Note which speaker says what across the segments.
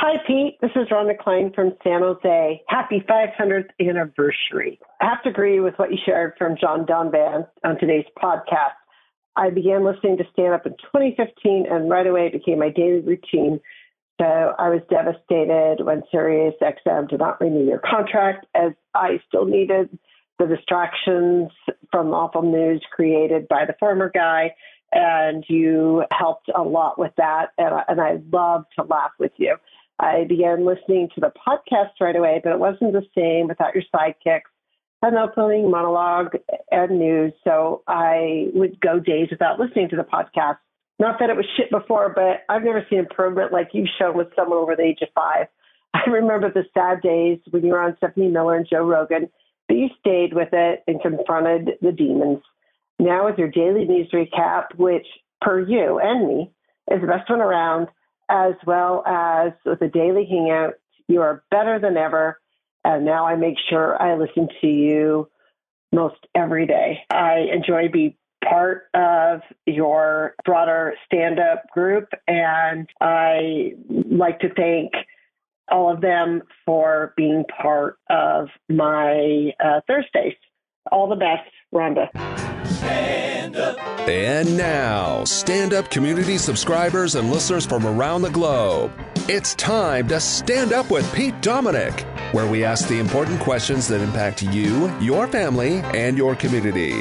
Speaker 1: Hi, Pete. This is Rhonda Klein from San Jose. Happy 500th anniversary. I have to agree with what you shared from John Donvan on today's podcast. I began listening to stand-up in 2015, and right away it became my daily routine. So I was devastated when SiriusXM did not renew your contract, as I still needed the distractions from awful news created by the former guy, and you helped a lot with that, and I love to laugh with you. I began listening to the podcast right away, but it wasn't the same without your sidekicks, an opening monologue, and news. So I would go days without listening to the podcast. Not that it was shit before, but I've never seen improvement like you've shown with someone over the age of 5. I remember the sad days when you were on Stephanie Miller and Joe Rogan, but you stayed with it and confronted the demons. Now with your daily news recap, which per you and me is the best one around, as well as with the daily hangout, you are better than ever. And now I make sure I listen to you most every day. I enjoy being part of your broader stand-up group, and I like to thank all of them for being part of my Thursdays. All the best, Rhonda.
Speaker 2: Stand up. And now, Stand Up community subscribers and listeners from around the globe. It's time to Stand Up with Pete Dominick, where we ask the important questions that impact you, your family, and your community.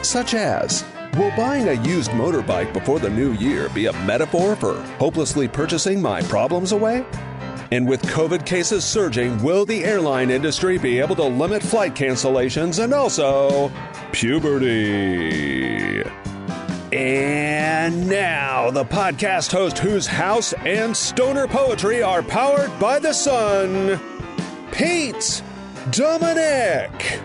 Speaker 2: Such as, will buying a used motorbike before the new year be a metaphor for hopelessly purchasing my problems away? And with COVID cases surging, will the airline industry be able to limit flight cancellations and also puberty? And now, the podcast host whose house and stoner poetry are powered by the sun, Pete Dominick.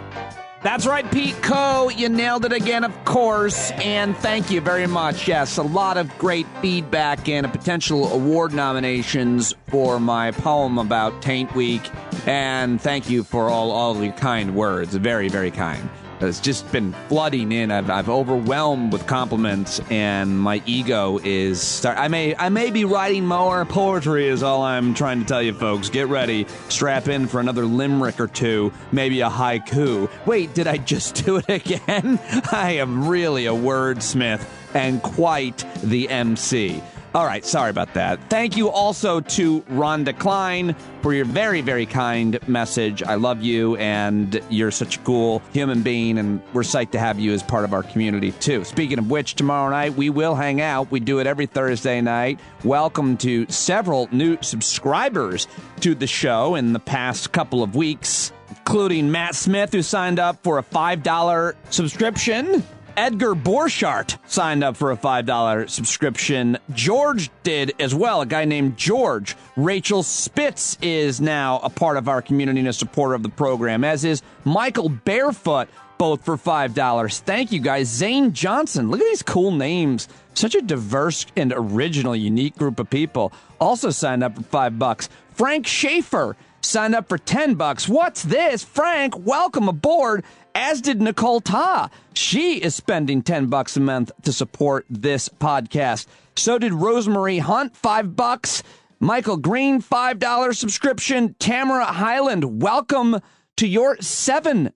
Speaker 3: That's right, Pete Co. You nailed it again, of course, and thank you very much. Yes, a lot of great feedback and potential award nominations for my poem about Taint Week, and thank you for all your kind words. Very, very kind. It's just been flooding in. I've overwhelmed with compliments, and my ego is I may be writing more poetry is all I'm trying to tell you, folks. Get ready. Strap in for another limerick or two, maybe a haiku. Wait, did I just do it again? I am really a wordsmith and quite the MC. All right, sorry about that. Thank you also to Rhonda Klein for your very, very kind message. I love you, and you're such a cool human being, and we're psyched to have you as part of our community, too. Speaking of which, tomorrow night we will hang out. We do it every Thursday night. Welcome to several new subscribers to the show in the past couple of weeks, including Matt Smith, who signed up for a $5 subscription. Edgar Borchardt signed up for a $5 subscription. George did as well, a guy named George. Rachel Spitz is now a part of our community and a supporter of the program, as is Michael Barefoot, both for $5. Thank you, guys. Zane Johnson. Look at these cool names. Such a diverse and original, unique group of people. Also signed up for $5. Frank Schaefer signed up for $10. What's this? Frank, welcome aboard. As did Nicole Ta. She is spending $10 a month to support this podcast. So did Rosemary Hunt, $5. Michael Green, $5 subscription. Tamara Highland, welcome to your $7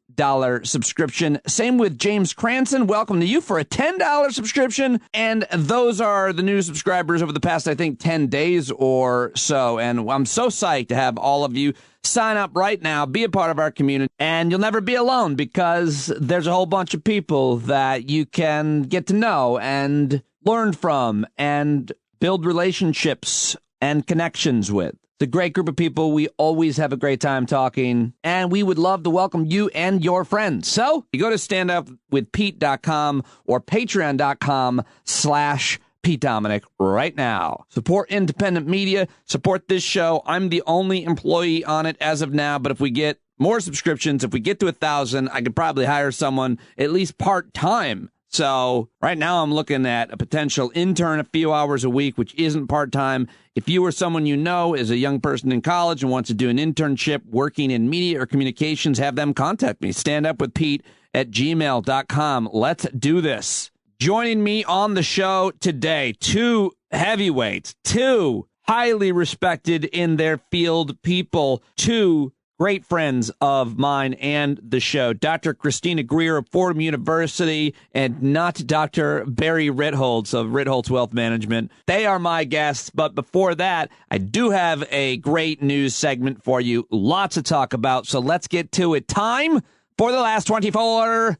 Speaker 3: subscription. Same with James Cranston. Welcome to you for a $10 subscription. And those are the new subscribers over the past, I think, 10 days or so. And I'm so psyched to have all of you sign up right now, be a part of our community, and you'll never be alone because there's a whole bunch of people that you can get to know and learn from and build relationships and connections with. It's a great group of people. We always have a great time talking, and we would love to welcome you and your friends. So you go to standupwithpete.com or patreon.com/Pete Dominick right now. Support independent media. Support this show. I'm the only employee on it as of now, but if we get more subscriptions, if we get to 1,000, I could probably hire someone at least part-time. So right now I'm looking at a potential intern a few hours a week, which isn't part-time. If you or someone you know is a young person in college and wants to do an internship working in media or communications, have them contact me. standupwithpete@gmail.com. Let's do this. Joining me on the show today, two heavyweights, two highly respected in their field people, two great friends of mine and the show, Dr. Christina Greer of Fordham University and not Dr. Barry Ritholtz of Redholtz Wealth Management. They are my guests, but before that, I do have a great news segment for you. Lots to talk about, so let's get to it. Time for the last 24.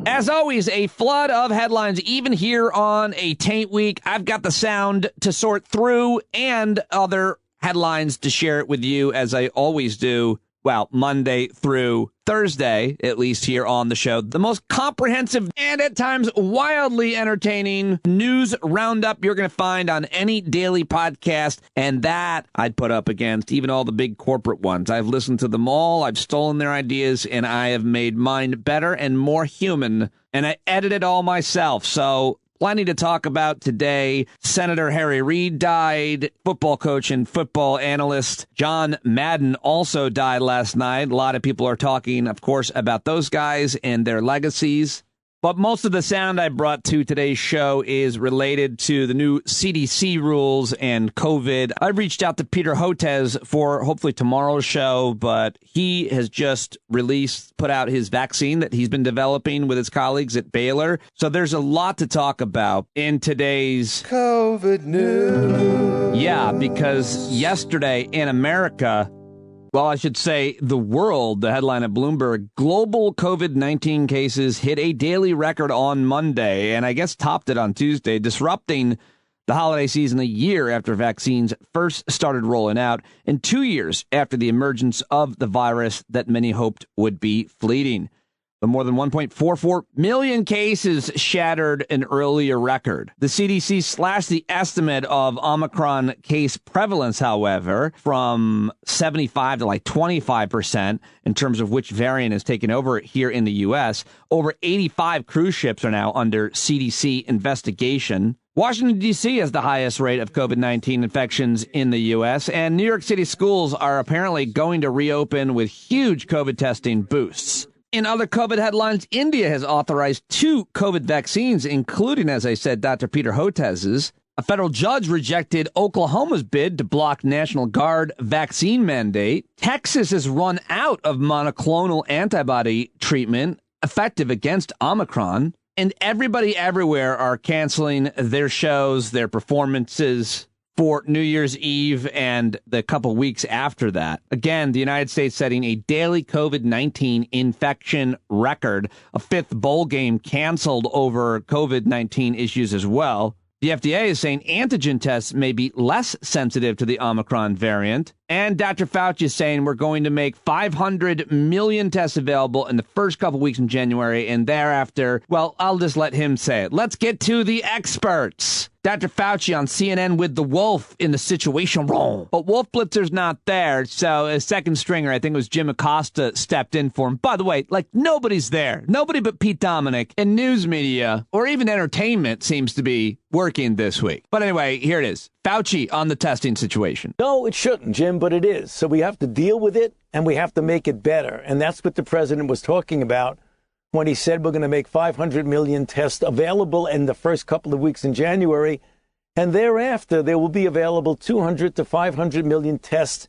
Speaker 3: As always, a flood of headlines, even here on a taint week. I've got the sound to sort through and other headlines to share it with you, as I always do. Well, Monday through Thursday, at least here on the show. The most comprehensive and at times wildly entertaining news roundup you're going to find on any daily podcast. And that I'd put up against even all the big corporate ones. I've listened to them all. I've stolen their ideas and I have made mine better and more human. And I edited all myself. So plenty to talk about today. Senator Harry Reid died. Football coach and football analyst John Madden also died last night. A lot of people are talking, of course, about those guys and their legacies. But most of the sound I brought to today's show is related to the new CDC rules and COVID. I reached out to Peter Hotez for hopefully tomorrow's show, but he has just put out his vaccine that he's been developing with his colleagues at Baylor. So there's a lot to talk about in today's
Speaker 2: COVID news.
Speaker 3: Yeah, because yesterday in America, well, I should say the world, the headline of Bloomberg, global COVID-19 cases hit a daily record on Monday, and I guess topped it on Tuesday, disrupting the holiday season a year after vaccines first started rolling out and 2 years after the emergence of the virus that many hoped would be fleeting. The more than 1.44 million cases shattered an earlier record. The CDC slashed the estimate of Omicron case prevalence, however, from 75 to like 25% in terms of which variant is taken over here in the U.S. Over 85 cruise ships are now under CDC investigation. Washington, D.C. has the highest rate of COVID-19 infections in the U.S., and New York City schools are apparently going to reopen with huge COVID testing boosts. In other COVID headlines, India has authorized 2 COVID vaccines, including, as I said, Dr. Peter Hotez's. A federal judge rejected Oklahoma's bid to block National Guard vaccine mandate. Texas has run out of monoclonal antibody treatment effective against Omicron. And everybody everywhere are canceling their shows, their performances for New Year's Eve and the couple weeks after that. Again, the United States setting a daily COVID-19 infection record, a 5th bowl game canceled over COVID-19 issues as well. The FDA is saying antigen tests may be less sensitive to the Omicron variant. And Dr. Fauci is saying we're going to make 500 million tests available in the first couple weeks in January. And thereafter, well, I'll just let him say it. Let's get to the experts. Dr. Fauci on CNN with the Wolf in the Situation Room. But Wolf Blitzer's not there, so a second stringer, I think it was Jim Acosta, stepped in for him. By the way, like, nobody's there. Nobody but Pete Dominick and news media, or even entertainment, seems to be working this week. But anyway, here it is. Fauci on the testing situation.
Speaker 4: No, it shouldn't, Jim, but it is. So we have to deal with it, and we have to make it better. And that's what the president was talking about when he said we're going to make 500 million tests available in the first couple of weeks in January. And thereafter, there will be available 200 to 500 million tests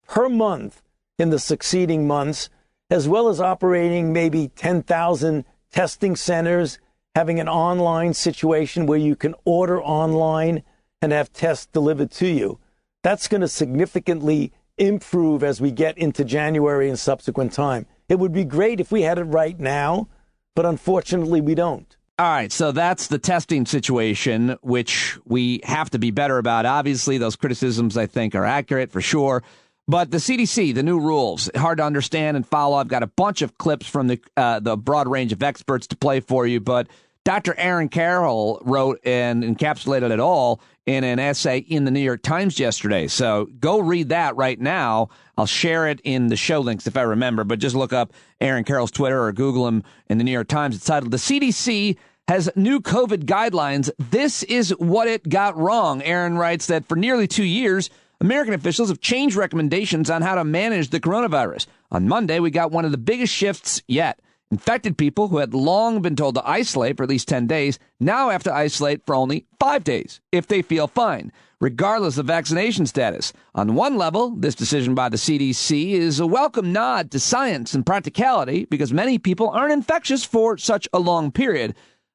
Speaker 4: per month in the succeeding months, as well as operating maybe 10,000 testing centers, having an online situation where you can order online and have tests delivered to you. That's going to significantly improve as we get into January and subsequent time. It would be great if we had it right now, but unfortunately we don't.
Speaker 3: All right, so that's the testing situation, which we have to be better about. Obviously, those criticisms, I think, are accurate for sure. But the CDC, the new rules, hard to understand and follow. I've got a bunch of clips from the broad range of experts to play for you, but Dr. Aaron Carroll wrote and encapsulated it all in an essay in the New York Times yesterday. So go read that right now. I'll share it in the show links if I remember, but just look up Aaron Carroll's Twitter or Google him in the New York Times. It's titled, "The CDC has new COVID guidelines. This is what it got wrong." Aaron writes that for nearly 2 years, American officials have changed recommendations on how to manage the coronavirus. On Monday, we got one of the biggest shifts yet. Infected people who had long been told to isolate for at least 10 days now have to isolate for only 5 days if they feel fine, regardless of vaccination status. On one level, this decision by the CDC is a welcome nod to science and practicality because many people aren't infectious for such a long period.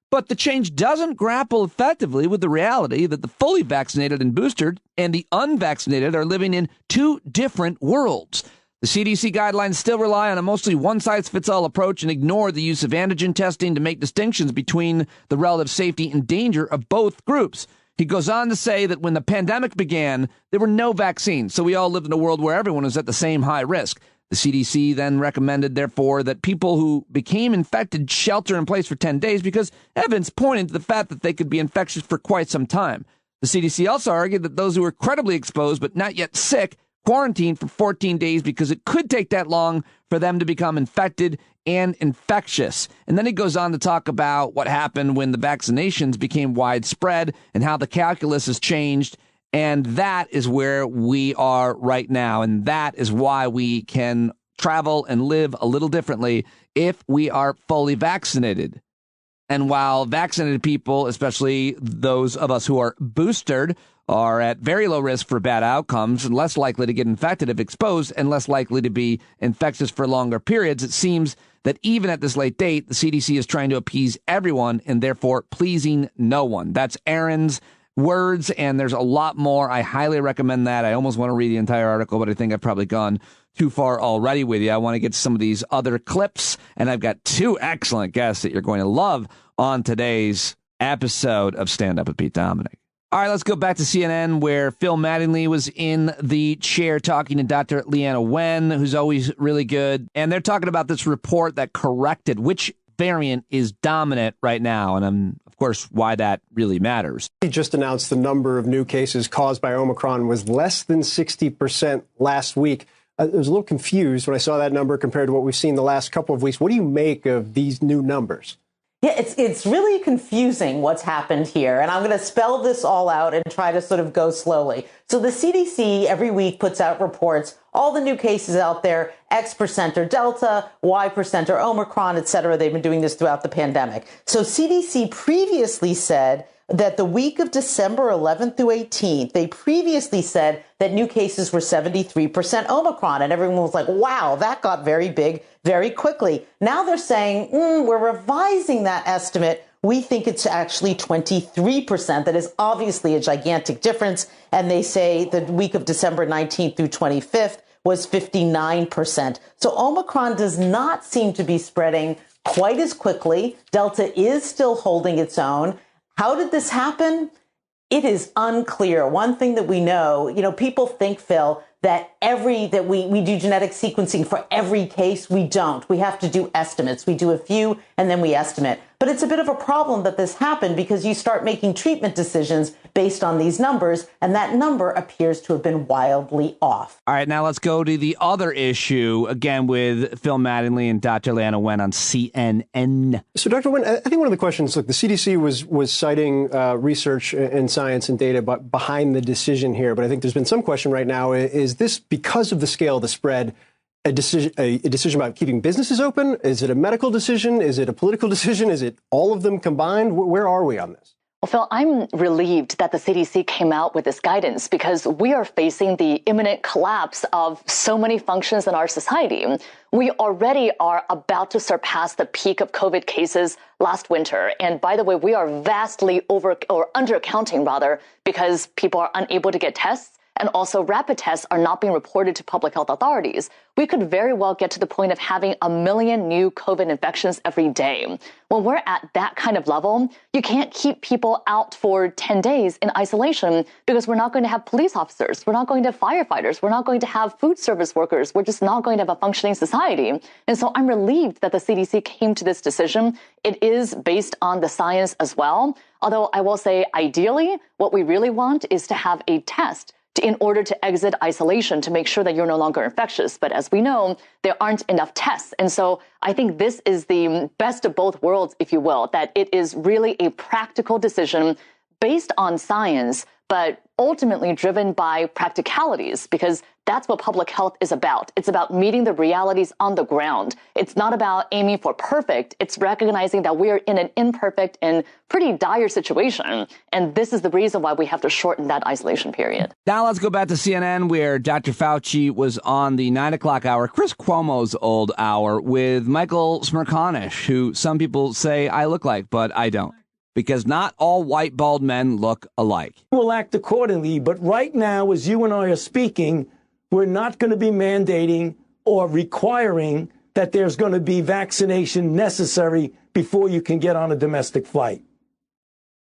Speaker 3: But the change doesn't grapple effectively with the reality that the fully vaccinated and boosted and the unvaccinated are living in two different worlds. The CDC guidelines still rely on a mostly one-size-fits-all approach and ignore the use of antigen testing to make distinctions between the relative safety and danger of both groups. He goes on to say that when the pandemic began, there were no vaccines, so we all lived in a world where everyone was at the same high risk. The CDC then recommended, therefore, that people who became infected shelter in place for 10 days because evidence pointed to the fact that they could be infectious for quite some time. The CDC also argued that those who were credibly exposed but not yet sick quarantine for 14 days because it could take that long for them to become infected and infectious. And then he goes on to talk about what happened when the vaccinations became widespread and how the calculus has changed. And that is where we are right now. And that is why we can travel and live a little differently if we are fully vaccinated. And while vaccinated people, especially those of us who are boosted, are at very low risk for bad outcomes and less likely to get infected if exposed and less likely to be infectious for longer periods, it seems that even at this late date, the CDC is trying to appease everyone and therefore pleasing no one. That's Aaron's words, and there's a lot more. I highly recommend that. I almost want to read the entire article, but I think I've probably gone too far already with you. I want to get to some of these other clips, and I've got two excellent guests that you're going to love on today's episode of Stand Up with Pete Dominic. All right, let's go back to CNN, where Phil Mattingly was in the chair talking to Dr. Leanna Wen, who's always really good. And they're talking about this report that corrected which variant is dominant right now. And of course, why that really matters.
Speaker 5: He just announced the number of new cases caused by Omicron was less than 60% last week. I was a little confused when I saw that number compared to what we've seen the last couple of weeks. What do you make of these new numbers?
Speaker 6: Yeah, it's really confusing what's happened here. And I'm going to spell this all out and try to sort of go slowly. So the CDC every week puts out reports, all the new cases out there, X% are Delta, Y% are Omicron, et cetera. They've been doing this throughout the pandemic. So CDC previously said that the week of December 11th through 18th, they previously said that new cases were 73% Omicron. And everyone was like, wow, that got very big very quickly. Now they're saying, we're revising that estimate. We think it's actually 23%. That is obviously a gigantic difference. And they say the week of December 19th through 25th was 59%. So Omicron does not seem to be spreading quite as quickly. Delta is still holding its own. How did this happen? It is unclear. One thing that we know, people think, Phil, that we do genetic sequencing for every case. We don't. We have to do estimates. We do a few and then we estimate. But it's a bit of a problem that this happened because you start making treatment decisions based on these numbers, and that number appears to have been wildly off.
Speaker 3: All right, now let's go to the other issue, again with Phil Mattingly and Dr. Leanna Wen on CNN.
Speaker 5: So, Dr. Wen, I think one of the questions, look, the CDC was citing research and science and data behind the decision here, but I think there's been some question right now, is this because of the scale of the spread, a decision about keeping businesses open? Is it a medical decision? Is it a political decision? Is it all of them combined? Where are we on this?
Speaker 7: Well, Phil, I'm relieved that the CDC came out with this guidance because we are facing the imminent collapse of so many functions in our society. We already are about to surpass the peak of COVID cases last winter. And by the way, we are vastly undercounting rather, because people are unable to get tests. And also rapid tests are not being reported to public health authorities. We could very well get to the point of having 1 million new COVID infections every day. When we're at that kind of level, you can't keep people out for 10 days in isolation because we're not going to have police officers. We're not going to have firefighters. We're not going to have food service workers. We're just not going to have a functioning society. And so I'm relieved that the CDC came to this decision. It is based on the science as well. Although I will say, ideally, what we really want is to have a test in order to exit isolation to make sure that you're no longer infectious. But as we know, there aren't enough tests. And so I think this is the best of both worlds, if you will, that it is really a practical decision based on science, but ultimately driven by practicalities, because that's what public health is about. It's about meeting the realities on the ground. It's not about aiming for perfect. It's recognizing that we are in an imperfect and pretty dire situation. And this is the reason why we have to shorten that isolation period.
Speaker 3: Now let's go back to CNN, where Dr. Fauci was on the 9 o'clock hour, Chris Cuomo's old hour, with Michael Smerconish, who some people say I look like, but I don't. Because not all white bald men look alike.
Speaker 4: We'll act accordingly, but right now, as you and I are speaking, we're not going to be mandating or requiring that there's going to be vaccination necessary before you can get on a domestic flight.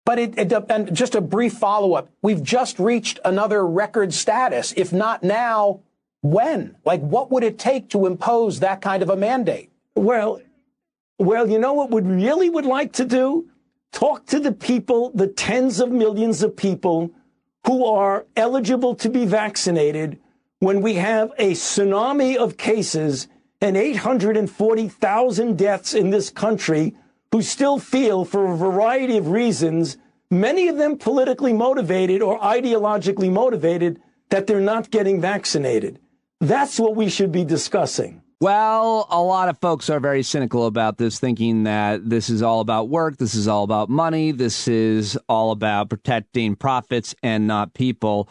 Speaker 8: But and just a brief follow-up, we've just reached another record status. If not now, when? Like, what would it take to impose that kind of a mandate?
Speaker 4: Well, you know what we really would like to do? Talk to the people, the tens of millions of people who are eligible to be vaccinated when we have a tsunami of cases and 840,000 deaths in this country who still feel, for a variety of reasons, many of them politically motivated or ideologically motivated, that they're not getting vaccinated. That's what we should be discussing.
Speaker 3: Well, a lot of folks are very cynical about this, thinking that this is all about work, this is all about money, this is all about protecting profits and not people.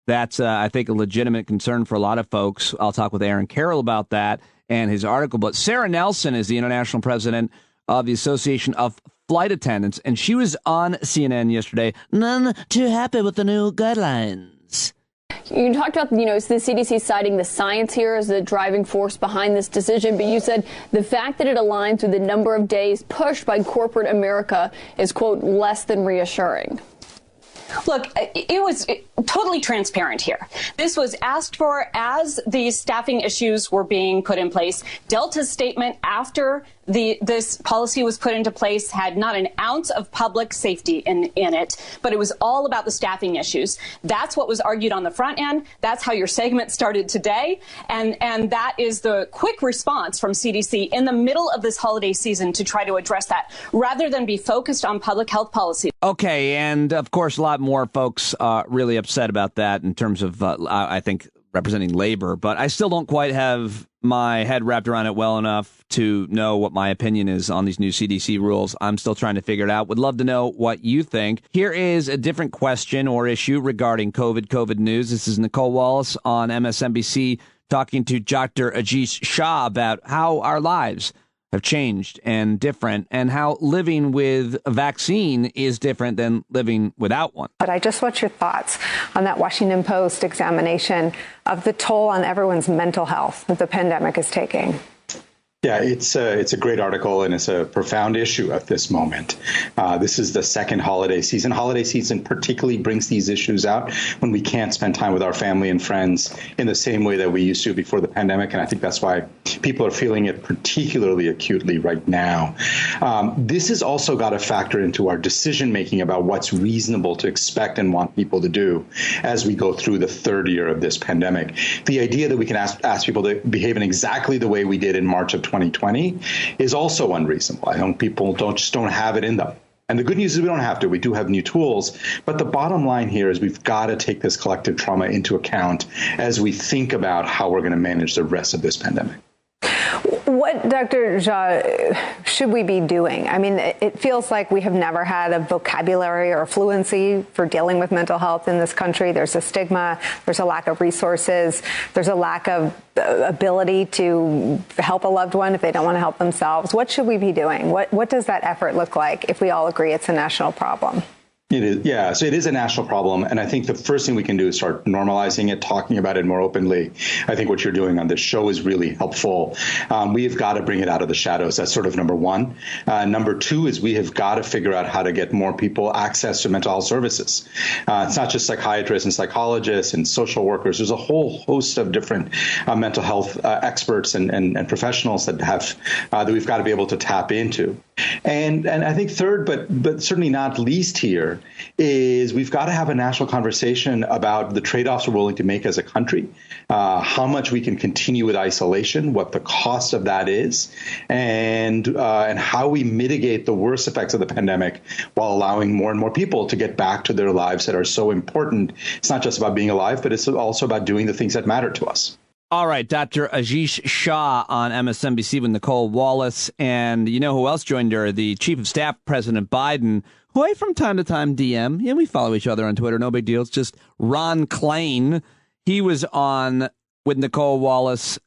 Speaker 3: That's, I think, a legitimate concern for a lot of folks. I'll talk with Aaron Carroll about that and his article. But Sarah Nelson is the international president of the Association of Flight Attendants, and she was on CNN yesterday. None too happy with the new guidelines.
Speaker 9: You talked about, the CDC citing the science here as the driving force behind this decision, but you said the fact that it aligns with the number of days pushed by corporate America is, quote, less than reassuring.
Speaker 10: Look, it was totally transparent here. This was asked for as these staffing issues were being put in place. Delta's statement after this policy was put into place had not an ounce of public safety in it, but it was all about the staffing issues. That's what was argued on the front end. That's how your segment started today. And that is the quick response from CDC in the middle of this holiday season to try to address that, rather than be focused on public health policy.
Speaker 3: Okay, and of course, a lot more folks are really upset about that in terms of, I think, representing labor. But I still don't quite have my head wrapped around it well enough to know what my opinion is on these new CDC rules. I'm still trying to figure it out. Would love to know what you think. Here is a different question or issue regarding COVID news. This is Nicole Wallace on MSNBC talking to Dr. Ajeesh Shah about how our lives have changed and different, and how living with a vaccine is different than living without one.
Speaker 11: But I just want your thoughts on that Washington Post examination of the toll on everyone's mental health that the pandemic is taking.
Speaker 12: Yeah, it's a great article, and it's a profound issue at this moment. This is the second holiday season. Holiday season particularly brings these issues out when we can't spend time with our family and friends in the same way that we used to before the pandemic. And I think that's why people are feeling it particularly acutely right now. This has also got to factor into our decision making about what's reasonable to expect and want people to do as we go through the third year of this pandemic. The idea that we can ask people to behave in exactly the way we did in March of 2020 is also unreasonable. I think people don't have it in them. And the good news is we don't have to. We do have new tools. But the bottom line here is we've got to take this collective trauma into account as we think about how we're going to manage the rest of this pandemic.
Speaker 11: What, Dr. Shah, should we be doing? I mean, it feels like we have never had a vocabulary or a fluency for dealing with mental health in this country. There's a stigma. There's a lack of resources. There's a lack of ability to help a loved one if they don't want to help themselves. What should we be doing? What does that effort look like if we all agree it's a national problem?
Speaker 12: It is, yeah. So it is a national problem. And I think the first thing we can do is start normalizing it, talking about it more openly. I think what you're doing on this show is really helpful. We've got to bring it out of the shadows. That's sort of number one. Number two is we have got to figure out how to get more people access to mental health services. It's not just psychiatrists and psychologists and social workers. There's a whole host of different mental health experts and professionals that we've got to be able to tap into. And I think third, but certainly not least here, is we've got to have a national conversation about the trade-offs we're willing to make as a country, how much we can continue with isolation, what the cost of that is, and how we mitigate the worst effects of the pandemic while allowing more and more people to get back to their lives that are so important. It's not just about being alive, but it's also about doing the things that matter to us.
Speaker 3: All right, Dr. Ashish Shah on MSNBC with Nicole Wallace. And you know who else joined her? The Chief of Staff, President Biden, who I from time to time DM. Yeah, we follow each other on Twitter. No big deal. It's just Ron Klain. He was on with Nicole Wallace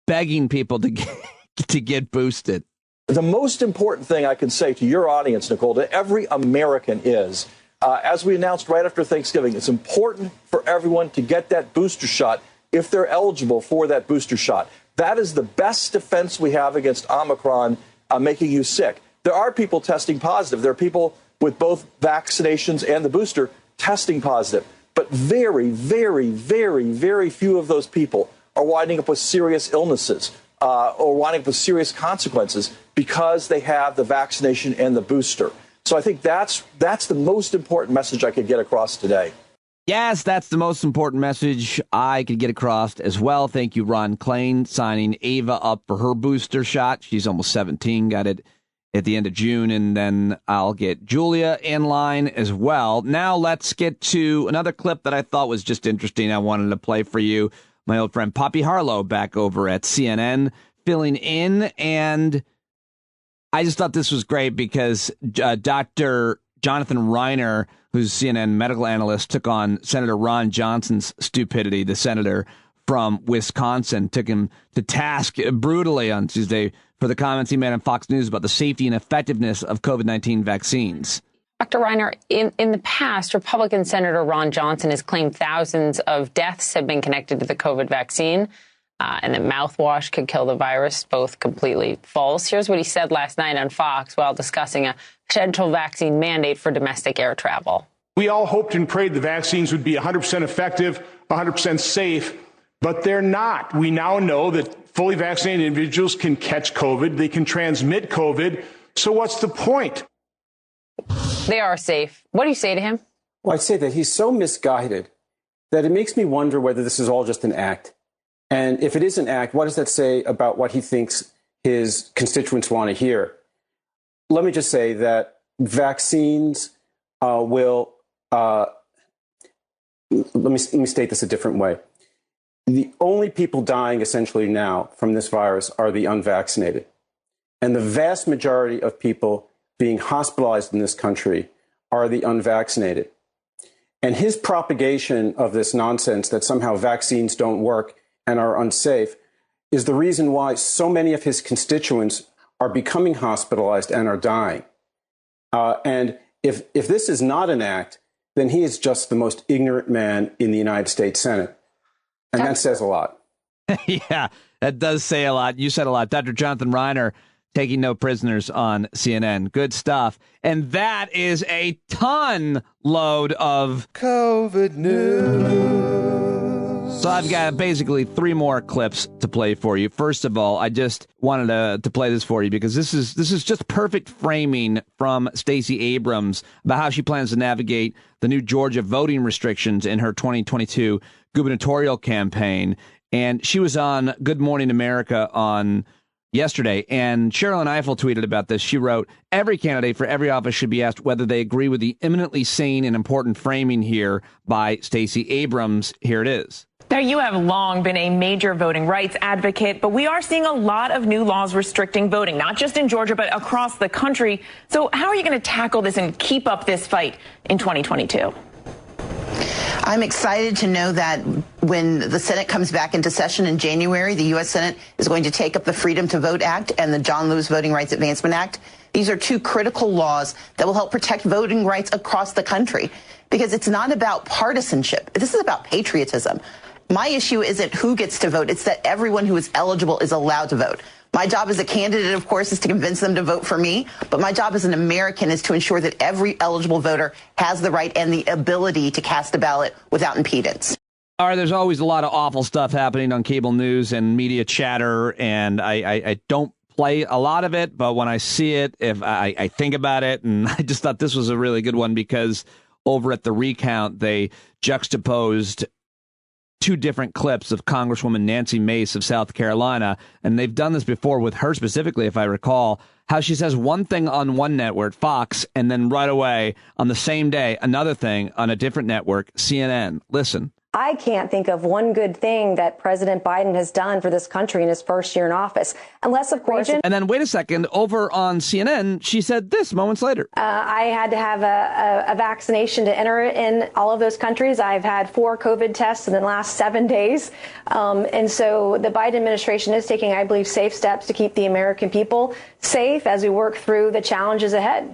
Speaker 3: begging people to get boosted.
Speaker 13: The most important thing I can say to your audience, Nicole, to every American is, as we announced right after Thanksgiving, it's important for everyone to get that booster shot if they're eligible for that booster shot. That is the best defense we have against Omicron making you sick. There are people testing positive. There are people with both vaccinations and the booster testing positive. But very, very, very, very few of those people are winding up with serious illnesses or winding up with serious consequences because they have the vaccination and the booster. So I think that's the most important message I could get across today.
Speaker 3: Yes, that's the most important message I could get across as well. Thank you, Ron Klain, signing Ava up for her booster shot. She's almost 17, got it at the end of June, and then I'll get Julia in line as well. Now let's get to another clip that I thought was just interesting. I wanted to play for you. My old friend Poppy Harlow back over at CNN filling in, and I just thought this was great because Dr. Jonathan Reiner, who's a CNN medical analyst, took on Senator Ron Johnson's stupidity. The senator from Wisconsin took him to task brutally on Tuesday for the comments he made on Fox News about the safety and effectiveness of COVID-19 vaccines.
Speaker 14: Dr. Reiner, in the past, Republican Senator Ron Johnson has claimed thousands of deaths have been connected to the COVID vaccine and that mouthwash could kill the virus, both completely false. Here's what he said last night on Fox while discussing a potential vaccine mandate for domestic air travel.
Speaker 15: We all hoped and prayed the vaccines would be 100% effective, 100% safe, but they're not. We now know that fully vaccinated individuals can catch COVID. They can transmit COVID. So what's the point?
Speaker 14: They are safe. What do you say to him?
Speaker 16: Well, I'd say that he's so misguided that it makes me wonder whether this is all just an act. And if it is an act, what does that say about what he thinks his constituents want to hear? Let me just say that vaccines will, let me state this a different way. The only people dying essentially now from this virus are the unvaccinated. And the vast majority of people being hospitalized in this country are the unvaccinated. And his propagation of this nonsense that somehow vaccines don't work and are unsafe is the reason why so many of his constituents are becoming hospitalized and are dying. And if this is not an act, then he is just the most ignorant man in the United States Senate. And that says a lot.
Speaker 3: Yeah, that does say a lot. You said a lot. Dr. Jonathan Reiner taking no prisoners on CNN. Good stuff. And that is a ton load of COVID news. So I've got basically 3 more clips to play for you. First of all, I just wanted to play this for you because this is just perfect framing from Stacey Abrams about how she plans to navigate the new Georgia voting restrictions in her 2022 gubernatorial campaign. And she was on Good Morning America on yesterday, and Sherilyn Ifill tweeted about this. She wrote, "Every candidate for every office should be asked whether they agree with the eminently sane and important framing here by Stacey Abrams." Here it is.
Speaker 17: Now, you have long been a major voting rights advocate, but we are seeing a lot of new laws restricting voting, not just in Georgia, but across the country. So how are you going to tackle this and keep up this fight in 2022?
Speaker 18: I'm excited to know that when the Senate comes back into session in January, the U.S. Senate is going to take up the Freedom to Vote Act and the John Lewis Voting Rights Advancement Act. These are 2 critical laws that will help protect voting rights across the country, because it's not about partisanship. This is about patriotism. My issue isn't who gets to vote. It's that everyone who is eligible is allowed to vote. My job as a candidate, of course, is to convince them to vote for me. But my job as an American is to ensure that every eligible voter has the right and the ability to cast a ballot without impedance.
Speaker 3: All right, there's always a lot of awful stuff happening on cable news and media chatter, and I don't play a lot of it, but when I see it, if I think about it, and I just thought this was a really good one because over at the recount, they juxtaposed two different clips of Congresswoman Nancy Mace of South Carolina, and they've done this before with her specifically, if I recall, how she says one thing on one network, Fox, and then right away on the same day, another thing on a different network, CNN. Listen.
Speaker 19: I can't think of one good thing that President Biden has done for this country in his first year in office, unless, of course.
Speaker 3: And then wait a second. Over on CNN, she said this moments later.
Speaker 19: I had to have a vaccination to enter in all of those countries. I've had 4 COVID tests in the last 7 days. And so the Biden administration is taking, I believe, safe steps to keep the American people safe as we work through the challenges ahead.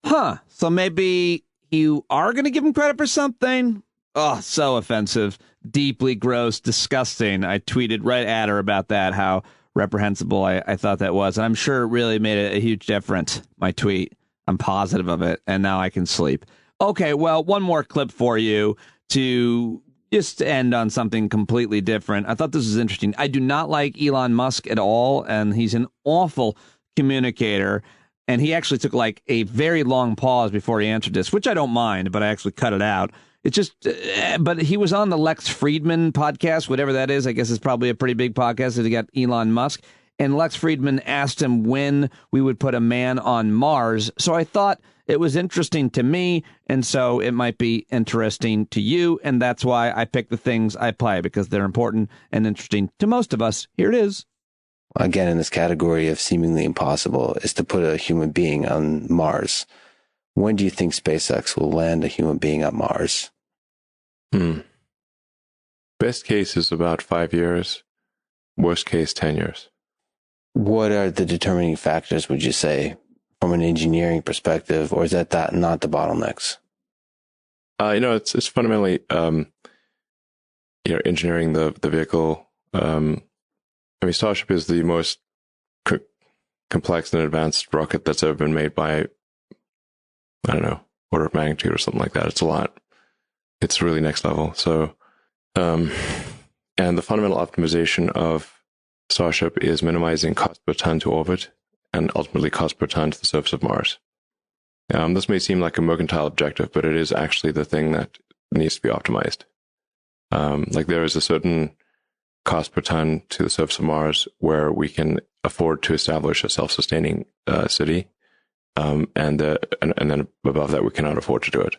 Speaker 3: So maybe you are going to give him credit for something? Oh, so offensive, deeply gross, disgusting. I tweeted right at her about that, how reprehensible I thought that was. And I'm sure it really made a huge difference, my tweet. I'm positive of it. And now I can sleep. Okay, well, one more clip for you to just end on something completely different. I thought this was interesting. I do not like Elon Musk at all, and he's an awful communicator. And he actually took like a very long pause before he answered this, which I don't mind, but I actually cut it out. It's just, but he was on the Lex Friedman podcast, whatever that is. I guess it's probably a pretty big podcast that he got Elon Musk. And Lex Friedman asked him when we would put a man on Mars. So I thought it was interesting to me. And so it might be interesting to you. And that's why I pick the things I play, because they're important and interesting to most of us. Here it is.
Speaker 20: Again, in this category of seemingly impossible is to put a human being on Mars. When do you think SpaceX will land a human being on Mars?
Speaker 21: Best case is about 5 years. Worst case, 10 years.
Speaker 20: What are the determining factors, would you say, from an engineering perspective, or is that not the bottlenecks?
Speaker 21: It's fundamentally, engineering the vehicle. Starship is the most complex and advanced rocket that's ever been made by, I don't know, order of magnitude or something like that. It's a lot. It's really next level. So, and the fundamental optimization of Starship is minimizing cost per ton to orbit and ultimately cost per ton to the surface of Mars. This may seem like a mercantile objective, but it is actually the thing that needs to be optimized. There is a certain cost per ton to the surface of Mars where we can afford to establish a self-sustaining city. And then above that, we cannot afford to do it.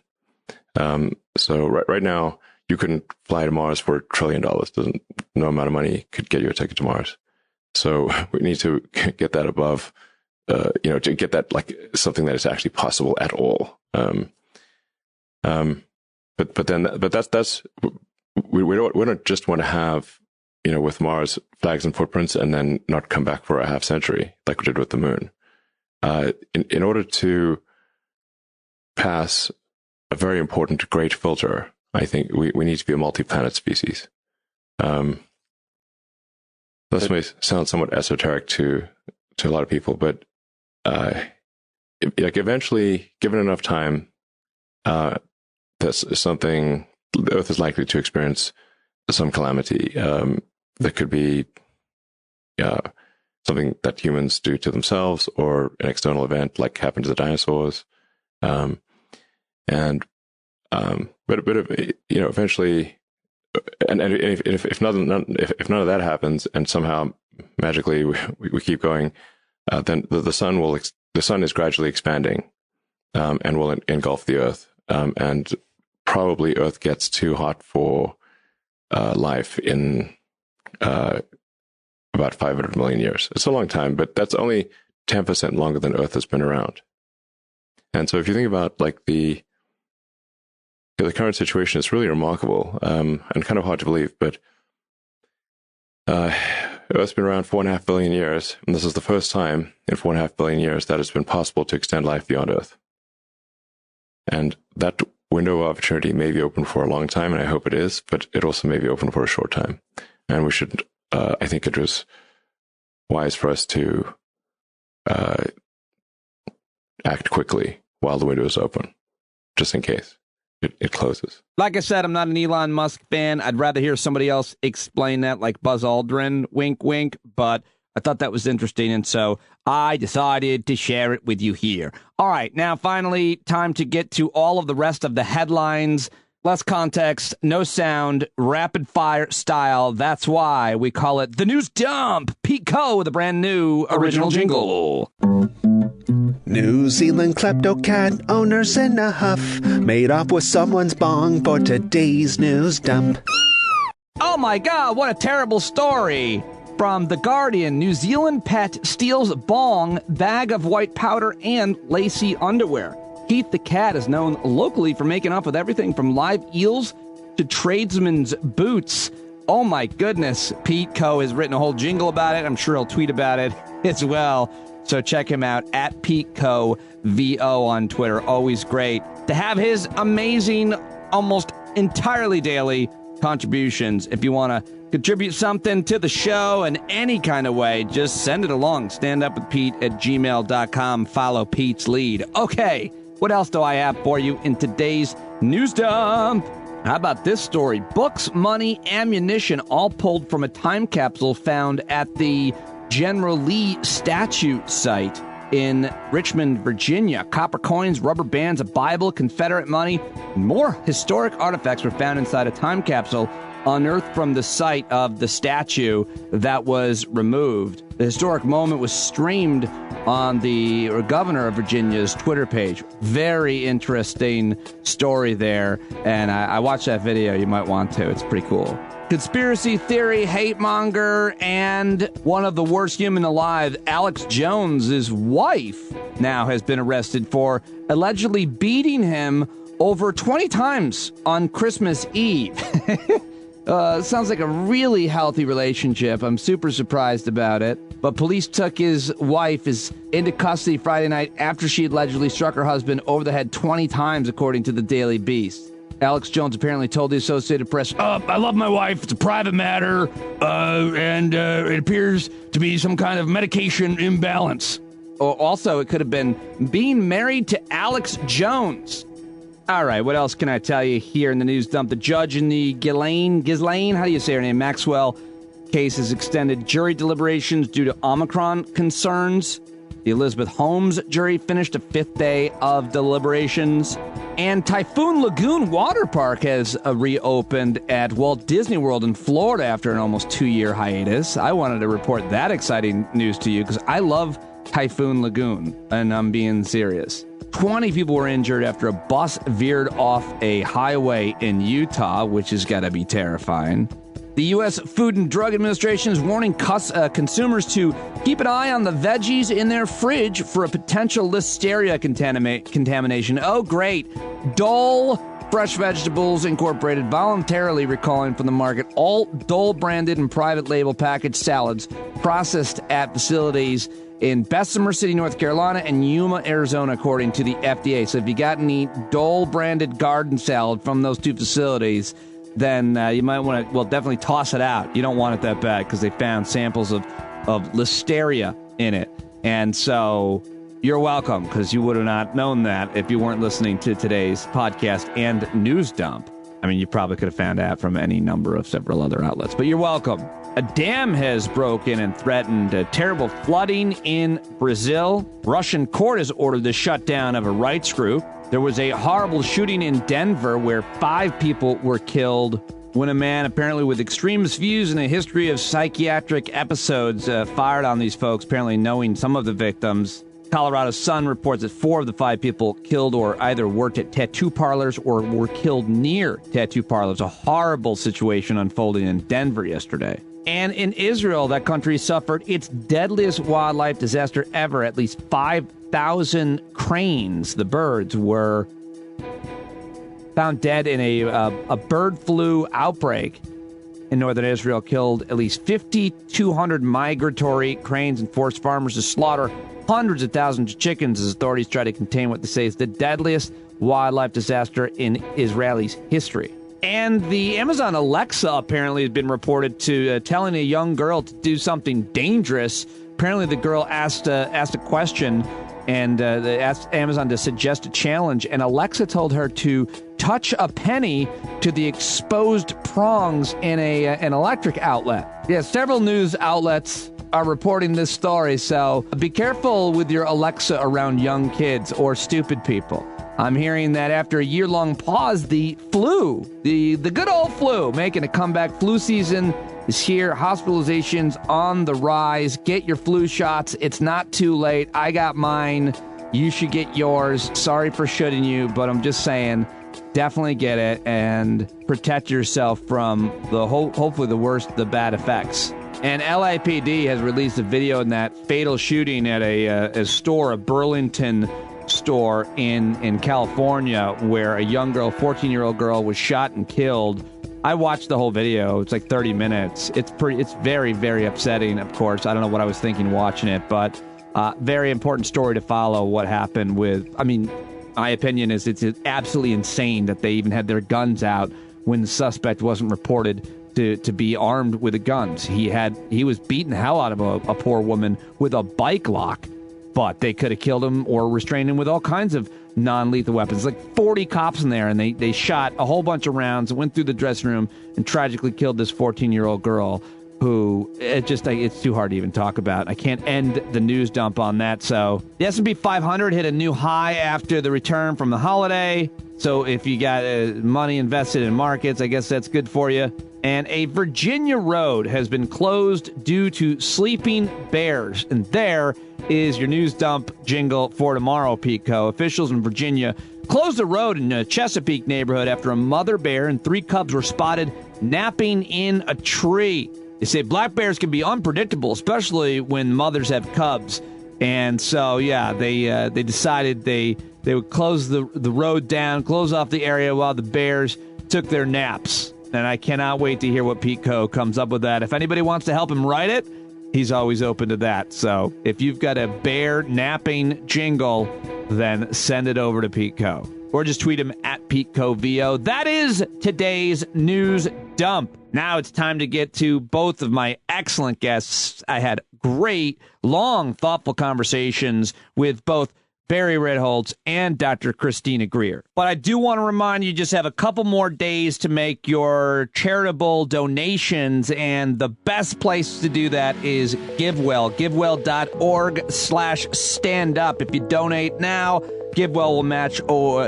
Speaker 21: So right now, you couldn't fly to Mars for $1 trillion. No amount of money could get you a ticket to Mars. So we need to get that above, to get that like something that is actually possible at all. But that's we don't just want to have, with Mars flags and footprints and then not come back for a half century like we did with the moon. In order to pass a very important great filter, I think we need to be a multi-planet species. This may sound somewhat esoteric to a lot of people, but eventually, given enough time, that's something the Earth is likely to experience some calamity. That could be something that humans do to themselves, or an external event like happened to the dinosaurs. Eventually, and if none of that happens, and somehow magically we keep going, then the sun is gradually expanding, and will engulf the Earth, and probably Earth gets too hot for life in about 500 million years. It's a long time, but that's only 10% longer than Earth has been around. And so if you think about the current situation, it's really remarkable, and kind of hard to believe, but Earth's been around 4.5 billion years, and this is the first time in 4.5 billion years that it's been possible to extend life beyond Earth. And that window of opportunity may be open for a long time, and I hope it is, but it also may be open for a short time. And we should, I think it was wise for us to act quickly while the window is open, just in case it closes.
Speaker 3: Like I said, I'm not an Elon Musk fan. I'd rather hear somebody else explain that, like Buzz Aldrin, wink, wink. But I thought that was interesting, and so I decided to share it with you here. All right, now finally, time to get to all of the rest of the headlines. Less context, no sound, rapid fire style. That's why we call it the News Dump. Pete Coe with a brand new original jingle.
Speaker 2: New Zealand klepto cat owners in a huff made off with someone's bong for today's news dump.
Speaker 3: Oh my God, what a terrible story. From The Guardian, New Zealand pet steals bong, bag of white powder, and lacy underwear. Keith the cat is known locally for making off with everything from live eels to tradesmen's boots. Oh my goodness. Pete Coe has written a whole jingle about it. I'm sure he'll tweet about it as well. So check him out at Pete Coe VO on Twitter. Always great to have his amazing, almost entirely daily contributions. If you want to contribute something to the show in any kind of way, just send it along. standupwithpete@gmail.com. Follow Pete's lead. Okay. What else do I have for you in today's news dump? How about this story? Books, money, ammunition, all pulled from a time capsule found at the General Lee statue site in Richmond, Virginia. Copper coins, rubber bands, a Bible, Confederate money, and more historic artifacts were found inside a time capsule unearthed from the site of the statue that was removed. The historic moment was streamed on the governor of Virginia's Twitter page. Very interesting story there, and I watched that video. You might want to. It's pretty cool. Conspiracy theory, hate monger, and one of the worst human alive, Alex Jones' wife, now has been arrested for allegedly beating him over 20 times on Christmas Eve. Sounds like a really healthy relationship. I'm super surprised about it. But police took his wife into custody Friday night after she allegedly struck her husband over the head 20 times, according to the Daily Beast. Alex Jones apparently told the Associated Press, I love my wife. It's a private matter. And it appears to be some kind of medication imbalance. Also, it could have been being married to Alex Jones. All right, what else can I tell you here in the news dump? The judge in the Ghislaine, how do you say her name? Maxwell case has extended jury deliberations due to Omicron concerns. The Elizabeth Holmes jury finished a 5th day of deliberations. And Typhoon Lagoon Water Park has reopened at Walt Disney World in Florida after an almost 2-year hiatus. I wanted to report that exciting news to you because I love Typhoon Lagoon, and I'm being serious. 20 people were injured after a bus veered off a highway in Utah, which has got to be terrifying. The U.S. Food and Drug Administration is warning consumers to keep an eye on the veggies in their fridge for a potential Listeria contamination. Oh, great. Dole Fresh Vegetables Incorporated voluntarily recalling from the market all Dole-branded and private label packaged salads processed at facilities in Bessemer City, North Carolina, and Yuma, Arizona, according to the FDA. So if you got any Dole-branded garden salad from those two facilities, then you might want to, definitely toss it out. You don't want it that bad because they found samples of Listeria in it. And so you're welcome, because you would have not known that if you weren't listening to today's podcast and news dump. I mean, you probably could have found out from any number of several other outlets, but you're welcome. A dam has broken and threatened terrible flooding in Brazil. Russian court has ordered the shutdown of a rights group. There was a horrible shooting in Denver where 5 people were killed when a man apparently with extremist views and a history of psychiatric episodes fired on these folks, apparently knowing some of the victims. Colorado Sun reports that 4 of the 5 people killed or either worked at tattoo parlors or were killed near tattoo parlors. A horrible situation unfolding in Denver yesterday. And in Israel, that country suffered its deadliest wildlife disaster ever. At least 5,000 cranes, the birds, were found dead in a bird flu outbreak in northern Israel. Killed at least 5,200 migratory cranes and forced farmers to slaughter hundreds of thousands of chickens as authorities try to contain what they say is the deadliest wildlife disaster in Israelis' history. And the Amazon Alexa apparently has been reported to telling a young girl to do something dangerous. Apparently the girl asked a question and they asked Amazon to suggest a challenge, and Alexa told her to touch a penny to the exposed prongs in an electric outlet. Yeah, several news outlets are reporting this story, so be careful with your Alexa around young kids or stupid people. I'm hearing that after a year-long pause, the flu, the good old flu, making a comeback. Flu season is here. Hospitalizations on the rise. Get your flu shots. It's not too late. I got mine. You should get yours. Sorry for shoulding you, but I'm just saying, definitely get it and protect yourself from hopefully the worst, the bad effects. And LAPD has released a video in that fatal shooting at a store, a Burlington store in California, where a young girl, 14-year-old girl, was shot and killed. I watched the whole video. It's like 30 minutes. It's very, very upsetting, of course. I don't know what I was thinking watching it, but very important story to follow what happened with, my opinion is it's absolutely insane that they even had their guns out when the suspect wasn't reported to be armed with the guns. He was beating the hell out of a poor woman with a bike lock, but they could have killed him or restrained him with all kinds of non-lethal weapons. Like 40 cops in there, and they shot a whole bunch of rounds, went through the dressing room, and tragically killed this 14-year-old girl who it's too hard to even talk about. I can't end the news dump on that. So the S&P 500 hit a new high after the return from the holiday. So if you got money invested in markets, I guess that's good for you. And a Virginia road has been closed due to sleeping bears. And there is your news dump jingle for tomorrow, Pico. Officials in Virginia closed the road in a Chesapeake neighborhood after a mother bear and 3 cubs were spotted napping in a tree. They say black bears can be unpredictable, especially when mothers have cubs. And so, yeah, they decided they would close the road down, close off the area while the bears took their naps. And I cannot wait to hear what Pete Coe comes up with that. If anybody wants to help him write it, he's always open to that. So if you've got a bear napping jingle, then send it over to Pete Coe. Or just tweet him at PeteCoVO. That is today's news dump. Now it's time to get to both of my excellent guests. I had great, long, thoughtful conversations with both Barry Ritholtz and Dr. Christina Greer. But I do want to remind you, just have a couple more days to make your charitable donations, and the best place to do that is GiveWell, givewell.org/standup. If you donate now, GiveWell will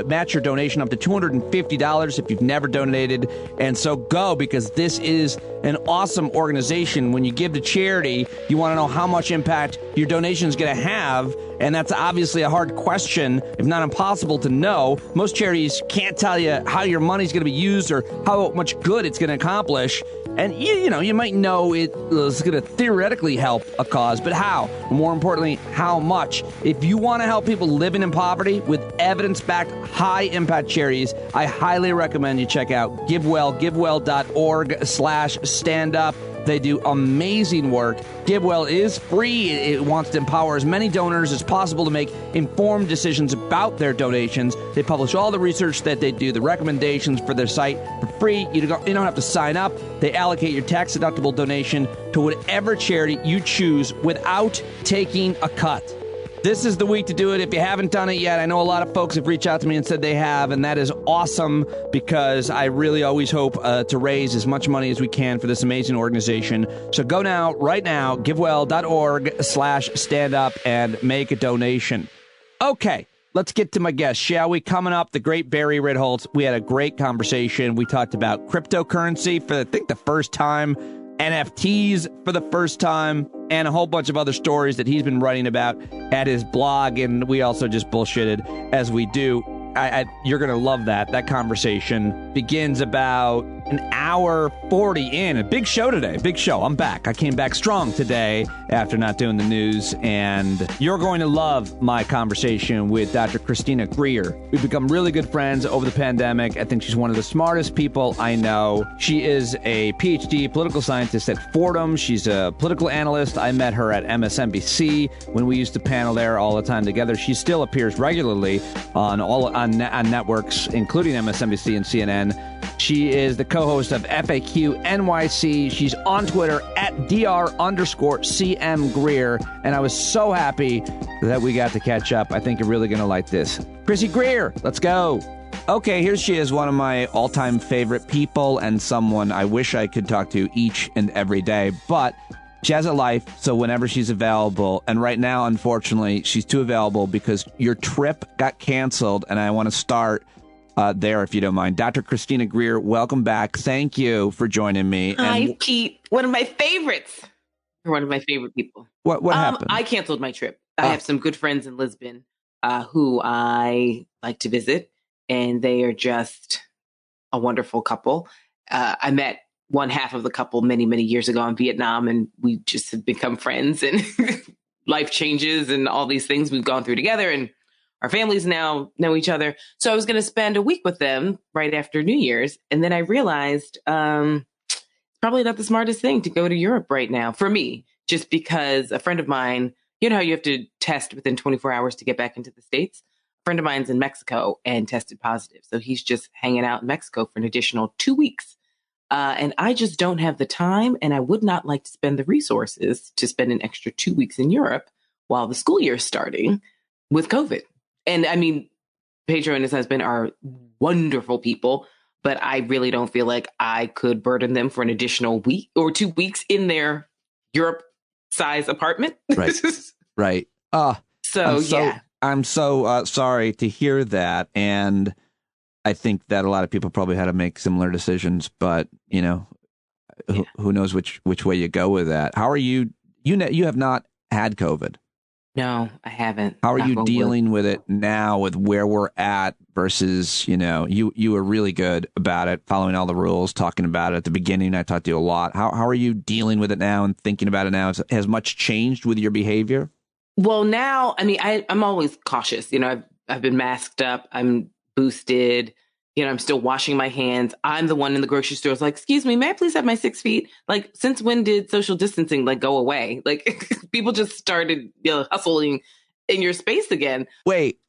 Speaker 3: match your donation up to $250 if you've never donated. And so go, because this is an awesome organization. When you give to charity, you want to know how much impact your donation is going to have. And that's obviously a hard question, if not impossible to know. Most charities can't tell you how your money's going to be used or how much good it's going to accomplish. And, you might know it is going to theoretically help a cause, but how? More importantly, how much? If you want to help people living in poverty with evidence-backed, high-impact charities, I highly recommend you check out GiveWell, givewell.org/standup. They do amazing work. GiveWell is free. It wants to empower as many donors as possible to make informed decisions about their donations. They publish all the research that they do, the recommendations for their site for free. You don't have to sign up. They allocate your tax-deductible donation to whatever charity you choose without taking a cut. This is the week to do it. If you haven't done it yet, I know a lot of folks have reached out to me and said they have, and that is awesome, because I really always hope to raise as much money as we can for this amazing organization. So go now, right now, givewell.org/standup and make a donation. Okay, let's get to my guest, shall we? Coming up, the great Barry Redholtz. We had a great conversation. We talked about cryptocurrency for, I think, the first time, NFTs for the first time, and a whole bunch of other stories that he's been writing about at his blog. And we also just bullshitted, as we do. You're going to love that. That conversation begins about an hour 40 in. A big show today. Big show. I'm back. I came back strong today after not doing the news. And you're going to love my conversation with Dr. Christina Greer. We've become really good friends over the pandemic. I think she's one of the smartest people I know. She is a PhD political scientist at Fordham. She's a political analyst. I met her at MSNBC when we used to panel there all the time together. She still appears regularly on networks, including MSNBC and CNN. She is the co-host of FAQ NYC. She's on Twitter at @DR_CM Greer. And I was so happy that we got to catch up. I think you're really going to like this. Chrissy Greer, let's go. Okay, here she is, one of my all-time favorite people and someone I wish I could talk to each and every day. But She has a life, so whenever she's available, and right now, unfortunately, she's too available because your trip got canceled, and I want to start there, if you don't mind. Dr. Christina Greer, welcome back. Thank you for joining me.
Speaker 1: Hi, Pete. One of my favorites. You're one of my favorite people.
Speaker 3: What happened?
Speaker 1: I canceled my trip. I have some good friends in Lisbon who I like to visit, and they are just a wonderful couple. I met one half of the couple many, many years ago in Vietnam, and we just have become friends, and life changes and all these things we've gone through together, and our families now know each other. So I was going to spend a week with them right after New Year's. And then I realized probably not the smartest thing to go to Europe right now for me, just because a friend of mine, you know how you have to test within 24 hours to get back into the States? A friend of mine's in Mexico and tested positive. So he's just hanging out in Mexico for an additional 2 weeks. And I just don't have the time, and I would not like to spend the resources to spend an extra 2 weeks in Europe while the school year is starting with COVID. And I mean, Pedro and his husband are wonderful people, but I really don't feel like I could burden them for an additional week or 2 weeks in their Europe-size apartment.
Speaker 3: Right. Right. I'm so sorry to hear that. And I think that a lot of people probably had to make similar decisions, but you know, who knows which way you go with that. How are you? You have not had COVID.
Speaker 1: No, I haven't.
Speaker 3: How are you dealing with it now with where we're at versus, you know, you were really good about it, following all the rules, talking about it at the beginning. I talked to you a lot. How are you dealing with it now and thinking about it now? Has much changed with your behavior?
Speaker 1: Well, now, I mean, I'm always cautious. You know, I've been masked up. I'm boosted. You know, I'm still washing my hands. I'm the one in the grocery store. It's like, excuse me, may I please have my 6 feet? Like, since when did social distancing go away? Like, people just started hustling in your space again.
Speaker 3: Wait.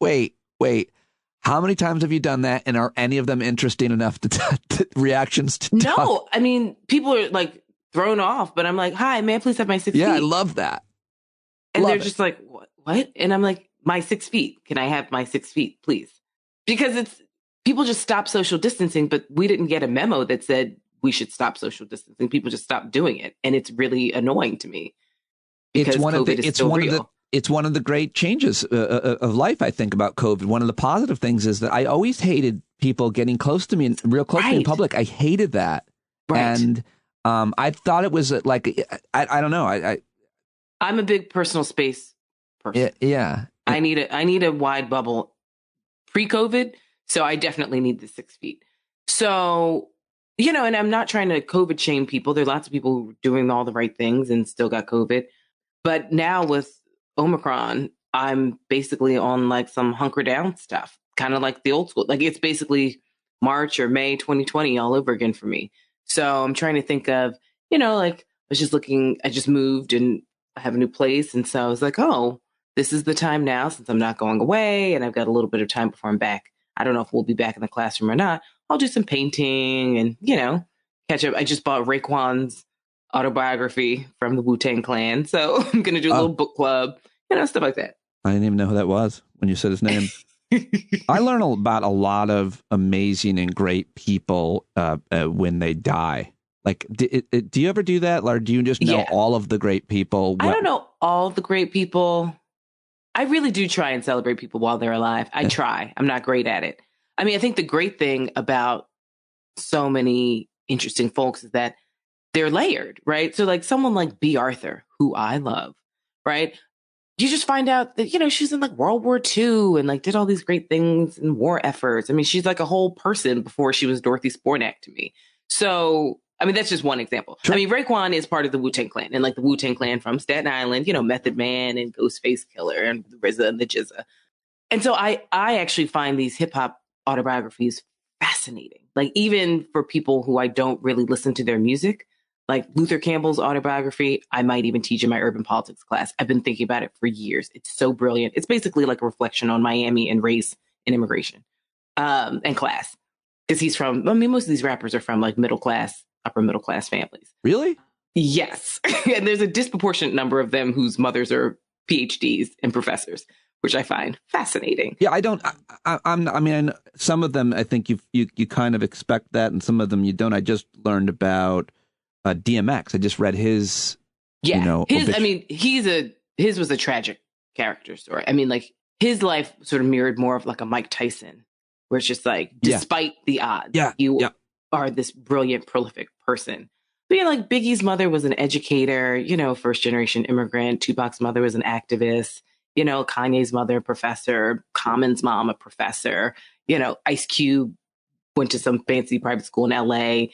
Speaker 3: How many times have you done that? And are any of them interesting enough to reactions to talk?
Speaker 1: No, I mean, people are like thrown off, but I'm like, hi, may I please have my 6 feet?
Speaker 3: Yeah, I love that.
Speaker 1: And they're just like, what? And I'm like, my 6 feet. Can I have my 6 feet, please? Because people just stopped social distancing, but we didn't get a memo that said we should stop social distancing. People just stopped doing it. And it's really annoying to me. It's one of
Speaker 3: the great changes of life, I think, about COVID. One of the positive things is that I always hated people getting close to me, real close to me in public. I hated that. Right. And I thought it was like, I don't know.
Speaker 1: I'm a big personal space person.
Speaker 3: Yeah.
Speaker 1: I need a wide bubble pre-COVID. So I definitely need the 6 feet. So, you know, and I'm not trying to COVID shame people. There are lots of people who are doing all the right things and still got COVID. But now with Omicron, I'm basically on like some hunker down stuff, kind of like the old school. Like it's basically March or May 2020 all over again for me. So I'm trying to think of, you know, like I just moved and I have a new place. And so I was like, oh, this is the time now since I'm not going away and I've got a little bit of time before I'm back. I don't know if we'll be back in the classroom or not. I'll do some painting and, you know, catch up. I just bought Raekwon's autobiography from the Wu-Tang Clan. So I'm going to do a little book club, you know, stuff like that.
Speaker 3: I didn't even know who that was when you said his name. I learn about a lot of amazing and great people when they die. Like, do you ever do that? Or do you just know all of the great people?
Speaker 1: I don't know all the great people. I really do try and celebrate people while they're alive. I try. I'm not great at it. I mean, I think the great thing about so many interesting folks is that they're layered, right? So like someone like B. Arthur, who I love, right? You just find out that, you know, she's in like World War II and like did all these great things in war efforts. I mean, she's like a whole person before she was Dorothy Spornak to me. So, I mean, that's just one example. Sure. I mean, Raekwon is part of the Wu-Tang Clan and like the Wu-Tang Clan from Staten Island, you know, Method Man and Ghostface Killer and the RZA and the Jizza. And so I actually find these hip hop autobiographies fascinating. Like even for people who I don't really listen to their music, like Luther Campbell's autobiography, I might even teach in my urban politics class. I've been thinking about it for years. It's so brilliant. It's basically like a reflection on Miami and race and immigration and class. Because he's from, I mean, most of these rappers are from like upper middle class families.
Speaker 3: Really?
Speaker 1: Yes. And there's a disproportionate number of them whose mothers are PhDs and professors, which I find fascinating.
Speaker 3: Yeah, I mean, some of them, I think you kind of expect that, and some of them you don't. I just learned about DMX. I just read his
Speaker 1: Yeah.
Speaker 3: You know,
Speaker 1: his was a tragic character story. I mean, like, his life sort of mirrored more of like a Mike Tyson, where it's just like, despite the odds, you are this brilliant, prolific person. But yeah, like Biggie's mother was an educator, you know, first generation immigrant. Tupac's mother was an activist, you know, Kanye's mother, a professor, Common's mom, a professor, you know, Ice Cube went to some fancy private school in LA.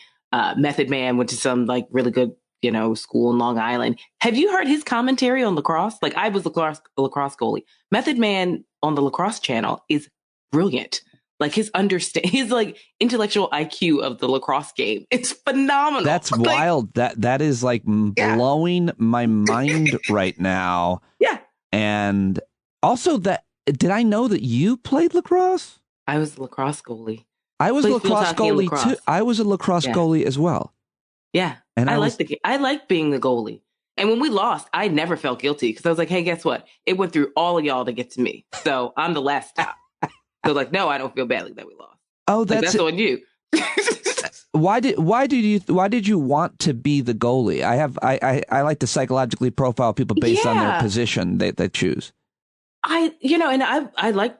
Speaker 1: Method Man went to some like really good, you know, school in Long Island. Have you heard his commentary on lacrosse? Like, I was a lacrosse goalie. Method Man on the lacrosse channel is brilliant. Like, his like intellectual IQ of the lacrosse game, it's phenomenal.
Speaker 3: That's wild. That is like blowing my mind right now.
Speaker 1: Yeah.
Speaker 3: And also, did I know that you played lacrosse?
Speaker 1: I was a lacrosse goalie.
Speaker 3: I was a lacrosse goalie too. I was a lacrosse goalie as well.
Speaker 1: Yeah. And I like being the goalie. And when we lost, I never felt guilty because I was like, hey, guess what? It went through all of y'all to get to me. So I'm the last stop. So like, no, I don't feel badly that we lost.
Speaker 3: Oh,
Speaker 1: that's on you.
Speaker 3: Why did you want to be the goalie? I like to psychologically profile people based on their position they choose.
Speaker 1: I like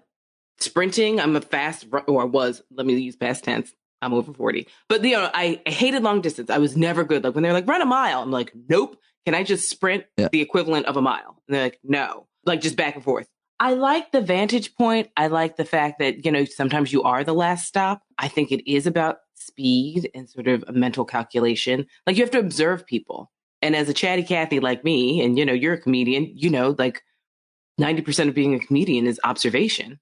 Speaker 1: sprinting. I'm a fast or was, let me use past tense. I'm over 40. But you know, I hated long distance. I was never good. Like when they're like, run a mile, I'm like, nope. Can I just sprint the equivalent of a mile? And they're like, no, like just back and forth. I like the vantage point. I like the fact that, you know, sometimes you are the last stop. I think it is about speed and sort of a mental calculation. Like, you have to observe people. And as a chatty Cathy like me, and, you know, you're a comedian, you know, like 90% of being a comedian is observation.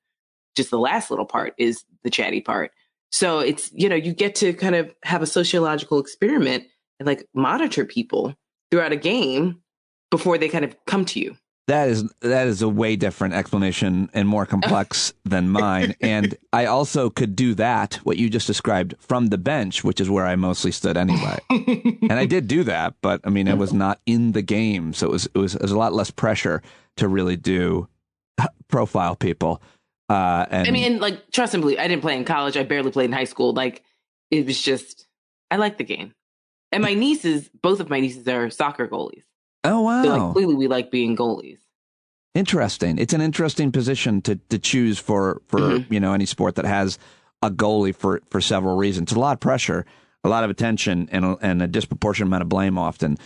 Speaker 1: Just the last little part is the chatty part. So it's, you know, you get to kind of have a sociological experiment and like monitor people throughout a game before they kind of come to you.
Speaker 3: That is a way different explanation and more complex than mine. And I also could do that, what you just described, from the bench, which is where I mostly stood anyway. And I did do that, but I mean, I was not in the game. So it was a lot less pressure to really do profile people.
Speaker 1: And like, trust and believe, I didn't play in college. I barely played in high school. Like, it was just, I like the game. And my nieces, both of my nieces are soccer goalies.
Speaker 3: Oh, wow.
Speaker 1: So like, clearly we like being goalies.
Speaker 3: Interesting. It's an interesting position to choose for you know, any sport that has a goalie for several reasons. It's a lot of pressure, a lot of attention, and a disproportionate amount of blame often.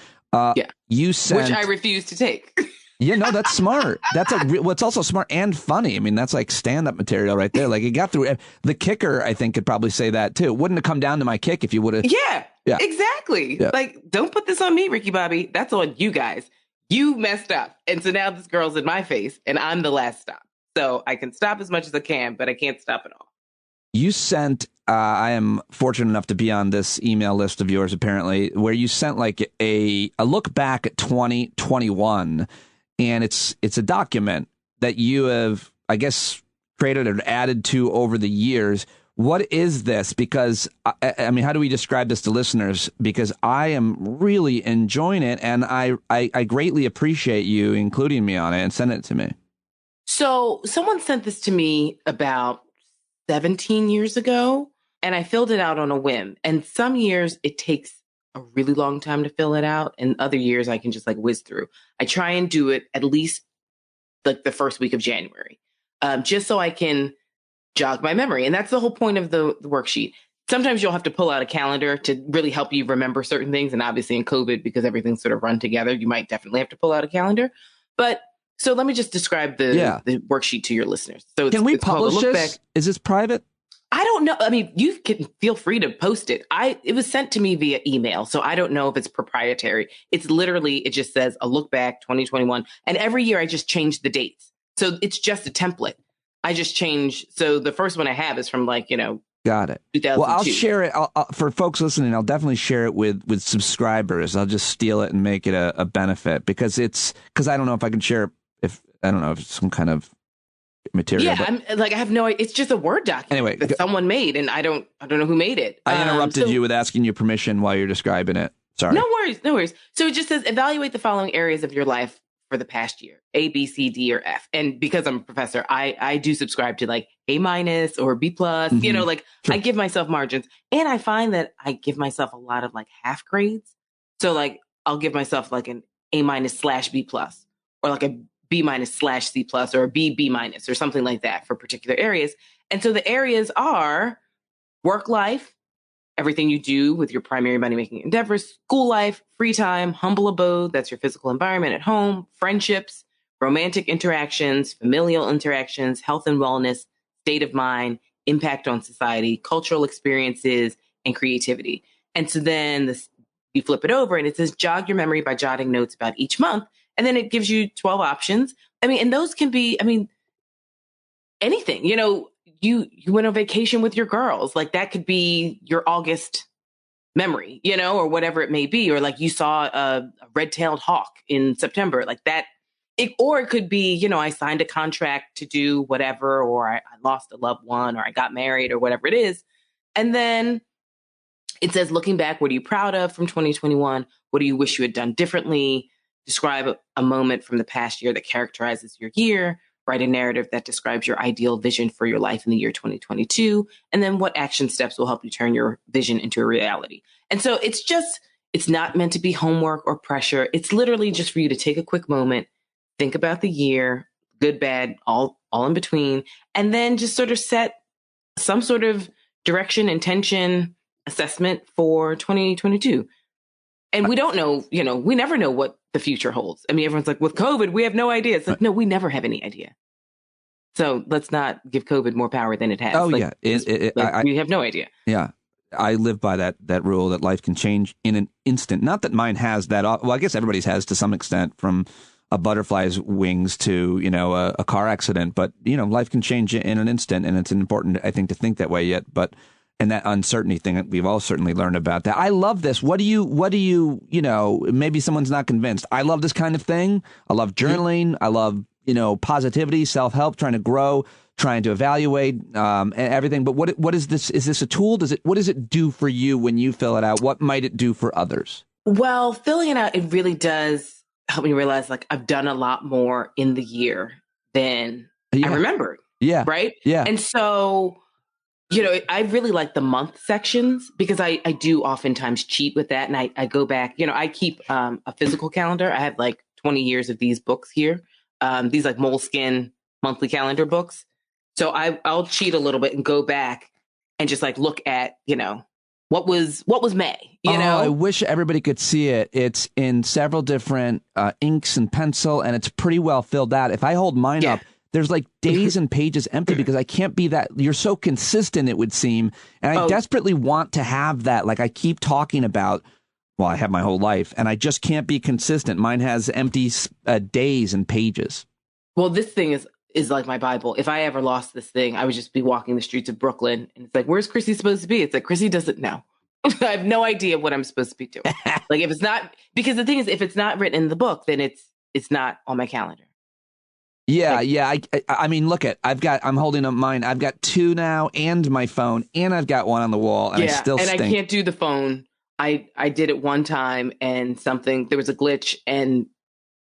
Speaker 3: You sent,
Speaker 1: which I refuse to take.
Speaker 3: Yeah, no, that's smart. What's also smart and funny. I mean, that's like stand-up material right there. Like, it got through. The kicker, I think, could probably say that too. It wouldn't have come down to my kick if you would have.
Speaker 1: Yeah, exactly. Yeah. Like, don't put this on me, Ricky Bobby. That's on you guys. You messed up. And so now this girl's in my face and I'm the last stop. So I can stop as much as I can, but I can't stop it all.
Speaker 3: You sent, I am fortunate enough to be on this email list of yours, apparently, where you sent like a look back at 2021. And it's a document that you have, I guess, created or added to over the years. What is this? Because, I mean, how do we describe this to listeners? Because I am really enjoying it, and I greatly appreciate you including me on it and sending it to me.
Speaker 1: So someone sent this to me about 17 years ago, and I filled it out on a whim. And some years it takes a really long time to fill it out, and other years I can just like whiz through. I try and do it at least like the first week of January, just so I can jog my memory. And that's the whole point of the worksheet. Sometimes you'll have to pull out a calendar to really help you remember certain things. And obviously in COVID, because everything's sort of run together, you might definitely have to pull out a calendar. But so let me just describe the worksheet to your listeners. So
Speaker 3: can we publish this? Is this private?
Speaker 1: I don't know. I mean, you can feel free to post it. It was sent to me via email, so I don't know if it's proprietary. It's literally, it just says a look back 2021. And every year I just change the dates. So it's just a template. I just change. So the first one I have is from like, you know,
Speaker 3: got it.
Speaker 1: 2002.
Speaker 3: Well, I'll share it for folks listening. I'll definitely share it with subscribers. I'll just steal it and make it a benefit because I don't know if I can share if it's some kind of material.
Speaker 1: Yeah, I have no idea. It's just a Word document that someone made, and I don't know who made it.
Speaker 3: I interrupted you with asking you permission while you're describing it. Sorry.
Speaker 1: No worries. So it just says evaluate the following areas of your life for the past year, A, B, C, D, or F. And because I'm a professor, I do subscribe to like A- or B+, you know, like sure. I give myself margins. And I find that I give myself a lot of like half grades. So like I'll give myself like an A-/B+, or like a B-/C+, or a B-, or something like that for particular areas. And so the areas are work life, everything you do with your primary money-making endeavors, school life, free time, humble abode, that's your physical environment at home, friendships, romantic interactions, familial interactions, health and wellness, state of mind, impact on society, cultural experiences, and creativity. And so then you flip it over and it says, jog your memory by jotting notes about each month. And then it gives you 12 options. I mean, and those can be, anything. You went on vacation with your girls. Like that could be your August memory, or whatever it may be. Or like you saw a red-tailed hawk in September, like that. Or it could be, I signed a contract to do whatever, or I lost a loved one, or I got married, or whatever it is. And then it says, looking back, what are you proud of from 2021? What do you wish you had done differently? Describe a moment from the past year that characterizes your year. Write a narrative that describes your ideal vision for your life in the year 2022. And then what action steps will help you turn your vision into a reality? And so it's not meant to be homework or pressure. It's literally just for you to take a quick moment, think about the year, good, bad, all in between, and then just sort of set some sort of direction, intention, assessment for 2022. And we don't know, we never know what the future holds. I mean, everyone's like, with COVID, we have no idea. It's like, no, we never have any idea. So let's not give COVID more power than it has.
Speaker 6: Oh,
Speaker 1: yeah. We have no idea.
Speaker 6: Yeah. I live by that rule that life can change in an instant. Not that mine has that. Well, I guess everybody's has to some extent, from a butterfly's wings to, a car accident. But, life can change in an instant. And it's important, I think, to think that way yet. But and that uncertainty thing, we've all certainly learned about that. I love this. What do you, maybe someone's not convinced. I love this kind of thing. I love journaling. I love, positivity, self-help, trying to grow, trying to evaluate and everything. But what is this? Is this a tool? What does it do for you when you fill it out? What might it do for others?
Speaker 1: Well, filling it out, it really does help me realize, like, I've done a lot more in the year than I remembered.
Speaker 6: Yeah.
Speaker 1: Right?
Speaker 6: Yeah.
Speaker 1: And so, I really like the month sections because I do oftentimes cheat with that. And I go back, I keep a physical calendar. I have like 20 years of these books here. These like Moleskine monthly calendar books. So I'll cheat a little bit and go back and just like look at, what was May,
Speaker 6: I wish everybody could see it. It's in several different inks and pencil, and it's pretty well filled out. If I hold mine up, there's like days and pages empty because I can't be that. You're so consistent, it would seem. And I desperately want to have that. Like I keep talking about, well, I have my whole life and I just can't be consistent. Mine has empty days and pages.
Speaker 1: Well, this thing is like my Bible. If I ever lost this thing, I would just be walking the streets of Brooklyn and it's like, where's Chrissy supposed to be? It's like, Chrissy doesn't know. I have no idea what I'm supposed to be doing. Like if it's not, because the thing is, if it's not written in the book, then it's not on my calendar.
Speaker 6: Yeah, I mean, look I'm holding up mine. I've got two now and my phone, and I've got one on the wall, and I still stink.
Speaker 1: I can't do the phone. I did it one time, and there was a glitch, and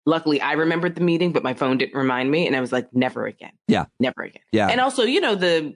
Speaker 1: luckily I remembered the meeting, but my phone didn't remind me, and I was like, never again.
Speaker 6: Yeah.
Speaker 1: Never again.
Speaker 6: Yeah.
Speaker 1: And also, the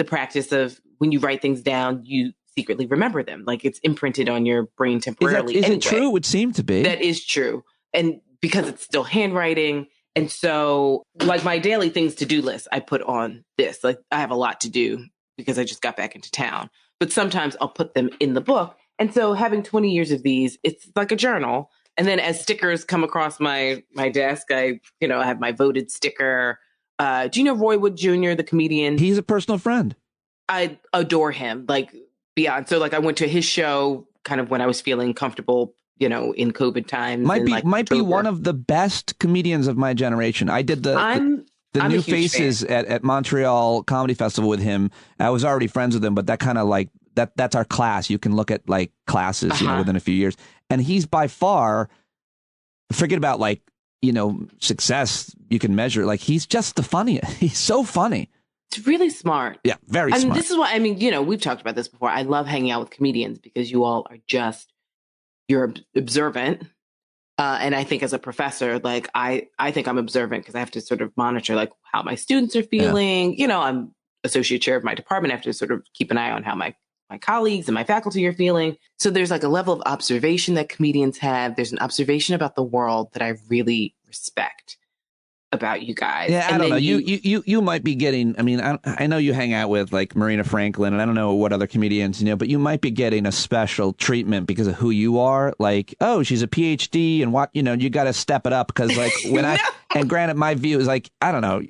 Speaker 1: practice of when you write things down, you secretly remember them. Like it's imprinted on your brain temporarily.
Speaker 6: Is it true? It would seem to be.
Speaker 1: That is true. And because it's still handwriting. And so like my daily things to-do list, I put on this. Like I have a lot to do because I just got back into town. But sometimes I'll put them in the book. And so having 20 years of these, it's like a journal. And then as stickers come across my desk, I have my voted sticker. Do you know Roy Wood Jr., the comedian?
Speaker 6: He's a personal friend.
Speaker 1: I adore him, like beyond. So like I went to his show kind of when I was feeling comfortable, in COVID times.
Speaker 6: Might be one of the best comedians of my generation. I did the New Faces at Montreal Comedy Festival with him. I was already friends with him, but that kind of like that's our class. You can look at like classes, within a few years. And he's by far, forget about like, success you can measure. Like he's just the funniest. He's so funny.
Speaker 1: It's really smart.
Speaker 6: Yeah, very smart.
Speaker 1: And this is why, we've talked about this before. I love hanging out with comedians because you all are you're observant. And I think as a professor, like I think I'm observant because I have to sort of monitor like how my students are feeling. Yeah. I'm associate chair of my department. I have to sort of keep an eye on how my my colleagues and my faculty are feeling. So there's like a level of observation that comedians have. There's an observation about the world that I really respect about you guys.
Speaker 6: Yeah, I don't know. You might be getting, I mean, I know you hang out with like Marina Franklin, and I don't know what other comedians, but you might be getting a special treatment because of who you are. Like, oh, she's a PhD and what, you got to step it up because like when and granted, my view is like, I don't know,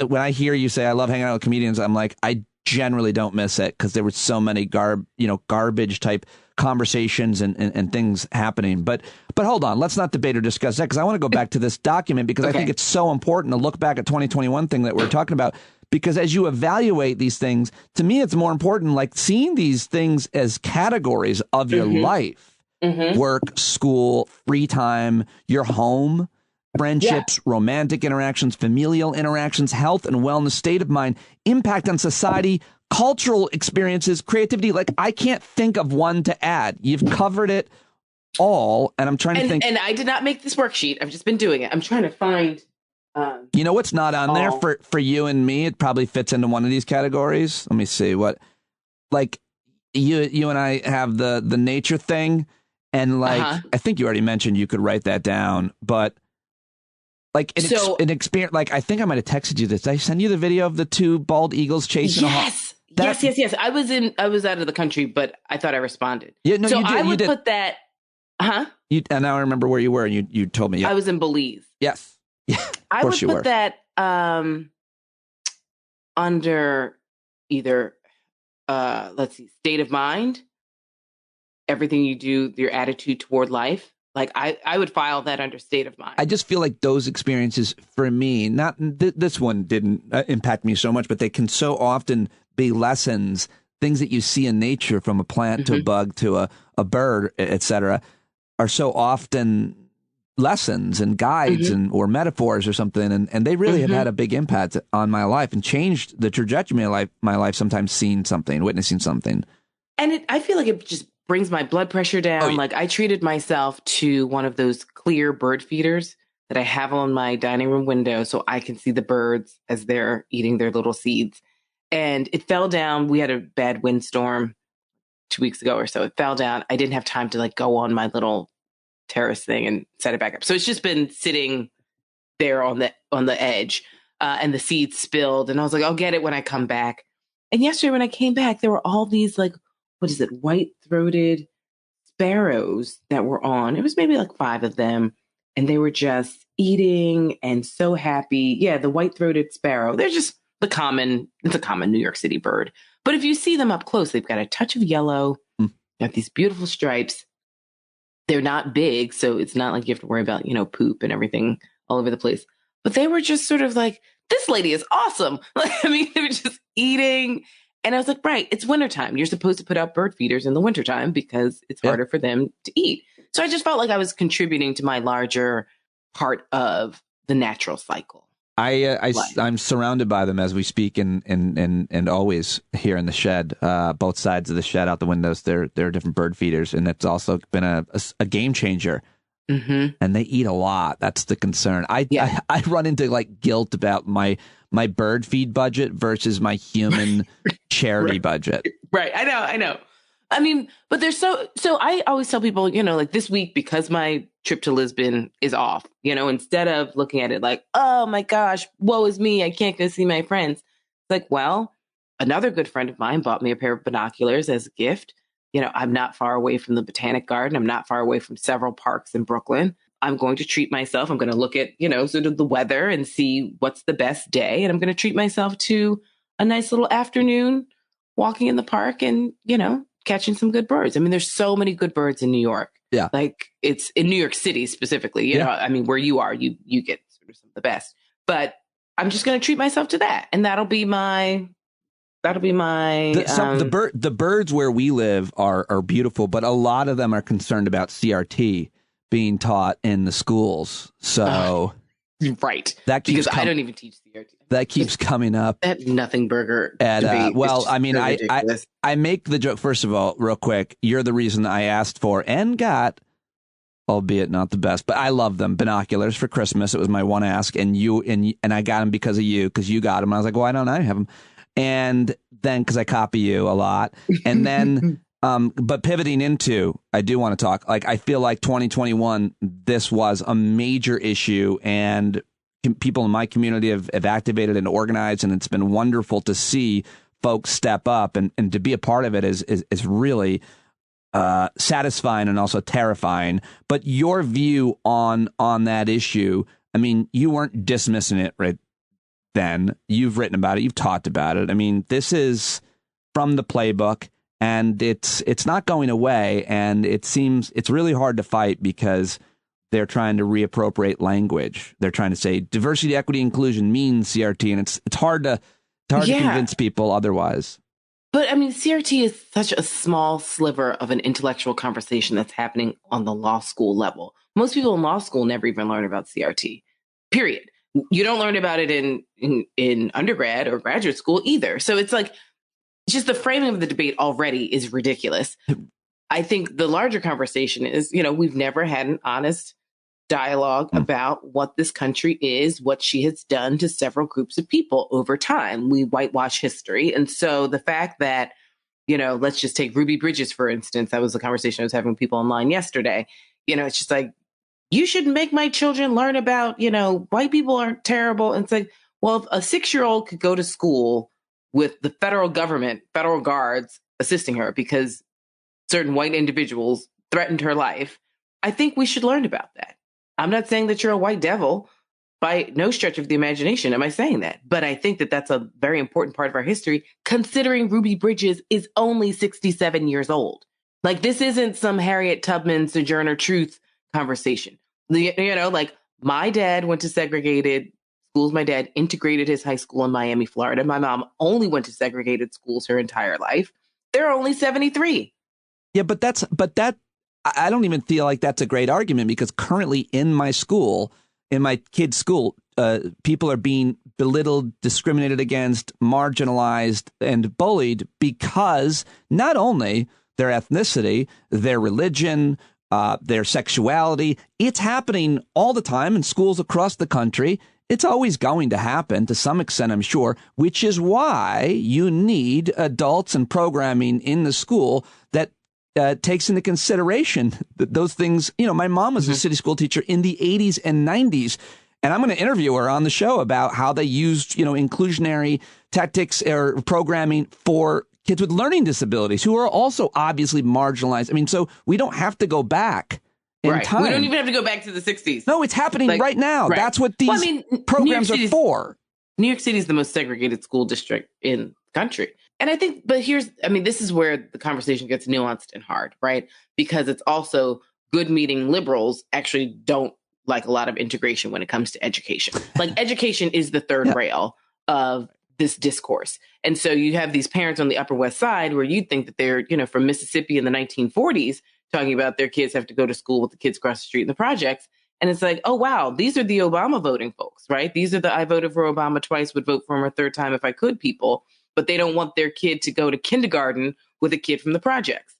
Speaker 6: when I hear you say I love hanging out with comedians, I'm like, I generally don't miss it because there were so many garbage type conversations and things happening. But hold on, let's not debate or discuss that because I want to go back to this document because I think it's so important to look back at 2021 thing that we're talking about, because as you evaluate these things, to me, it's more important like seeing these things as categories of your life, work, school, free time, your home, friendships, romantic interactions, familial interactions, health and wellness, state of mind, impact on society, cultural experiences, creativity. Like, I can't think of one to add. You've covered it all, and I'm trying to think.
Speaker 1: And I did not make this worksheet. I've just been doing it. I'm trying to find.
Speaker 6: You know what's not on there for you and me? It probably fits into one of these categories. Let me see what. Like, you and I have the nature thing, and like I think you already mentioned you could write that down, but. Like an experience, like I think I might have texted you this. Did I send you the video of the two bald eagles chasing a hawk?
Speaker 1: Yes. I was out of the country, but I thought I responded.
Speaker 6: Yeah, no,
Speaker 1: so
Speaker 6: you did.
Speaker 1: I would
Speaker 6: you did.
Speaker 1: put that.
Speaker 6: And now I remember where you were, and you told me. Yeah.
Speaker 1: I was in Belize.
Speaker 6: Yes. Yeah.
Speaker 1: I would put that under either let's see, state of mind, everything you do, your attitude toward life. Like, I would file that under state of mind.
Speaker 6: I just feel like those experiences for me, not this one didn't impact me so much, but they can so often be lessons, things that you see in nature from a plant to a bug to a bird, etc., are so often lessons and guides and or metaphors or something. And they really have had a big impact on my life and changed the trajectory of my life, sometimes seeing something, witnessing something.
Speaker 1: And I feel like it just brings my blood pressure down. Like, I treated myself to one of those clear bird feeders that I have on my dining room window so I can see the birds as they're eating their little seeds. And it fell down. We had a bad windstorm 2 weeks ago or so. It fell down. I didn't have time to like go on my little terrace thing and set it back up. So it's just been sitting there on the edge, and the seeds spilled. And I was like, I'll get it when I come back. And yesterday when I came back, there were all these like, what is it, white-throated sparrows that were on. It was maybe like 5 of them, and they were just eating and so happy. Yeah, the white-throated sparrow. They're just it's a common New York City bird. But if you see them up close, they've got a touch of yellow, got these beautiful stripes. They're not big, so it's not like you have to worry about, poop and everything all over the place. But they were just sort of like, this lady is awesome. I mean, they were just eating. And I was like, right, it's wintertime. You're supposed to put out bird feeders in the wintertime because it's harder for them to eat. So I just felt like I was contributing to my larger part of the natural cycle.
Speaker 6: I'm surrounded by them as we speak and always here in the shed, both sides of the shed, out the windows. There are different bird feeders, and it's also been a game changer. And they eat a lot. That's the concern. I run into like guilt about my bird feed budget versus my human charity budget.
Speaker 1: Right. I know. I mean, but there's so I always tell people, like this week, because my trip to Lisbon is off, instead of looking at it like, oh my gosh, woe is me, I can't go see my friends. It's like, well, another good friend of mine bought me a pair of binoculars as a gift. I'm not far away from the Botanic Garden. I'm not far away from several parks in Brooklyn. I'm going to treat myself. I'm going to look at, sort of the weather and see what's the best day. And I'm going to treat myself to a nice little afternoon walking in the park and, catching some good birds. I mean, there's so many good birds in New York.
Speaker 6: Yeah.
Speaker 1: Like, it's in New York City specifically, you know, I mean, where you are, you get sort of some of the best. But I'm just going to treat myself to that. And that'll be my
Speaker 6: the birds where we live are beautiful, but a lot of them are concerned about CRT being taught in the schools. So
Speaker 1: right.
Speaker 6: That keeps
Speaker 1: because I don't even teach CRT.
Speaker 6: That keeps coming up.
Speaker 1: That nothing burger.
Speaker 6: Well, I mean, I make the joke, first of all, real quick. You're the reason I asked for and got, albeit not the best, but I love them, binoculars for Christmas. It was my one ask, and I got them because of you, because you got them. I was like, why don't I have them? And then, because I copy you a lot, and then, but pivoting into, I do want to talk, like, I feel like 2021, this was a major issue, and people in my community have activated and organized, and it's been wonderful to see folks step up, and to be a part of it is really satisfying and also terrifying. But your view on that issue, I mean, you weren't dismissing it right then. You've written about it. You've talked about it. I mean, this is from the playbook, and it's not going away. And it seems it's really hard to fight because they're trying to reappropriate language. They're trying to say diversity, equity, inclusion means CRT, and it's hard to convince people otherwise.
Speaker 1: But I mean, CRT is such a small sliver of an intellectual conversation that's happening on the law school level. Most people in law school never even learn about CRT, period. You don't learn about it in undergrad or graduate school either. So it's like, just the framing of the debate already is ridiculous. I think the larger conversation is, we've never had an honest dialogue about what this country is, what she has done to several groups of people over time. We whitewash history. And so the fact that, let's just take Ruby Bridges, for instance. That was the conversation I was having with people online yesterday. It's just like, you shouldn't make my children learn about, white people aren't terrible. And it's like, well, if a 6-year-old could go to school with the federal government, federal guards assisting her because certain white individuals threatened her life, I think we should learn about that. I'm not saying that you're a white devil by no stretch of the imagination. Am I saying that? But I think that that's a very important part of our history, considering Ruby Bridges is only 67 years old. Like, this isn't some Harriet Tubman Sojourner Truth conversation. Like, my dad went to segregated schools. My dad integrated his high school in Miami, Florida. My mom only went to segregated schools her entire life. They're only 73.
Speaker 6: Yeah, but that I don't even feel like that's a great argument, because currently in my school, in my kids' school, people are being belittled, discriminated against, marginalized, and bullied because not only their ethnicity, their religion, their sexuality, it's happening all the time in schools across the country. It's always going to happen to some extent, I'm sure, which is why you need adults and programming in the school that takes into consideration those things. My mom was a city school teacher in the 80s and 90s, and I'm going to interview her on the show about how they used, inclusionary tactics or programming for kids with learning disabilities who are also obviously marginalized. I mean, so we don't have to go back in time.
Speaker 1: We don't even have to go back to the 60s.
Speaker 6: No, it's happening right now. Right. That's what these programs are for.
Speaker 1: New York City is the most segregated school district in the country. And I think, this is where the conversation gets nuanced and hard, right? Because it's also good meaning liberals actually don't like a lot of integration when it comes to education. Like, education is the third rail of this discourse. And so you have these parents on the Upper West Side where you'd think that they're, from Mississippi in the 1940s, talking about their kids have to go to school with the kids across the street in the projects. And it's like, oh, wow, these are the Obama voting folks, right? These are the I voted for Obama twice, would vote for him a third time if I could people. But they don't want their kid to go to kindergarten with a kid from the projects.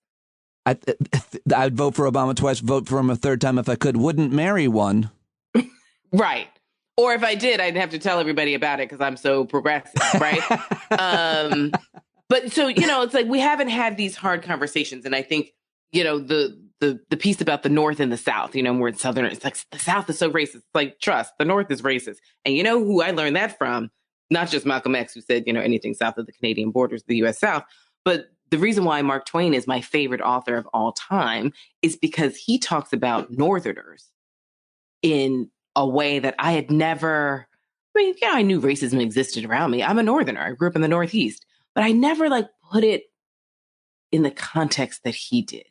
Speaker 6: I'd vote for Obama twice, vote for him a third time if I could, wouldn't marry one.
Speaker 1: Right. Or if I did, I'd have to tell everybody about it because I'm so progressive, right? But so, it's like we haven't had these hard conversations. And I think, the piece about the North and the South, we're in Southern, it's like the South is so racist. It's like, trust, the North is racist. And who I learned that from? Not just Malcolm X, who said, anything south of the Canadian borders, the U.S. South. But the reason why Mark Twain is my favorite author of all time is because he talks about Northerners in a way that I had never, I knew racism existed around me. I'm a Northerner. I grew up in the Northeast, but I never put it in the context that he did.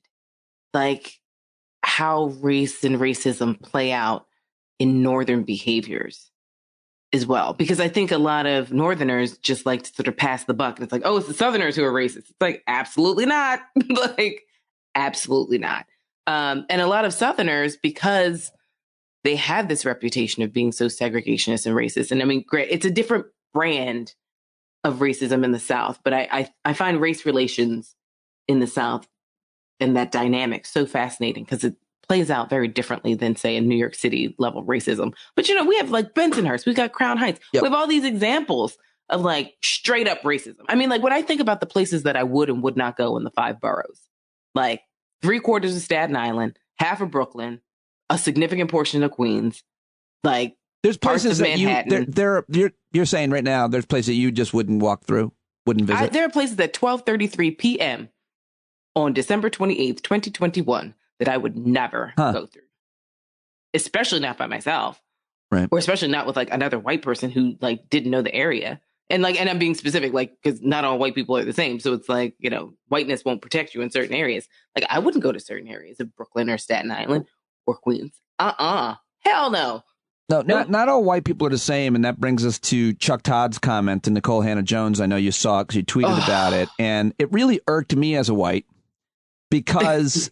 Speaker 1: Like how race and racism play out in Northern behaviors as well. Because I think a lot of Northerners just like to sort of pass the buck. And it's like, oh, it's the Southerners who are racist. It's like, absolutely not. Absolutely not. And a lot of Southerners, because they have this reputation of being so segregationist and racist. And great, it's a different brand of racism in the South, but I find race relations in the South and that dynamic so fascinating because it plays out very differently than, say, a New York City level racism. But, we have Bensonhurst, we've got Crown Heights. Yep. We have all these examples of like straight up racism. I mean, like when I think about the places that I would and would not go in the 5 boroughs, like 3/4 of Staten Island, half of Brooklyn, a significant portion of Queens, like
Speaker 6: there's places
Speaker 1: that
Speaker 6: you're saying right now, there's places that you just wouldn't walk through, wouldn't visit.
Speaker 1: There are places at 12:33 p.m. on December 28th, 2021, that I would never go through, especially not by myself.
Speaker 6: Right.
Speaker 1: Or especially not with like another white person who like didn't know the area. And I'm being specific, like, because not all white people are the same. So it's like, whiteness won't protect you in certain areas. Like I wouldn't go to certain areas of Brooklyn or Staten Island or Queens. Hell no.
Speaker 6: No, not all white people are the same. And that brings us to Chuck Todd's comment to Nicole Hannah-Jones. I know you saw it because you tweeted about it. And it really irked me as a white because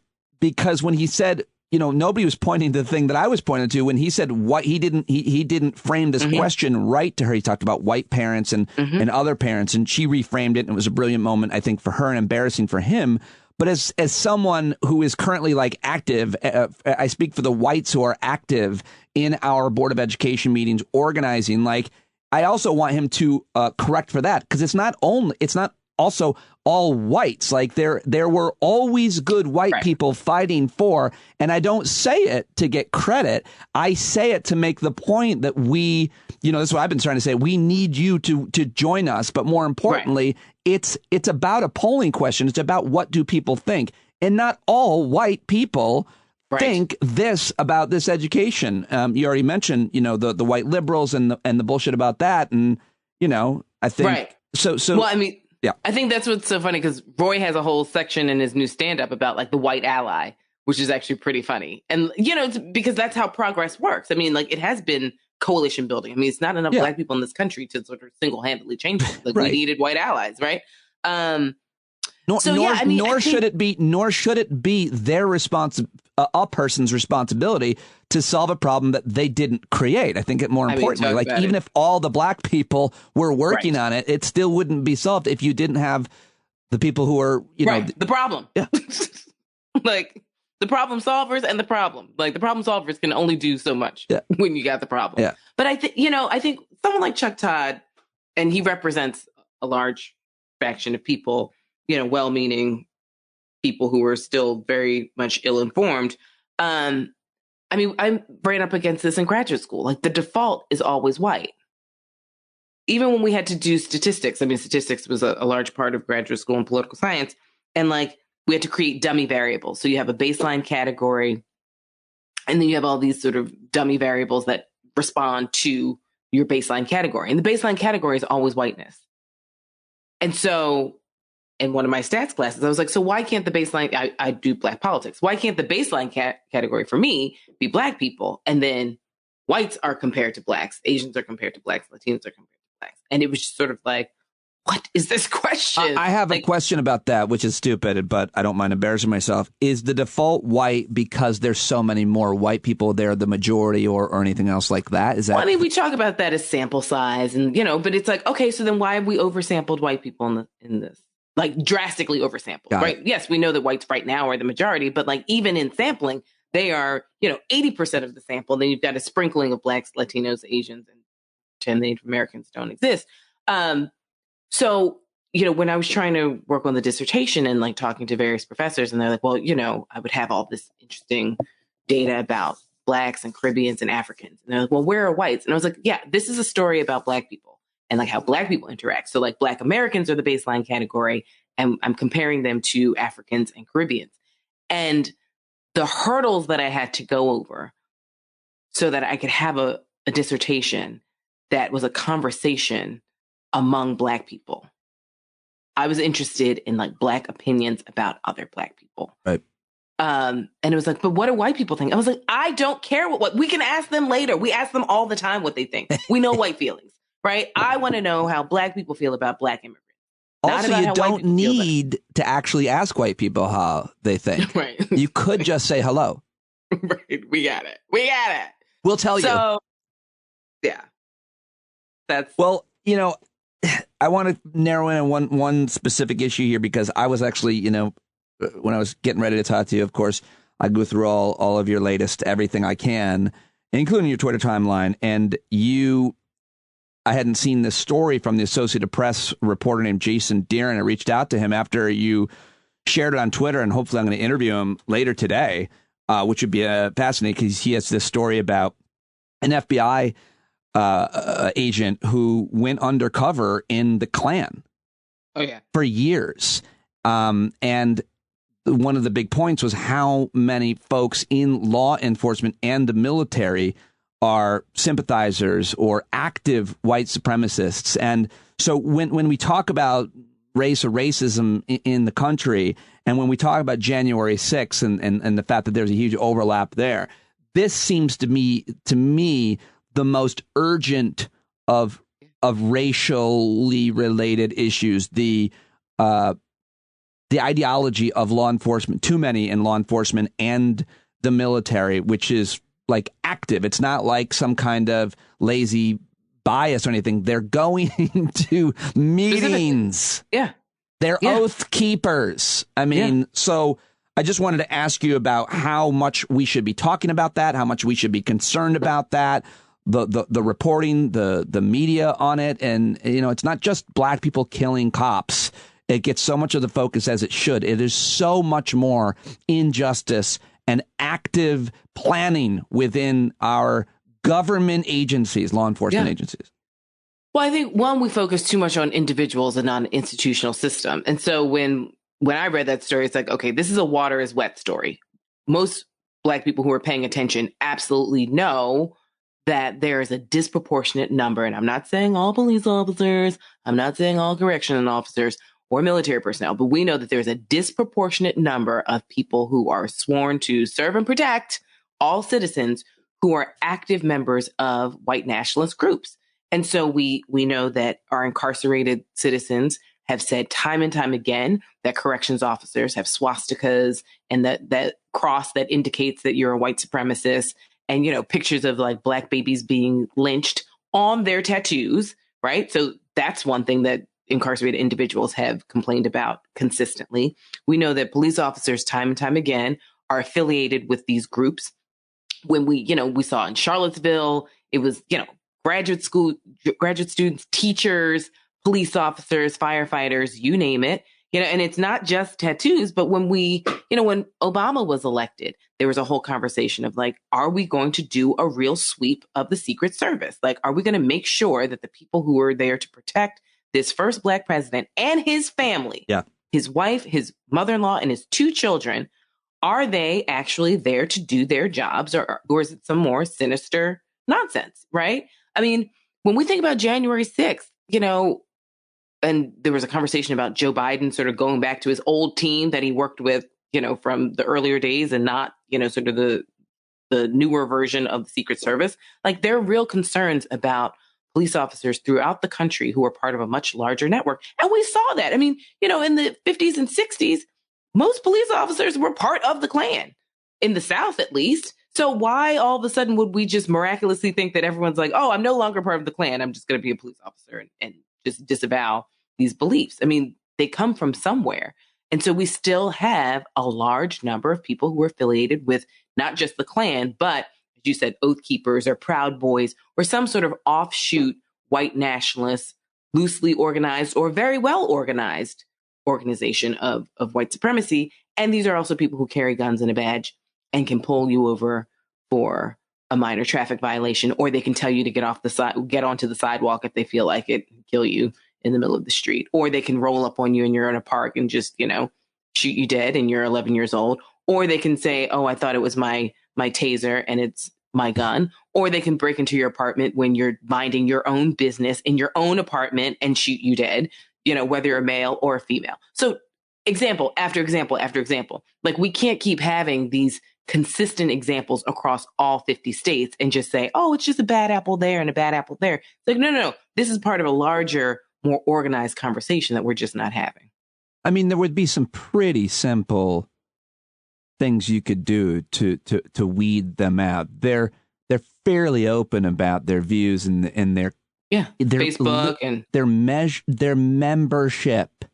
Speaker 6: when he said, nobody was pointing to the thing that I was pointing to when he said what he didn't frame this question right to her. He talked about white parents and other parents, and she reframed it. And it was a brilliant moment, I think, for her and embarrassing for him. But as someone who is currently like active, I speak for the whites who are active in our Board of Education meetings, organizing. Like I also want him to correct for that, because it's not also all whites. Like there were always good white people fighting for, and I don't say it to get credit. I say it to make the point that we, this is what I've been trying to say. We need you to join us. But more importantly, it's about a polling question. It's about what do people think, and not all white people think this about this education. You already mentioned, the white liberals and the bullshit about that. And, I think so. Well, I mean, yeah, I
Speaker 1: think that's what's so funny, because Roy has a whole section in his new stand-up about like the white ally, which is actually pretty funny. And, it's because that's how progress works. I mean, like it has been coalition building. I mean, it's not enough black people in this country to sort of single-handedly change it. Like we needed white allies, right?
Speaker 6: Nor should it be their a person's responsibility to solve a problem that they didn't create. I think more importantly, even if all the black people were working on it, it still wouldn't be solved if you didn't have the people who are,
Speaker 1: the problem.
Speaker 6: Yeah.
Speaker 1: Like the problem solvers and the problem. Like the problem solvers can only do so much when you got the problem.
Speaker 6: Yeah.
Speaker 1: But I think someone like Chuck Todd, and he represents a large faction of people, well-meaning people who are still very much ill-informed. I ran up against this in graduate school. Like the default is always white. Even when we had to do statistics, statistics was a large part of graduate school in political science. And like we had to create dummy variables. So you have a baseline category, and then you have all these sort of dummy variables that respond to your baseline category. And the baseline category is always whiteness. And so in one of my stats classes, I was like, so why can't the baseline, I do black politics. Why can't the baseline category for me be black people? And then whites are compared to blacks, Asians are compared to blacks, Latinos are compared to blacks. And it was just sort of like, what is this question?
Speaker 6: I have a question about that, which is stupid, but I don't mind embarrassing myself. Is the default white because there's so many more white people there, the majority, or anything else like that? Is that?
Speaker 1: Well, we talk about that as sample size, and but it's like, okay, so then why have we oversampled white people in this? Like drastically oversampled, right? Yes, we know that whites right now are the majority, but like even in sampling, they are 80% of the sample. Then you've got a sprinkling of blacks, Latinos, Asians, and Native Americans don't exist. So, when I was trying to work on the dissertation and like talking to various professors, and they're like, well, I would have all this interesting data about blacks and Caribbeans and Africans. And they're like, well, where are whites? And I was like, yeah, this is a story about black people and like how black people interact. So like black Americans are the baseline category, and I'm comparing them to Africans and Caribbeans. And the hurdles that I had to go over so that I could have a dissertation that was a conversation among black people. I was interested in like black opinions about other black people.
Speaker 6: Right.
Speaker 1: And it was like, but what do white people think? I was like, I don't care what we can ask them later. We ask them all the time what they think. We know white feelings, right? I want to know how black people feel about black immigrants.
Speaker 6: Also, you don't need to actually ask white people how they think.
Speaker 1: Right.
Speaker 6: You could just say hello.
Speaker 1: Right. We got it.
Speaker 6: We'll tell you.
Speaker 1: Yeah. That's
Speaker 6: I want to narrow in on one specific issue here, because I was actually, when I was getting ready to talk to you, of course, I go through all of your latest everything I can, including your Twitter timeline, and you I hadn't seen this story from the Associated Press reporter named Jason Deeren. I reached out to him after you shared it on Twitter, and hopefully I'm going to interview him later today, which would be fascinating because he has this story about an FBI agent who went undercover in the Klan for years. And one of the big points was how many folks in law enforcement and the military are sympathizers or active white supremacists. And so when we talk about race or racism in the country, and when we talk about January 6th and the fact that there's a huge overlap there, this seems to me the most urgent of racially related issues. The ideology of law enforcement, too many in law enforcement and the military, which is like active. It's not like some kind of lazy bias or anything. They're going to meetings.
Speaker 1: Yeah.
Speaker 6: They're oath keepers. I mean, so I just wanted to ask you about how much we should be talking about that, how much we should be concerned about that, the reporting, the media on it. And, you know, it's not just black people killing cops. It gets so much of the focus as it should. It is so much more injustice and active planning within our government agencies, law enforcement agencies.
Speaker 1: Well, I think, one, we focus too much on individuals and on an institutional system. And so when I read that story, it's like, okay, this is a water is wet story. Most black people who are paying attention absolutely know that there is a disproportionate number. And I'm not saying all police officers, I'm not saying all correctional officers or military personnel, but we know that there's a disproportionate number of people who are sworn to serve and protect all citizens who are active members of white nationalist groups. And so we know that our incarcerated citizens have said time and time again that corrections officers have swastikas and that cross that indicates that you're a white supremacist, and, you know, pictures of like black babies being lynched on their tattoos, right? So that's one thing that incarcerated individuals have complained about consistently. We know that police officers time and time again are affiliated with these groups. When we saw in Charlottesville, it was, graduate students, teachers, police officers, firefighters, you name it, and it's not just tattoos, but when when Obama was elected, there was a whole conversation of like, are we going to do a real sweep of the Secret Service? Like, are we going to make sure that the people who are there to protect this first black president and his family, his wife, his mother-in-law, and his 2 children, are they actually there to do their jobs, or is it some more sinister nonsense, right? I mean, when we think about January 6th, and there was a conversation about Joe Biden sort of going back to his old team that he worked with, from the earlier days and not, sort of the newer version of the Secret Service. Like, there are real concerns about police officers throughout the country who are part of a much larger network. And we saw that. I mean, in the 50s and 60s, most police officers were part of the Klan, in the South at least. So why all of a sudden would we just miraculously think that everyone's like, oh, I'm no longer part of the Klan, I'm just going to be a police officer and just disavow these beliefs? I mean, they come from somewhere. And so we still have a large number of people who are affiliated with not just the Klan, but, as you said, Oath Keepers or Proud Boys or some sort of offshoot white nationalist, loosely organized or very well organized organization of white supremacy. And these are also people who carry guns and a badge and can pull you over for a minor traffic violation, or they can tell you to get onto the sidewalk if they feel like it, and kill you in the middle of the street, or they can roll up on you and you're in a park and just, shoot you dead and you're 11 years old, or they can say, oh, I thought it was my taser and it's my gun, or they can break into your apartment when you're minding your own business in your own apartment and shoot you dead, whether you're a male or a female. So example after example after example. Like, we can't keep having these consistent examples across all 50 states and just say, oh, it's just a bad apple there and a bad apple there. It's like, no. This is part of a larger, more organized conversation that we're just not having.
Speaker 6: I mean, there would be some pretty simple things you could do to weed them out. They're fairly open about their views and their
Speaker 1: Facebook and
Speaker 6: their membership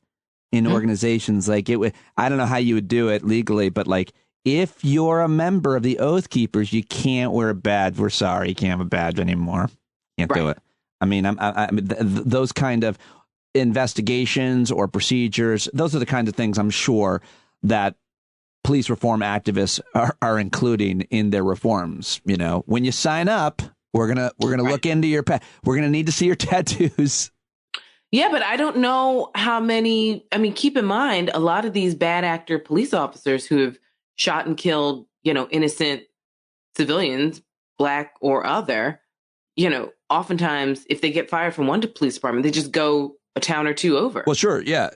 Speaker 6: in organizations. Like, I don't know how you would do it legally, but like, if you're a member of the Oath Keepers, you can't wear a badge. We're sorry, you can't have a badge anymore. Can't do it. I mean, those kind of investigations or procedures, those are the kinds of things I'm sure that police reform activists are including in their reforms. You know, when you sign up, we're gonna look into your we're gonna need to see your tattoos.
Speaker 1: Yeah, but I don't know how many. I mean, keep in mind, a lot of these bad actor police officers who have shot and killed, innocent civilians, black or other, oftentimes if they get fired from one police department, they just go a town or two over.
Speaker 6: Well, sure. Yeah.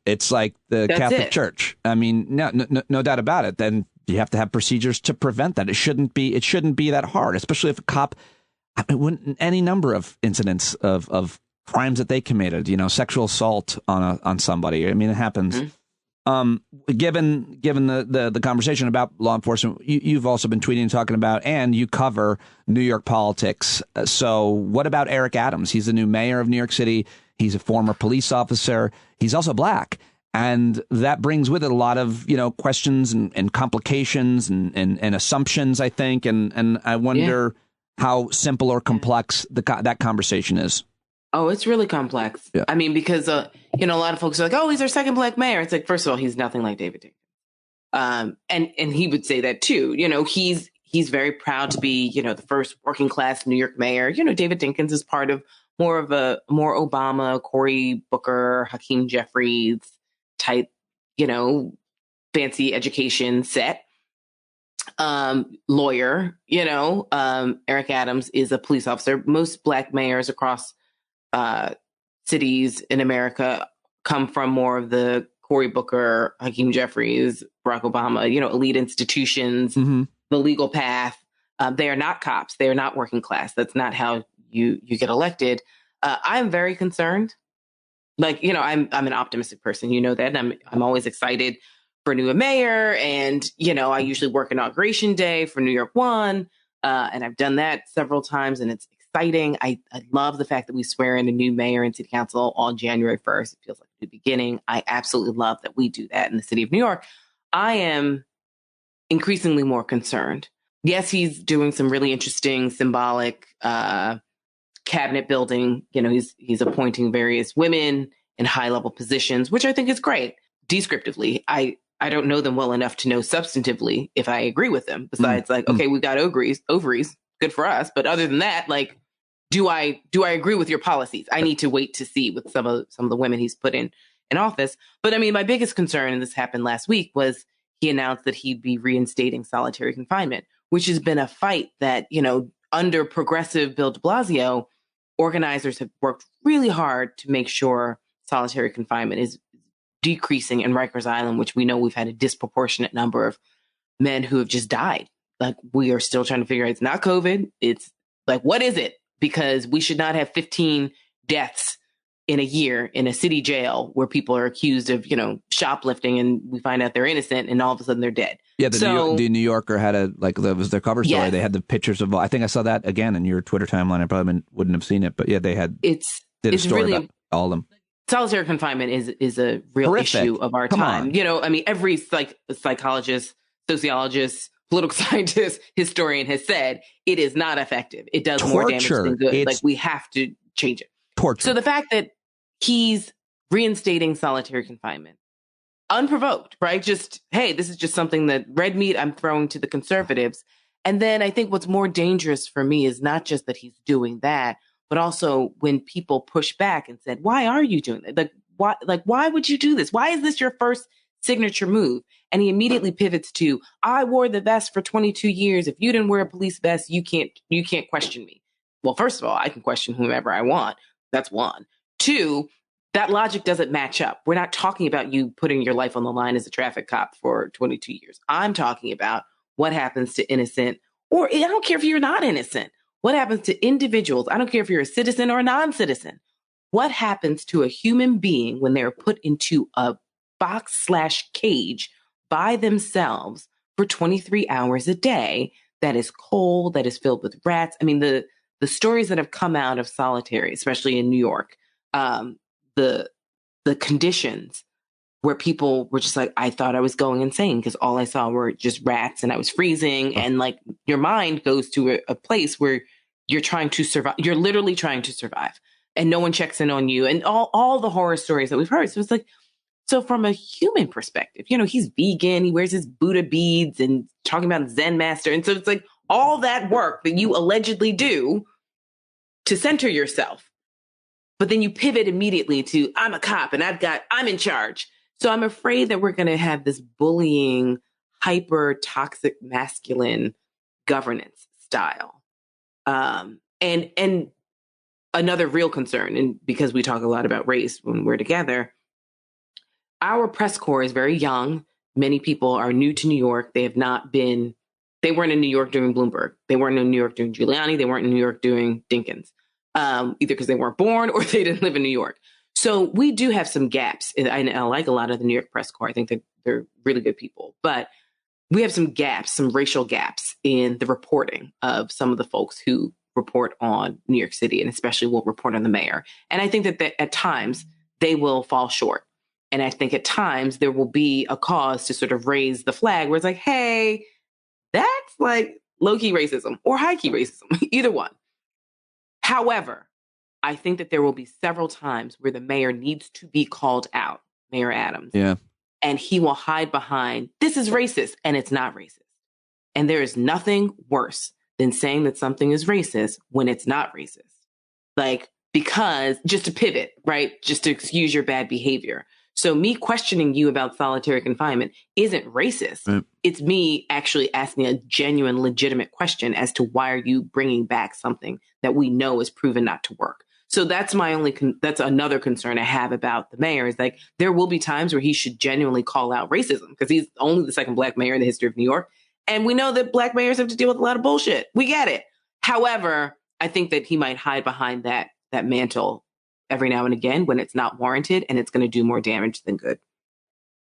Speaker 6: It's like the Catholic Church. I mean, no doubt about it. Then you have to have procedures to prevent that. It shouldn't be that hard, especially if a cop, any number of incidents of crimes that they committed, sexual assault on somebody. I mean, it happens. Mm-hmm. Given the conversation about law enforcement, you've also been tweeting and talking about, and you cover New York politics. So what about Eric Adams? He's the new mayor of New York City. He's a former police officer. He's also black. And that brings with it a lot of, questions and complications and assumptions, I think. And I wonder how simple or complex that conversation is.
Speaker 1: Oh, it's really complex. Yeah. I mean, because, a lot of folks are like, oh, he's our second black mayor. It's like, first of all, he's nothing like David Dinkins. And he would say that, too. He's very proud to be, the first working class New York mayor. David Dinkins is part of more Obama, Cory Booker, Hakeem Jeffries type, fancy education set. Lawyer, Eric Adams is a police officer. Most black mayors across cities in America come from more of the Cory Booker, Hakeem Jeffries, Barack Obama, elite institutions, mm-hmm. the legal path. They are not cops. They are not working class. That's not how you get elected. I'm very concerned. Like, I'm an optimistic person, that, and I'm always excited for a new mayor. And, I usually work inauguration day for New York One. And I've done that several times, and it's exciting. I love the fact that we swear in a new mayor and city council on January 1st. It feels like the beginning. I absolutely love that we do that in the city of New York. I am increasingly more concerned. Yes, he's doing some really interesting symbolic cabinet building. He's appointing various women in high level positions, which I think is great. Descriptively, I don't know them well enough to know substantively if I agree with them. Besides, okay, we've got ovaries, good for us. But other than that, do I agree with your policies? I need to wait to see with some of the women he's put in office. But I mean, my biggest concern, and this happened last week, was he announced that he'd be reinstating solitary confinement, which has been a fight that, under progressive Bill de Blasio, organizers have worked really hard to make sure solitary confinement is decreasing in Rikers Island, which we know we've had a disproportionate number of men who have just died. We are still trying to figure out, it's not COVID. It's what is it? Because we should not have 15 deaths in a year in a city jail where people are accused of, shoplifting, and we find out they're innocent and all of a sudden they're dead. Yeah,
Speaker 6: the New Yorker had that was their cover story. Yes. They had the pictures of, I think I saw that again in your Twitter timeline. I probably wouldn't have seen it, but yeah, they did a story really, about all of them.
Speaker 1: Solitary confinement is a real
Speaker 6: horrific
Speaker 1: issue of our time. Every psychologist, sociologist, political scientist, historian has said it is not effective. It does more damage than good. We have to change it.
Speaker 6: Torture.
Speaker 1: So the fact that he's reinstating solitary confinement, unprovoked, right? Just, hey, this is just something that red meat I'm throwing to the conservatives. And then I think what's more dangerous for me is not just that he's doing that, but also when people push back and said, why are you doing that? Why would you do this? Why is this your first signature move? And he immediately pivots to, I wore the vest for 22 years. If you didn't wear a police vest, you can't question me. Well, first of all, I can question whomever I want. That's one. Two, that logic doesn't match up. We're not talking about you putting your life on the line as a traffic cop for 22 years. I'm talking about what happens to innocent, or I don't care if you're not innocent. What happens to individuals? I don't care if you're a citizen or a non-citizen. What happens to a human being when they're put into a box/cage by themselves for 23 hours a day that is cold, that is filled with rats? I mean, the stories that have come out of solitary, especially in New York, the conditions where people were just like, I thought I was going insane because all I saw were just rats and I was freezing. And your mind goes to a place where you're trying to survive. You're literally trying to survive, and no one checks in on you, and all the horror stories that we've heard. So it's like, so from a human perspective, he's vegan, he wears his Buddha beads and talking about Zen master. And so it's like all that work that you allegedly do to center yourself, but then you pivot immediately to, I'm a cop and I'm in charge. So I'm afraid that we're going to have this bullying, hyper toxic masculine governance style. And another real concern, and because we talk a lot about race when we're together, our press corps is very young. Many people are new to New York. They weren't in New York during Bloomberg. They weren't in New York during Giuliani. They weren't in New York during Dinkins, either because they weren't born or they didn't live in New York. So we do have some gaps. And I like a lot of the New York press corps. I think that they're really good people, but we have some gaps, some racial gaps in the reporting of some of the folks who report on New York City, and especially will report on the mayor. And I think that at times they will fall short. And I think at times there will be a cause to sort of raise the flag where it's like, hey, that's like low-key racism or high-key racism, either one. However, I think that there will be several times where the mayor needs to be called out, Mayor Adams.
Speaker 6: Yeah.
Speaker 1: And he will hide behind, this is racist, and it's not racist. And there is nothing worse than saying that something is racist when it's not racist. Like, because just to pivot, right? Just to excuse your bad behavior. So me questioning you about solitary confinement isn't racist. Right. It's me actually asking a genuine, legitimate question as to why are you bringing back something that we know is proven not to work. So that's that's another concern I have about the mayor is like, there will be times where he should genuinely call out racism because he's only the second Black mayor in the history of New York. And we know that Black mayors have to deal with a lot of bullshit. We get it. However, I think that he might hide behind that mantle every now and again when it's not warranted and it's going to do more damage than good.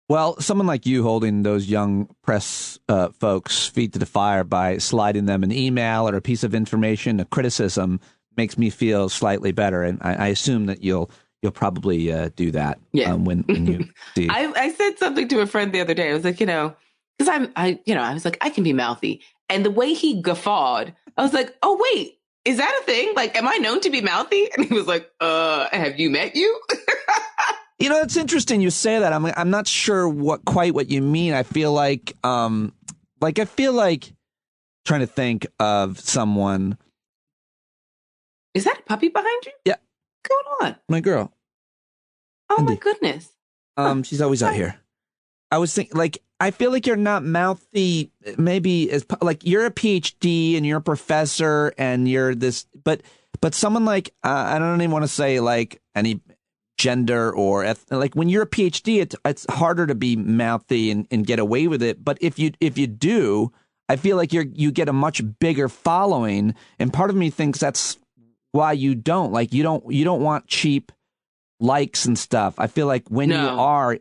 Speaker 6: Well, someone like you holding those young press folks' feet to the fire by sliding them an email or a piece of information, a criticism, makes me feel slightly better. And I assume that you'll probably do that when you see.
Speaker 1: I said something to a friend the other day. I was like, because I was like, I can be mouthy. And the way he guffawed, I was like, oh, wait. Is that a thing? Like, am I known to be mouthy? And he was like, have you met you?
Speaker 6: It's interesting you say that. I'm not sure quite what you mean. I feel like, trying to think of someone.
Speaker 1: Is that a puppy behind you?
Speaker 6: Yeah.
Speaker 1: What's going on?
Speaker 6: My girl.
Speaker 1: Oh,
Speaker 6: Andy.
Speaker 1: my goodness.
Speaker 6: She's always out here. I was thinking, I feel like you're not mouthy, maybe as you're a PhD and you're a professor and you're this, but someone like, I don't even want to say any gender or when you're a PhD, it's harder to be mouthy and get away with it. But if you do, I feel like you get a much bigger following. And part of me thinks that's why you don't you don't want cheap likes and stuff. I feel like when you are,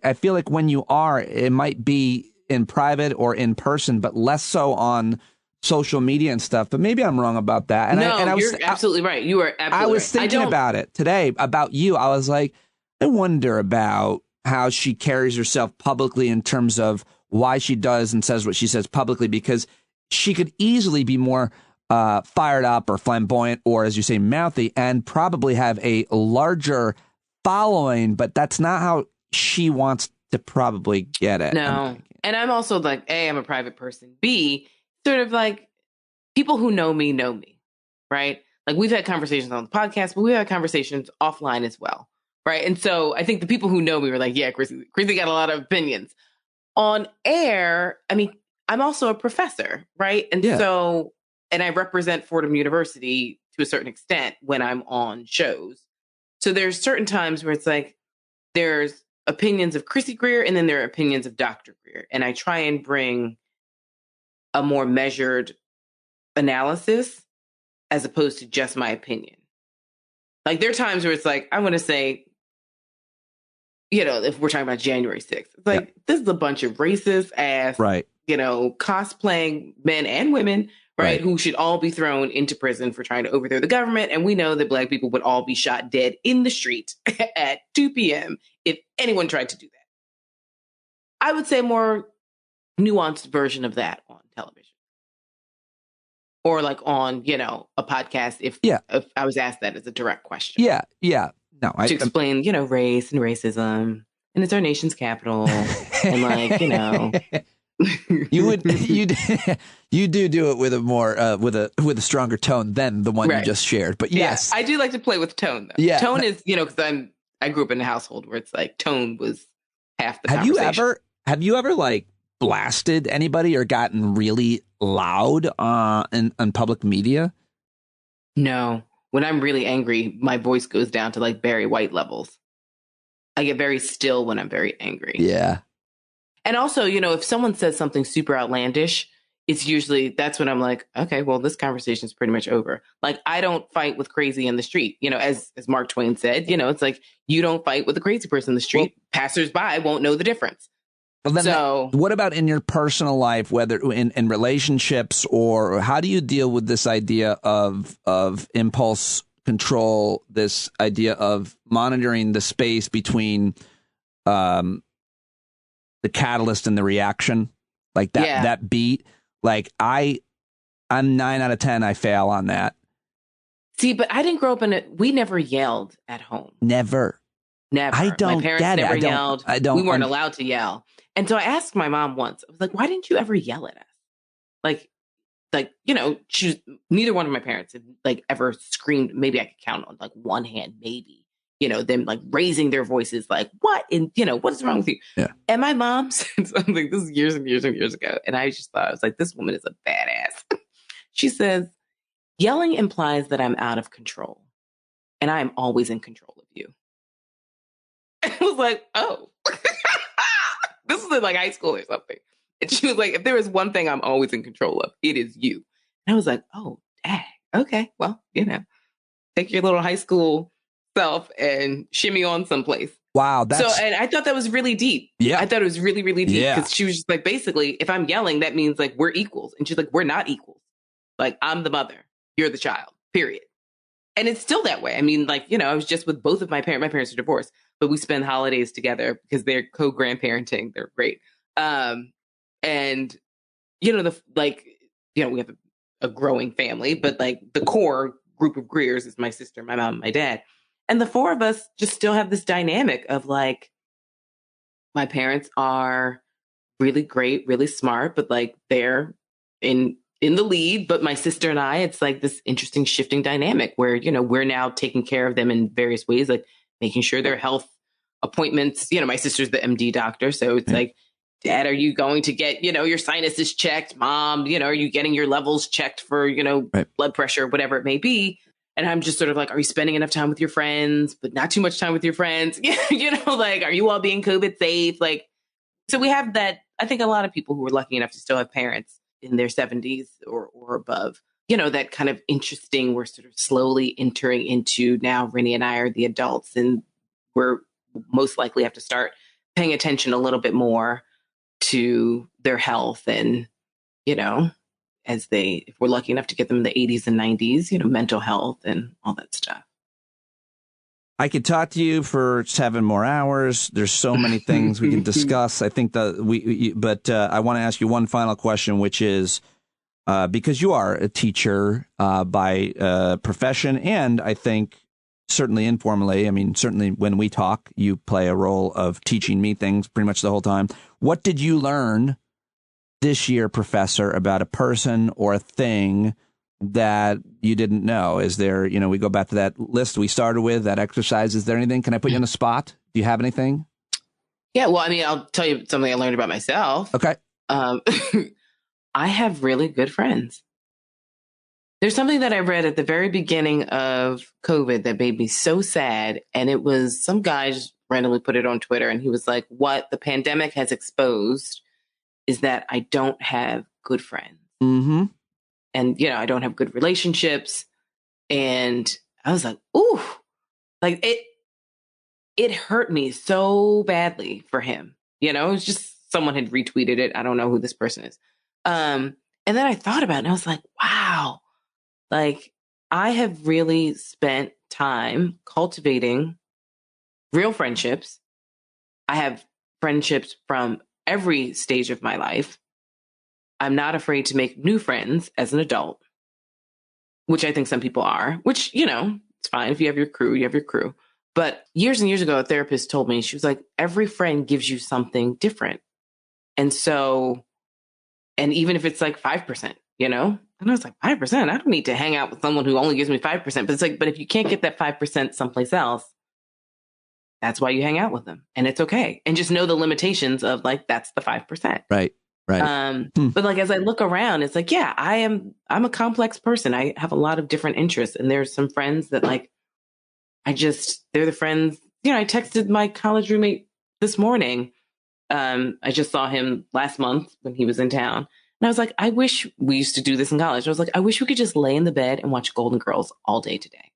Speaker 6: it might be in private or in person, but less so on social media and stuff. But maybe I'm wrong about that. And
Speaker 1: you're absolutely right. You are absolutely right.
Speaker 6: I was thinking about it today, about you. I was like, I wonder about how she carries herself publicly in terms of why she does and says what she says publicly, because she could easily be more fired up or flamboyant or, as you say, mouthy, and probably have a larger following, but that's not how she wants to probably get it.
Speaker 1: No. And I'm also like, A, I'm a private person. B, sort of like people who know me, right? Like we've had conversations on the podcast, but we've had conversations offline as well, right? And so I think the people who know me were like, yeah, Chrissy got a lot of opinions. On air, I mean, I'm also a professor, right? And so, and I represent Fordham University to a certain extent when I'm on shows. So there's certain times where it's like, there's opinions of Chrissy Greer and then there are opinions of Dr. Greer. And I try and bring a more measured analysis as opposed to just my opinion. Like there are times where it's like, I want to say, if we're talking about January 6th, it's like, this is a bunch of racist ass,
Speaker 6: right?
Speaker 1: Cosplaying men and women, right? Who should all be thrown into prison for trying to overthrow the government. And we know that Black people would all be shot dead in the street at 2 p.m. if anyone tried to do that. I would say a more nuanced version of that on television. or like on, you know, a podcast if I was asked that as a direct question.
Speaker 6: Yeah. No,
Speaker 1: to explain, you know, race and racism, and it's our nation's capital, and like, you know.
Speaker 6: you do it with a more with a stronger tone than the one you just shared. But yes,
Speaker 1: I do like to play with tone though.
Speaker 6: Yeah,
Speaker 1: tone is, you know, because I grew up in a household where it's like tone was half the conversation.
Speaker 6: Have you ever like blasted anybody or gotten really loud in public media?
Speaker 1: No. When I'm really angry, my voice goes down to like Barry White levels. I get very still when I'm very angry.
Speaker 6: Yeah.
Speaker 1: And also, you know, if someone says something super outlandish, it's usually, that's when I'm like, okay, well, this conversation is pretty much over. Like, I don't fight with crazy in the street. You know, as Mark Twain said, you know, it's like, you don't fight with a crazy person in the street. Well, passersby won't know the difference.
Speaker 6: Well, then what about in your personal life, whether in relationships, or how do you deal with this idea of impulse control, this idea of monitoring the space between the catalyst and the reaction, like that beat? Like I'm 9 out of 10. I fail on that.
Speaker 1: See, but I didn't grow up we never yelled at home.
Speaker 6: Never.
Speaker 1: I don't. My parents never yelled. We weren't allowed to yell. And so I asked my mom once, I was like, why didn't you ever yell at us? Like, you know, neither one of my parents had like ever screamed. Maybe I could count on like one hand, maybe, you know, them like raising their voices, like, what? And, you know, what is wrong with you?
Speaker 6: Yeah.
Speaker 1: And my mom said something, this is years and years and years ago. And I just thought, I was like, this woman is a badass. She says, yelling implies that I'm out of control, and I am always in control of you. And I was like, oh, this is in like high school or something. And she was like, if there is one thing I'm always in control of, it is you. And I was like, oh, dang. Okay, well, you know, take your little high school self and shimmy on someplace.
Speaker 6: Wow.
Speaker 1: And I thought that was really deep.
Speaker 6: Yeah.
Speaker 1: I thought it was really, really deep,
Speaker 6: Yeah.
Speaker 1: because she was just like, basically, if I'm yelling, that means like we're equals. And she's like, we're not equals. Like, I'm the mother, you're the child, period. And it's still that way. I mean, like, you know, I was just with both of my parents. My parents are divorced, but we spend holidays together because they're co-grandparenting. They're great. And, you know, we have a growing family, but like the core group of Greers is my sister, my mom, and my dad. And the four of us just still have this dynamic of like, my parents are really great, really smart, but like they're in the lead. But my sister and I, it's like this interesting shifting dynamic where, you know, we're now taking care of them in various ways, like making sure their health appointments, you know, my sister's the MD doctor. So it's like, Dad, are you going to get, you know, your sinuses checked? Mom, you know, are you getting your levels checked for, you know, blood pressure, whatever it may be? And I'm just sort of like, are you spending enough time with your friends, but not too much time with your friends? You know, like, are you all being COVID safe? Like, so we have that. I think a lot of people who are lucky enough to still have parents in their 70s or above, you know, that kind of interesting, we're sort of slowly entering into now. Rennie and I are the adults, and we're most likely have to start paying attention a little bit more to their health. And, you know, if we're lucky enough to get them in the 80s and 90s, you know, mental health and all that stuff.
Speaker 6: I could talk to you for 7 more hours. There's so many things we can discuss. I think but I want to ask you one final question, which is, because you are a teacher by profession, and I think certainly informally, I mean, certainly when we talk, you play a role of teaching me things pretty much the whole time. What did you learn this year, Professor, about a person or a thing that you didn't know? Is there, you know, we go back to that list we started with, that exercise. Is there anything? Can I put you on the spot? Do you have anything?
Speaker 1: Yeah, well, I mean, I'll tell you something I learned about myself.
Speaker 6: Okay.
Speaker 1: I have really good friends. There's something that I read at the very beginning of COVID that made me so sad. And it was some guy just randomly put it on Twitter. And he was like, what the pandemic has exposed is that I don't have good friends.
Speaker 6: Mm-hmm.
Speaker 1: And, you know, I don't have good relationships. And I was like, ooh, like it hurt me so badly for him. You know, it was just someone had retweeted it. I don't know who this person is. And then I thought about it and I was like, wow, like I have really spent time cultivating real friendships. I have friendships from every stage of my life. I'm not afraid to make new friends as an adult. which I think some people are, which, you know, it's fine. If you have your crew, you have your crew. But years and years ago, a therapist told me, she was like, every friend gives you something different. And so, and even if it's like 5%, you know, and I was like, 5%, I don't need to hang out with someone who only gives me 5%. But it's like, but if you can't get that 5% someplace else, that's why you hang out with them. And it's okay. And just know the limitations of like, that's the 5%.
Speaker 6: Right. Right.
Speaker 1: But like, as I look around, it's like, yeah, I'm a complex person. I have a lot of different interests. And there's some friends that like, they're the friends, you know, I texted my college roommate this morning. I just saw him last month when he was in town. And I was like, I wish we used to do this in college. I was like, I wish we could just lay in the bed and watch Golden Girls all day today.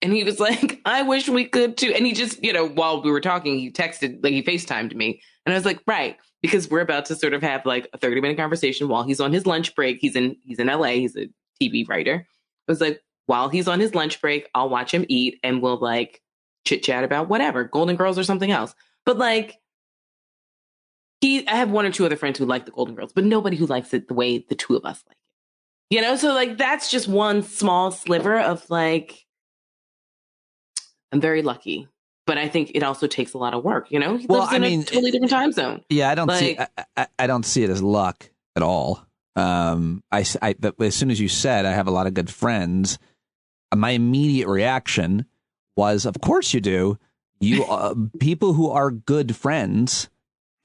Speaker 1: And he was like, I wish we could too. And he just, you know, while we were talking, he texted, like he FaceTimed me. And I was like, right, because we're about to sort of have like a 30-minute conversation while he's on his lunch break. He's in LA. He's a TV writer. I was like, while he's on his lunch break, I'll watch him eat and we'll like chit chat about whatever, Golden Girls or something else. But like, I have one or two other friends who like the Golden Girls, but nobody who likes it the way the two of us like it. You know, so like that's just one small sliver of like, I'm very lucky, but I think it also takes a lot of work. You know, he lives in a totally different time zone.
Speaker 6: Yeah, I don't see it as luck at all. But as soon as you said I have a lot of good friends, my immediate reaction was, of course you do. You people who are good friends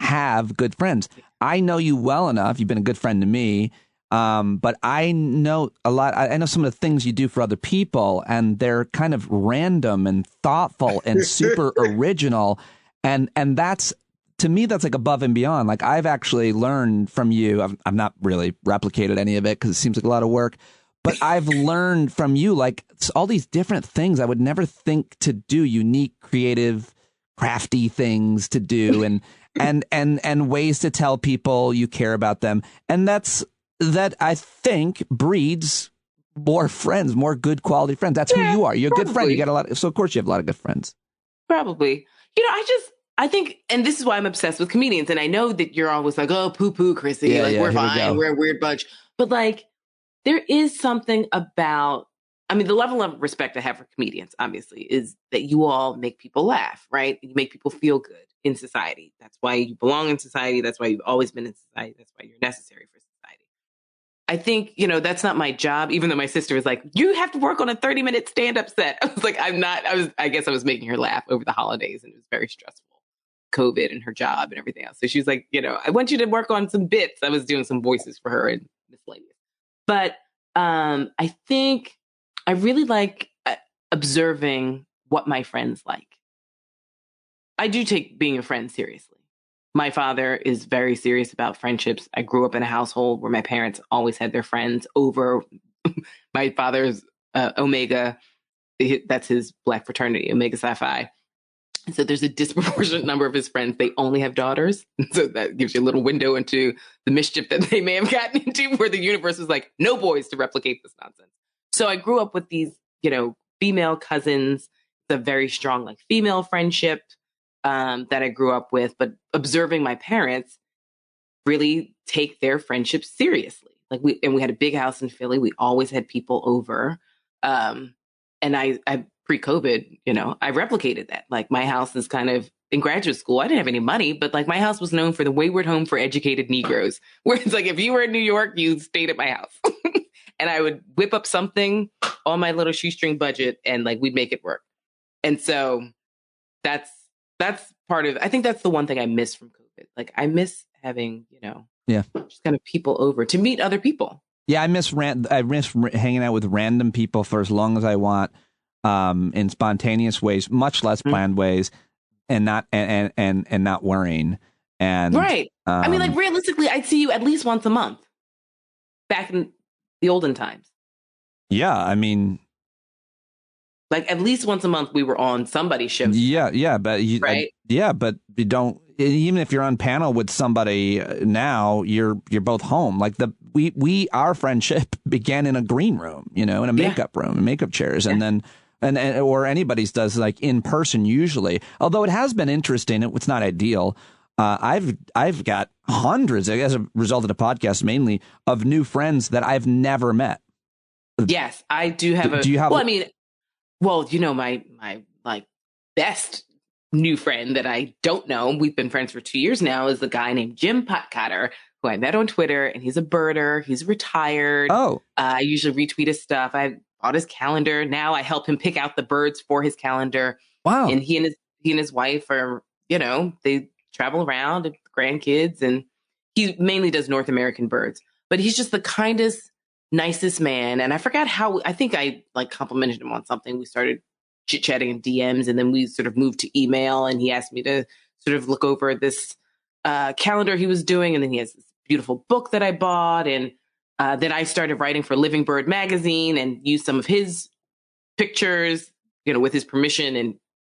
Speaker 6: have good friends. I know you well enough. You've been a good friend to me. But I know a lot. I know some of the things you do for other people, and they're kind of random and thoughtful and super original. And that's, to me, that's like above and beyond. Like I've actually learned from you. I've not really replicated any of it because it seems like a lot of work. But I've learned from you like all these different things I would never think to do, unique, creative, crafty things to do, and ways to tell people you care about them. And that I think breeds more friends, more good quality friends. That's who you are. You're a good friend. You got a lot. So of course you have a lot of good friends.
Speaker 1: Probably. You know, I think, and this is why I'm obsessed with comedians. And I know that you're always like, oh, poo, Chrissy. We're fine. We're a weird bunch. But like, there is something about, I mean, the level of respect I have for comedians, obviously, is that you all make people laugh, right? You make people feel good in society. That's why you belong in society. That's why you've always been in society. That's why you're necessary for society. I think, you know, that's not my job, even though my sister was like, you have to work on a 30-minute stand-up set. I was like, I guess I was making her laugh over the holidays, and it was very stressful. COVID and her job and everything else. So she was like, you know, I want you to work on some bits. I was doing some voices for her and miscellaneous. But I think I really like observing what my friends like. I do take being a friend seriously. My father is very serious about friendships. I grew up in a household where my parents always had their friends over. My father's Omega, that's his black fraternity, Omega Psi Phi. And so there's a disproportionate number of his friends. They only have daughters. So that gives you a little window into the mischief that they may have gotten into, where the universe is like, no boys to replicate this nonsense. So I grew up with these, you know, female cousins, the very strong, like female friendship that I grew up with, but observing my parents really take their friendship seriously. Like we had a big house in Philly. We always had people over. And I pre-COVID, you know, I replicated that. Like my house is kind of in graduate school. I didn't have any money, but like my house was known for the wayward home for educated Negroes, where it's like, if you were in New York, you stayed at my house. And I would whip up something on my little shoestring budget and like, we'd make it work. And so that's part of, I think that's the one thing I miss from COVID. Like I miss having, you know, just kind of people over to meet other people.
Speaker 6: Yeah. I miss hanging out with random people for as long as I want. In spontaneous ways, much less planned ways, and not worrying. And
Speaker 1: right. I mean, like realistically, I'd see you at least once a month back in the olden times.
Speaker 6: Yeah, I mean,
Speaker 1: like at least once a month we were on somebody's show.
Speaker 6: Yeah, but but you don't. Even if you're on panel with somebody now, you're both home. Like our friendship began in a green room, you know, in a makeup room, and makeup chairs, and then. And or anybody's does like in person usually. Although it has been interesting, it's not ideal. I've got hundreds as a result of the podcast, mainly of new friends that I've never met.
Speaker 1: Yes, I do have
Speaker 6: Do you have?
Speaker 1: Well, I mean, my like best new friend that I don't know, we've been friends for 2 years now, is the guy named Jim Potcotter, who I met on Twitter, and he's a birder. He's retired.
Speaker 6: Oh.
Speaker 1: I usually retweet his stuff. I bought his calendar. Now I help him pick out the birds for his calendar.
Speaker 6: Wow.
Speaker 1: And he and his wife are, they travel around with grandkids, and he mainly does North American birds. But he's just the kindest, nicest man. And I forgot I think I complimented him on something. We started chit-chatting in DMs, and then we sort of moved to email, and he asked me to sort of look over this calendar he was doing. And then he has this beautiful book that I bought. And then I started writing for Living Bird magazine and used some of his pictures, with his permission. And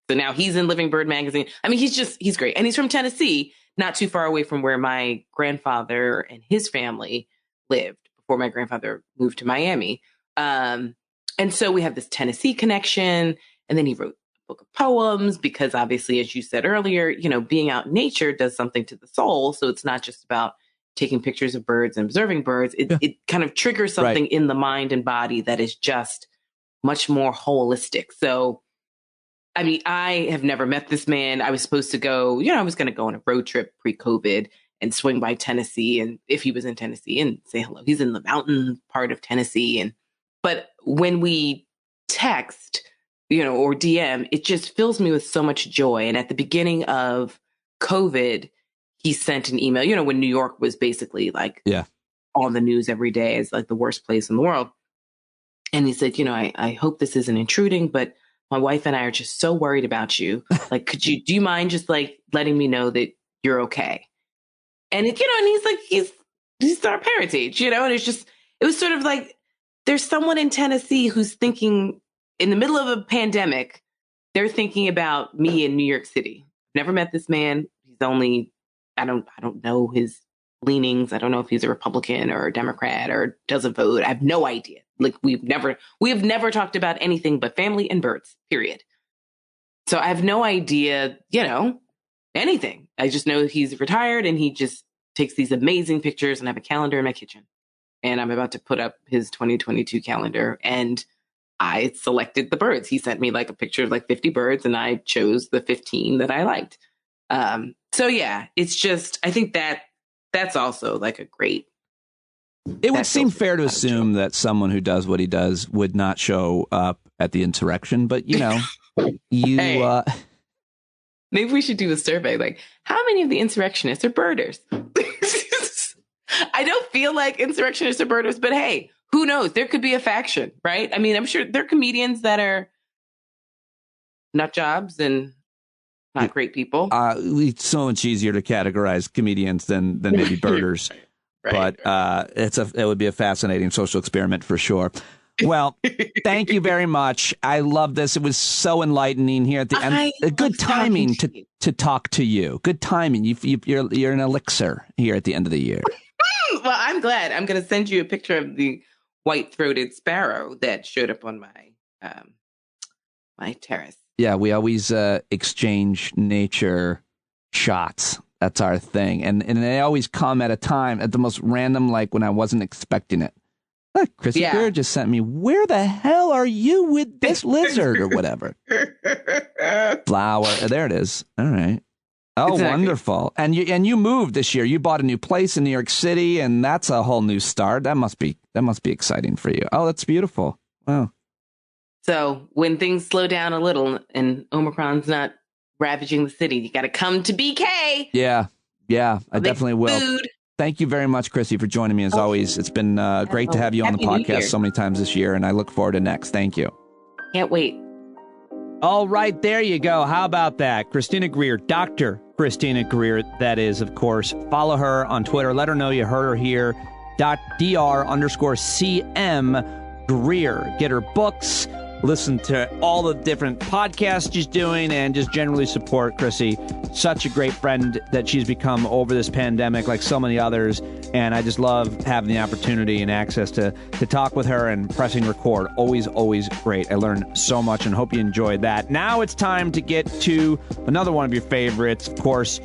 Speaker 1: so now he's in Living Bird magazine. I mean, he's great. And he's from Tennessee, not too far away from where my grandfather and his family lived before my grandfather moved to Miami. And so we have this Tennessee connection. And then he wrote a book of poems because, obviously, as you said earlier, being out in nature does something to the soul. So it's not just about taking pictures of birds and observing birds. It kind of triggers something in the mind and body that is just much more holistic. So, I mean, I have never met this man. I was supposed to go, I was going to go on a road trip pre-COVID and swing by Tennessee, and if he was in Tennessee, and say hello. He's in the mountain part of Tennessee. But when we text, or DM, it just fills me with so much joy. And at the beginning of COVID, he sent an email, when New York was basically on the news every day as the worst place in the world. And he said, I hope this isn't intruding, but my wife and I are just so worried about you. Do you mind just letting me know that you're okay? And and he's our parents' age, and it was sort of there's someone in Tennessee who's thinking in the middle of a pandemic, they're thinking about me in New York City. Never met this man. He's only, I don't know his leanings. I don't know if he's a Republican or a Democrat or doesn't vote. I have no idea. We have never talked about anything but family and birds, period. So I have no idea, anything. I just know he's retired and he just takes these amazing pictures, and I have a calendar in my kitchen. And I'm about to put up his 2022 calendar, and I selected the birds. He sent me a picture of 50 birds, and I chose the 15 that I liked. So yeah, it's just, I think that's also a great.
Speaker 6: It would seem fair to assume that someone who does what he does would not show up at the insurrection, but
Speaker 1: Hey, maybe we should do a survey. How many of the insurrectionists are birders? I don't feel like insurrectionists are birders, but hey, who knows? There could be a faction, right? I mean, I'm sure there are comedians that are nut jobs and not great people.
Speaker 6: It's so much easier to categorize comedians than maybe birders. Right. It would be a fascinating social experiment for sure. Well, thank you very much. I love this. It was so enlightening here at the end. Good timing to talk to you. Good timing. You're an elixir here at the end of the year.
Speaker 1: Well, I'm glad. I'm going to send you a picture of the white-throated sparrow that showed up on my my terrace.
Speaker 6: Yeah, we always exchange nature shots. That's our thing. And they always come at a time, at the most random, when I wasn't expecting it. Look, Chrissy Greer just sent me, where the hell are you with this lizard or whatever? Flower. There it is. All right. Oh, exactly. Wonderful. And you moved this year. You bought a new place in New York City, and that's a whole new start. That must be exciting for you. Oh, that's beautiful. Wow.
Speaker 1: So when things slow down a little and Omicron's not ravaging the city, you got to come to BK.
Speaker 6: Yeah, I definitely will. Food. Thank you very much, Chrissy, for joining me as always. It's been great to have you on the podcast so many times this year, and I look forward to next. Thank you.
Speaker 1: Can't wait.
Speaker 3: All right, there you go. How about that? Christina Greer, Dr. Christina Greer, that is, of course. Follow her on Twitter. Let her know you heard her here. .dr_CM Greer. Get her books. Listen to all the different podcasts she's doing, and just generally support Chrissy. Such a great friend that she's become over this pandemic, like so many others. And I just love having the opportunity and access to talk with her and pressing record. Always, always great. I learned so much and hope you enjoyed that. Now it's time to get to another one of your favorites, of course,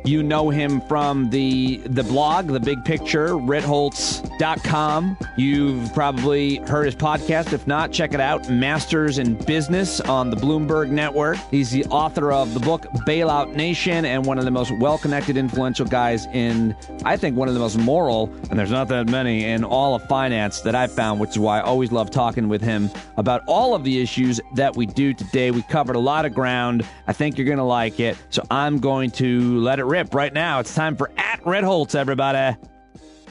Speaker 3: You know him from the blog, The Big Picture, Ritholtz.com. You've probably heard his podcast. If not, check it out, Masters in Business on the Bloomberg Network. He's the author of the book Bailout Nation and one of the most well-connected, influential guys in, I think, one of the most moral, and there's not that many, in all of finance that I've found, which is why I always love talking with him about all of the issues that we do today. We covered a lot of ground. I think you're going to like it, so I'm going to let it rip right now. It's time for @Redholtz, everybody.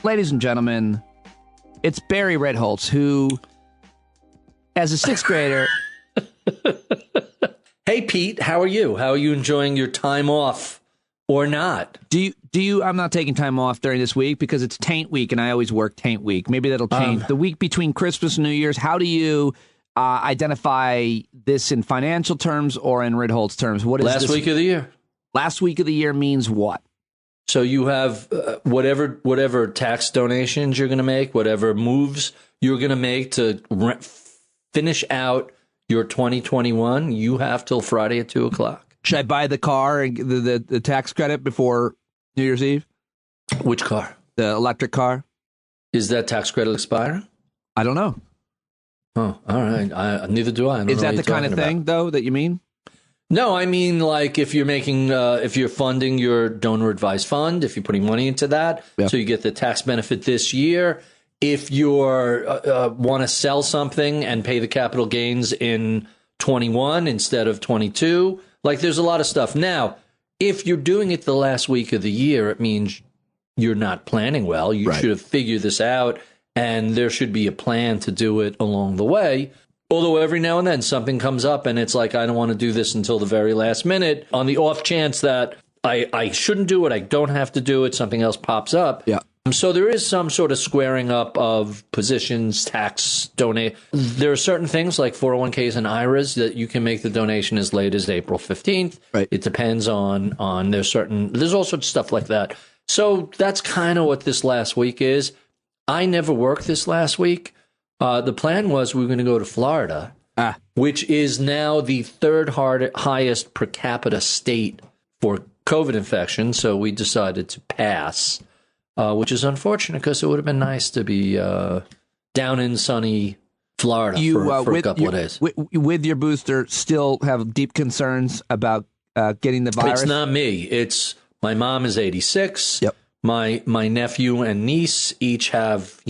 Speaker 3: Ladies and gentlemen, it's Barry Redholtz, who, as a sixth grader...
Speaker 5: Hey, Pete, how are you? How are you enjoying your time off or not?
Speaker 3: Do you? I'm not taking time off during this week because it's Taint Week, and I always work Taint Week. Maybe that'll change. The week between Christmas and New Year's, how do you identify this in financial terms or in Redholtz terms? What is
Speaker 5: last week of the year?
Speaker 3: Last week of the year means what?
Speaker 5: So you have whatever tax donations you're going to make, whatever moves you're going to make to finish out your 2021, you have till Friday at 2:00.
Speaker 3: Should I buy the car and the tax credit before New Year's Eve?
Speaker 5: Which car?
Speaker 3: The electric car.
Speaker 5: Is that tax credit expiring?
Speaker 3: I don't know.
Speaker 5: Oh, all right. Neither do I.
Speaker 3: Is that the kind of thing, though, that you mean?
Speaker 5: No, I mean, like if you're making, if you're funding your donor advised fund, if you're putting money into that, so you get the tax benefit this year. If you're want to sell something and pay the capital gains in 21 instead of 22, like there's a lot of stuff. Now, if you're doing it the last week of the year, it means you're not planning well. You should have figured this out, and there should be a plan to do it along the way. Although every now and then something comes up and it's like, I don't want to do this until the very last minute. On the off chance that I shouldn't do it, I don't have to do it, something else pops up.
Speaker 3: Yeah.
Speaker 5: So there is some sort of squaring up of positions, tax, donate. There are certain things like 401ks and IRAs that you can make the donation as late as April 15th.
Speaker 3: Right.
Speaker 5: It depends on there's all sorts of stuff like that. So that's kind of what this last week is. I never worked this last week. The plan was we were going to go to Florida, which is now the third highest per capita state for COVID infection. So we decided to pass, which is unfortunate because it would have been nice to be down in sunny Florida for a couple of days.
Speaker 3: With your booster, still have deep concerns about getting the virus?
Speaker 5: It's not me. It's my mom is 86.
Speaker 3: Yep.
Speaker 5: My nephew and niece each have,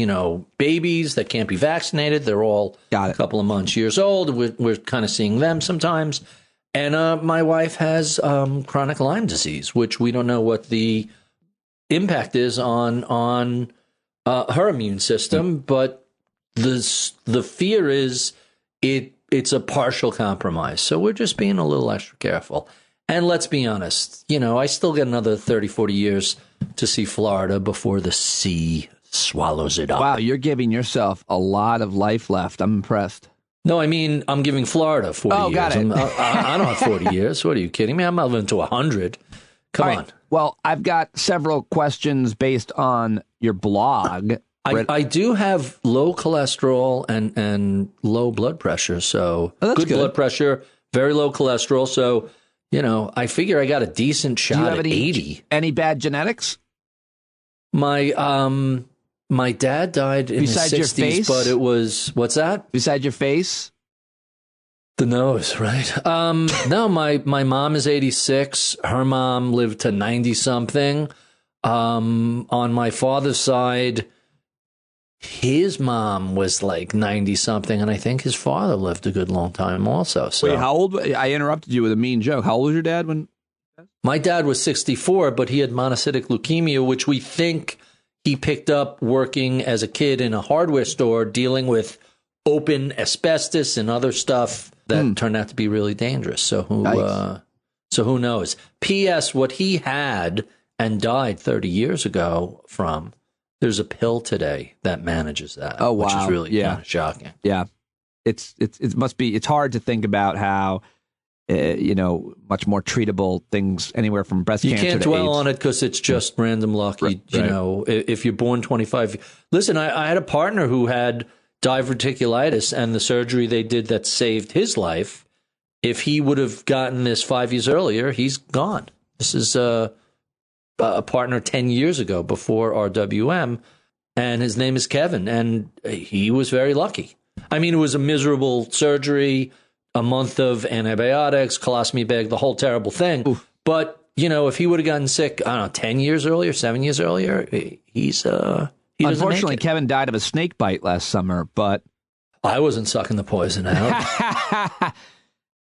Speaker 5: babies that can't be vaccinated. They're all a couple of years old. We're kind of seeing them sometimes. And my wife has chronic Lyme disease, which we don't know what the impact is on her immune system. But the fear is it's a partial compromise. So we're just being a little extra careful. And let's be honest, I still got another 30, 40 years to see Florida before the sea swallows it up.
Speaker 3: Wow, you're giving yourself a lot of life left. I'm impressed.
Speaker 5: No, I mean, I'm giving Florida 40 years.
Speaker 3: Got it.
Speaker 5: I don't have 40 years. What are you kidding me? I'm living to 100. Come on.
Speaker 3: Well, I've got several questions based on your blog.
Speaker 5: I do have low cholesterol and low blood pressure. So good blood pressure, very low cholesterol. So I figure I got a decent shot at 80.
Speaker 3: Any bad genetics?
Speaker 5: My dad died in
Speaker 3: Besides
Speaker 5: the 60s,
Speaker 3: your face?
Speaker 5: but it was, what's that?
Speaker 3: Besides your face?
Speaker 5: The nose, right? No, my mom is 86. Her mom lived to 90-something. On my father's side, his mom was like 90-something, and I think his father lived a good long time also. So.
Speaker 3: Wait, how old? I interrupted you with a mean joke. How old was your dad when?
Speaker 5: My dad was 64, but he had monocytic leukemia, which we think he picked up working as a kid in a hardware store dealing with open asbestos and other stuff that turned out to be really dangerous. So who knows? P.S. What he had and died 30 years ago from, there's a pill today that manages that.
Speaker 3: Oh, wow.
Speaker 5: Which is really kind of shocking.
Speaker 3: Yeah. It's hard to think think how, much more treatable things anywhere from breast cancer to AIDS.
Speaker 5: You can't dwell on it because it's just random luck. If you're born 25. Listen, I had a partner who had diverticulitis, and the surgery they did that saved his life. If he would have gotten this 5 years earlier, he's gone. This is a partner 10 years ago before RWM, and his name is Kevin, and he was very lucky. I mean, it was a miserable surgery, a month of antibiotics, colostomy bag, the whole terrible thing. Oof. But, if he would have gotten sick, I don't know, 10 years earlier, 7 years earlier, he
Speaker 6: unfortunately, Kevin died of a snake bite last summer, but
Speaker 5: I wasn't sucking the poison out.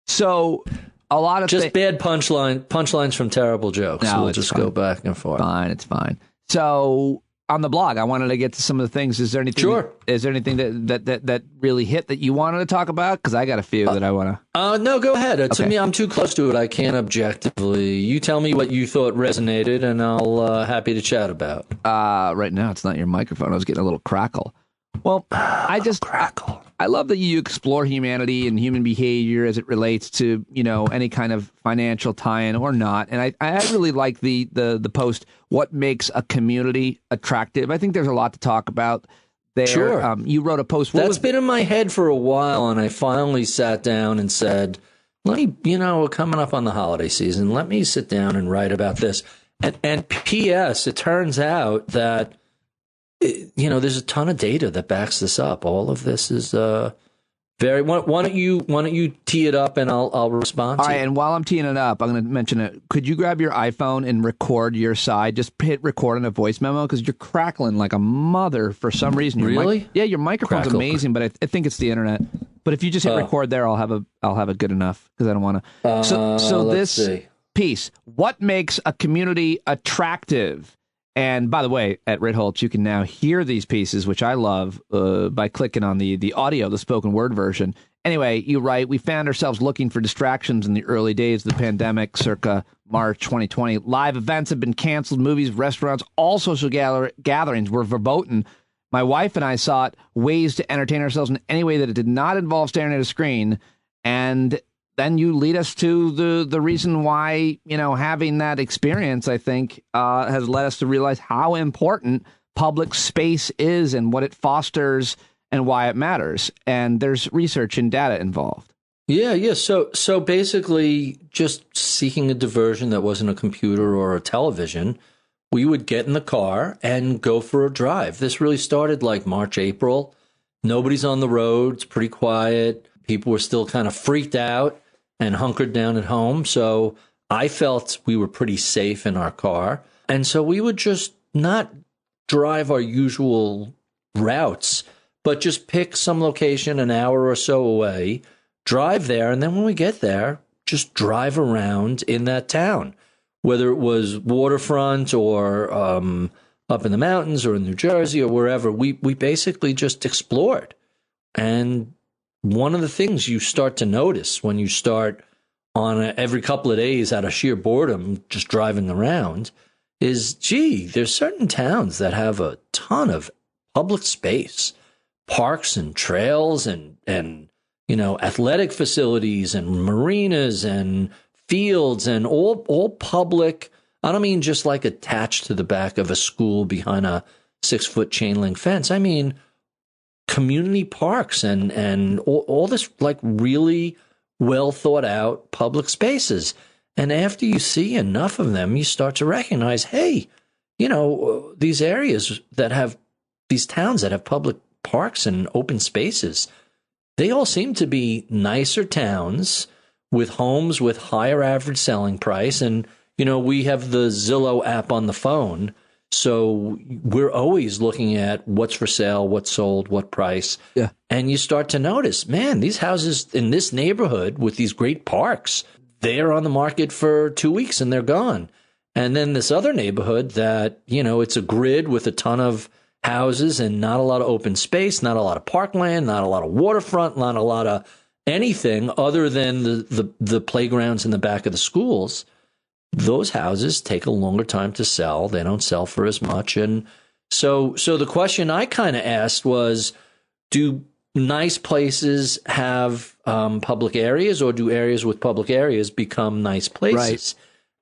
Speaker 6: So a lot of
Speaker 5: just bad punchlines from terrible jokes.
Speaker 6: No,
Speaker 5: we'll just go back and forth.
Speaker 6: It's fine. So on the blog, I wanted to get to some of the things. Is there anything?
Speaker 5: Sure.
Speaker 6: Is there anything that really hit that you wanted to talk about? Because I got a few that I want to.
Speaker 5: No, go ahead.
Speaker 6: Okay.
Speaker 5: To me, I'm too close to it. I can't objectively. You tell me what you thought resonated, and I'll happy to chat about.
Speaker 6: Right now, it's not your microphone. I was getting a little crackle. Well,
Speaker 5: crackle.
Speaker 6: I love that you explore humanity and human behavior as it relates to, any kind of financial tie-in or not. And I really like the post, what makes a community attractive. I think there's a lot to talk about there.
Speaker 5: Sure.
Speaker 6: You wrote a post.
Speaker 5: That's been in my head for a while, and I finally sat down and said, let me, we're coming up on the holiday season. Let me sit down and write about this. And P.S., it turns out that there's a ton of data that backs this up. All of this is very. Why don't you tee it up and I'll respond.
Speaker 6: All right, and while I'm teeing it up, I'm going to mention it. Could you grab your iPhone and record your side? Just hit record on a voice memo because you're crackling like a mother for some reason.
Speaker 5: Really?
Speaker 6: Yeah, your microphone's amazing, but I think it's the internet. But if you just hit record there, I'll have a good enough because I don't want to. So this piece, what makes a community attractive? And by the way, at Ritholtz, you can now hear these pieces, which I love, by clicking on the audio, the spoken word version. Anyway, you write, we found ourselves looking for distractions in the early days of the pandemic, circa March 2020. Live events have been canceled, movies, restaurants, all social gatherings were verboten. My wife and I sought ways to entertain ourselves in any way that it did not involve staring at a screen. And then you lead us to the reason why, having that experience, I think, has led us to realize how important public space is and what it fosters and why it matters. And there's research and data involved.
Speaker 5: Yeah. So basically, just seeking a diversion that wasn't a computer or a television, we would get in the car and go for a drive. This really started like March, April. Nobody's on the road. It's pretty quiet. People were still kind of freaked out and hunkered down at home. So I felt we were pretty safe in our car. And so we would just not drive our usual routes, but just pick some location an hour or so away, drive there. And then when we get there, just drive around in that town, whether it was waterfront or up in the mountains or in New Jersey or wherever. We basically just explored. And one of the things you start to notice when you start on every couple of days out of sheer boredom just driving around is, there's certain towns that have a ton of public space, parks and trails and athletic facilities and marinas and fields and all public. I don't mean just like attached to the back of a school behind a 6-foot chain link fence. I mean community parks and all this like really well thought out public spaces. And after you see enough of them, you start to recognize, hey, these areas that have these towns that have public parks and open spaces, they all seem to be nicer towns with homes with higher average selling price. And, we have the Zillow app on the phone. So we're always looking at what's for sale, what's sold, what price.
Speaker 6: Yeah.
Speaker 5: And you start to notice, man, these houses in this neighborhood with these great parks, they're on the market for 2 weeks and they're gone. And then this other neighborhood that, it's a grid with a ton of houses and not a lot of open space, not a lot of parkland, not a lot of waterfront, not a lot of anything other than the playgrounds in the back of the schools. Those houses take a longer time to sell. They don't sell for as much. And so the question I kind of asked was, do nice places have public areas, or do areas with public areas become nice places?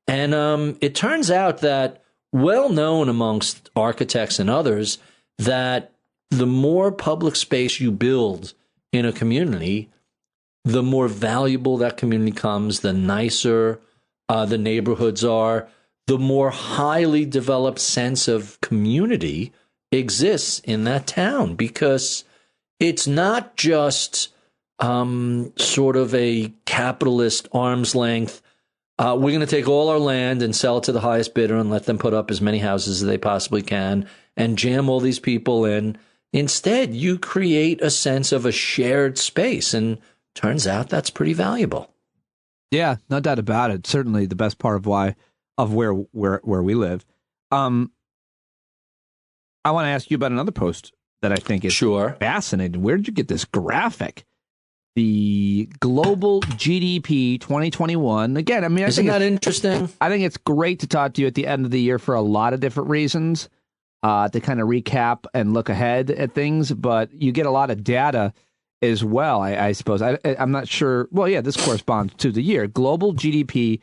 Speaker 5: Right. And it turns out that well known amongst architects and others that the more public space you build in a community, the more valuable that community becomes, the nicer the neighborhoods are, the more highly developed sense of community exists in that town, because it's not just sort of a capitalist arm's length. We're going to take all our land and sell it to the highest bidder and let them put up as many houses as they possibly can and jam all these people in. Instead, you create a sense of a shared space, and turns out that's pretty valuable.
Speaker 6: Yeah, no doubt about it. Certainly the best part of where we live. I want to ask you about another post that I think is fascinating. Where did you get this graphic? The global GDP 2021. Again, I mean,
Speaker 5: isn't that interesting?
Speaker 6: I think it's great to talk to you at the end of the year for a lot of different reasons, to kind of recap and look ahead at things. But you get a lot of data as well, I suppose. I'm not sure. Well, yeah, this corresponds to the year. Global GDP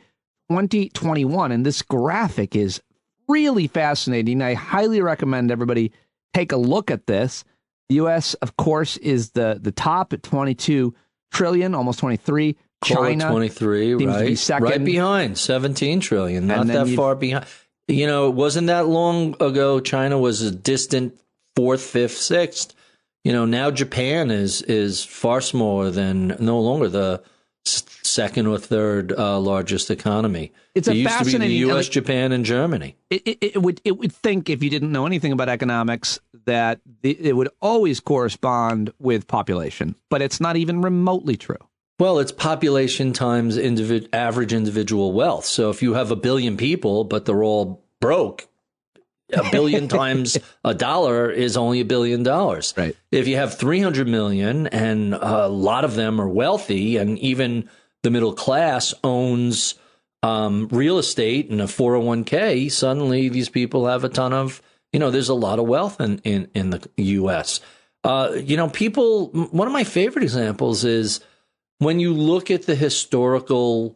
Speaker 6: 2021. And this graphic is really fascinating. I highly recommend everybody take a look at this. The U.S., of course, is the top at 22 trillion, almost 23. China,
Speaker 5: 23,
Speaker 6: seems to be second.
Speaker 5: Right behind, 17 trillion, not that far behind. You know, it wasn't that long ago China was a distant fourth, fifth, sixth. You know, now Japan is far smaller than, no longer the second or third largest economy. It used to be the U.S., Japan, and Germany.
Speaker 6: It would think, if you didn't know anything about economics, that it would always correspond with population, but it's not even remotely true.
Speaker 5: Well, it's population times average individual wealth. So if you have 1 billion people, but they're all broke, 1 billion times $1 is only $1 billion.
Speaker 6: Right.
Speaker 5: If you have 300 million and a lot of them are wealthy, and even the middle class owns real estate and a 401k, suddenly these people have a ton of, there's a lot of wealth in the U.S. People, one of my favorite examples is when you look at the historical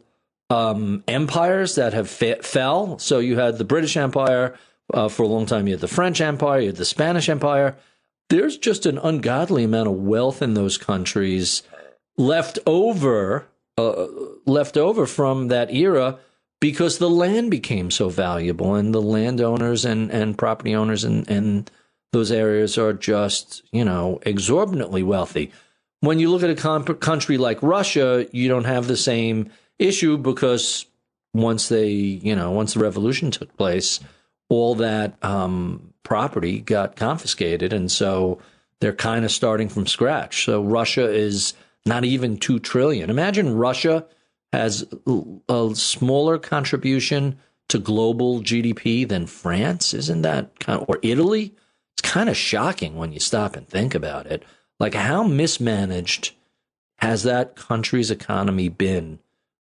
Speaker 5: empires that have fell. So you had the British Empire. For a long time, you had the French Empire, you had the Spanish Empire. There's just an ungodly amount of wealth in those countries left over from that era, because the land became so valuable, and the landowners and property owners in those areas are just, exorbitantly wealthy. When you look at a country like Russia, you don't have the same issue, because once the revolution took place, all that property got confiscated, and so they're kind of starting from scratch. So Russia is not even 2 trillion. Imagine Russia has a smaller contribution to global GDP than France. Isn't that or Italy? It's kind of shocking when you stop and think about it. Like, how mismanaged has that country's economy been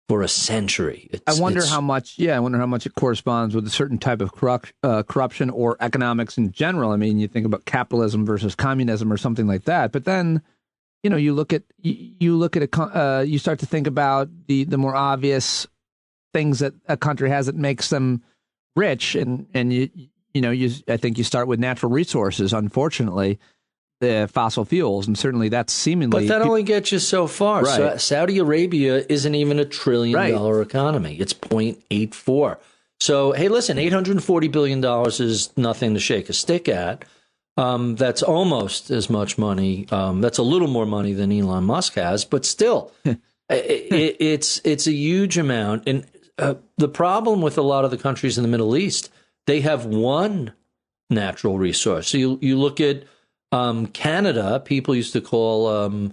Speaker 5: for a century?
Speaker 6: I wonder how much it corresponds with a certain type of corruption or economics in general. I mean, you think about capitalism versus communism or something like that. But then, you start to think about the more obvious things that a country has that makes them rich, and I think you start with natural resources. Unfortunately, the fossil fuels, and certainly that's seemingly.
Speaker 5: But that only gets you so far.
Speaker 6: Right.
Speaker 5: So Saudi Arabia isn't even a $1 trillion economy. It's 0.84. So, hey, listen, $840 billion is nothing to shake a stick at. That's almost as much money. That's a little more money than Elon Musk has, but still, it's a huge amount. And the problem with a lot of the countries in the Middle East, they have one natural resource. So you look at Canada. People used to call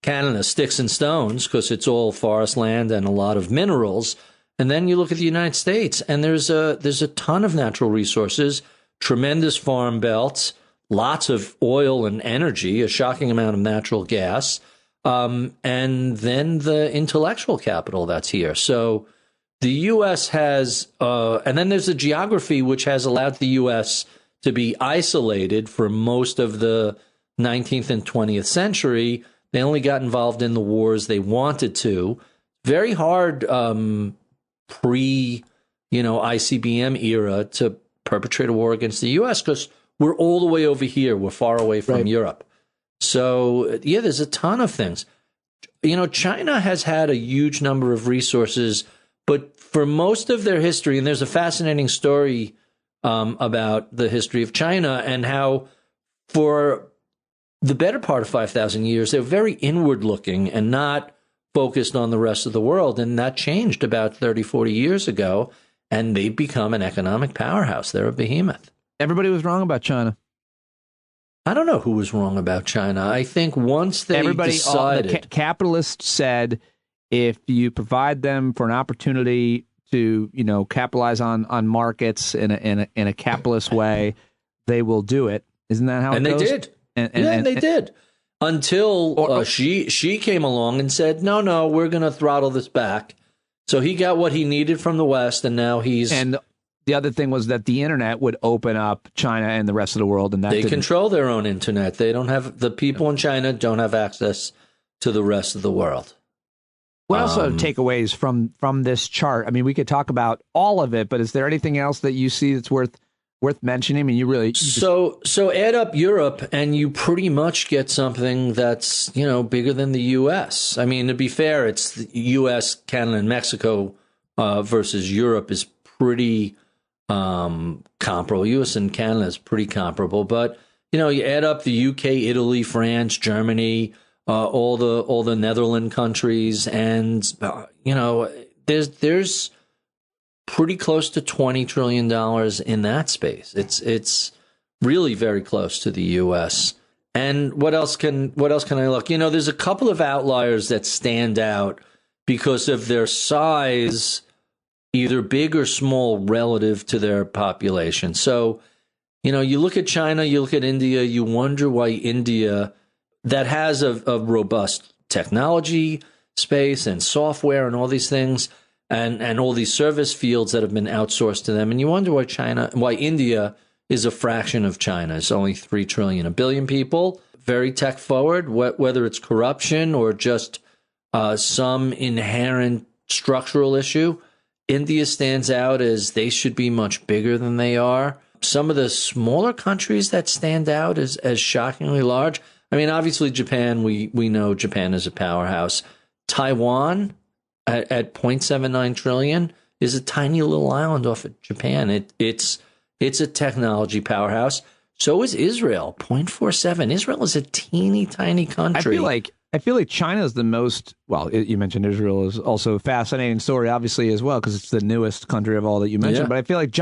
Speaker 5: Canada sticks and stones because it's all forest land and a lot of minerals. And then you look at the United States, and there's a ton of natural resources, tremendous farm belts, lots of oil and energy, a shocking amount of natural gas, and then the intellectual capital that's here. So the U.S. has, and then there's the geography, which has allowed the U.S. to be isolated for most of the 19th and 20th century. They only got involved in the wars they wanted to. Very hard pre-ICBM era to perpetrate a war against the U.S. because we're all the way over here. We're far away from Europe. So, yeah, there's a ton of things. China has had a huge number of resources, but for most of their history, and there's a fascinating story about the history of China and how for the better part of 5,000 years, they're very inward looking and not focused on the rest of the world. And that changed about 30, 40 years ago, and they've become an economic powerhouse. They're a behemoth.
Speaker 6: Everybody was wrong about China.
Speaker 5: I don't know who was wrong about China. I think once they decided...
Speaker 6: the capitalists said, if you provide them for an opportunity to, capitalize on markets in a capitalist way, they will do it. Isn't that how it goes?
Speaker 5: They did. And they did. Until she came along and said, no, we're going to throttle this back. So he got what he needed from the West, and now he's...
Speaker 6: And the other thing was that the internet would open up China and the rest of the world, and that
Speaker 5: they control their own internet. They don't have... The people in China don't have access to the rest of the world.
Speaker 6: What else are takeaways from this chart? I mean, we could talk about all of it, but is there anything else that you see that's worth mentioning? I mean, you really...
Speaker 5: So add up Europe, and you pretty much get something that's, bigger than the U.S. I mean, to be fair, it's the U.S., Canada, and Mexico versus Europe is pretty comparable. U.S. and Canada is pretty comparable. But, you add up the U.K., Italy, France, Germany, all the Netherlands countries, and, there's pretty close to $20 trillion in that space. It's really very close to the U.S. And what else can I look? There's a couple of outliers that stand out because of their size, either big or small relative to their population. So, you look at China, you look at India, you wonder why India, that has a robust technology space and software and all these things, and all these service fields that have been outsourced to them. And you wonder why India is a fraction of China. It's only 3 trillion, 1 billion people, very tech forward, whether it's corruption or just some inherent structural issue. India stands out as they should be much bigger than they are. Some of the smaller countries that stand out as shockingly large. I mean, obviously Japan, we know Japan is a powerhouse. Taiwan, at 0.79 trillion, is a tiny little island off of Japan. It's a technology powerhouse. So is Israel, 0.47. Israel is a teeny tiny country.
Speaker 6: I feel like China is the most, well, you mentioned Israel is also a fascinating story, obviously, as well, because it's the newest country of all that you mentioned. Yeah. But I feel like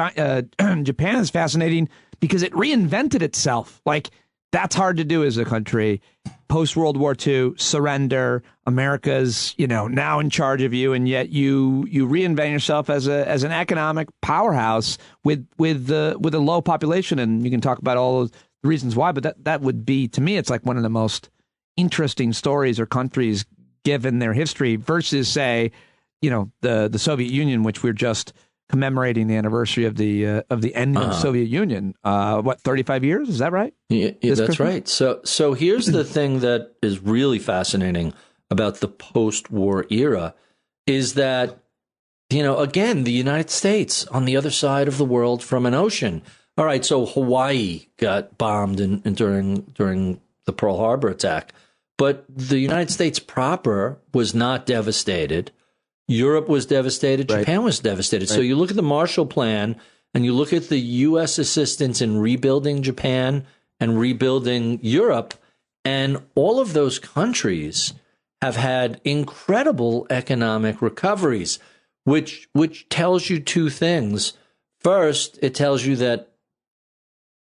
Speaker 6: Japan is fascinating because it reinvented itself. Like, that's hard to do as a country. Post-World War II, surrender, America's, now in charge of you, and yet you reinvent yourself as an economic powerhouse with a low population, and you can talk about all the reasons why, but that would be, to me, it's like one of the most interesting stories or countries given their history versus, say, the Soviet Union, which we're just commemorating the anniversary of the ending of the Soviet Union. 35 years? Is that right?
Speaker 5: Yeah, that's right. So here's the thing that is really fascinating about the post-war era is that, again, the United States on the other side of the world from an ocean. All right, so Hawaii got bombed during the Pearl Harbor attack, but the United States proper was not devastated. Europe was devastated. Right. Japan was devastated. Right. So you look at the Marshall Plan and you look at the U.S. assistance in rebuilding Japan and rebuilding Europe, and all of those countries have had incredible economic recoveries, which tells you two things. First, it tells you that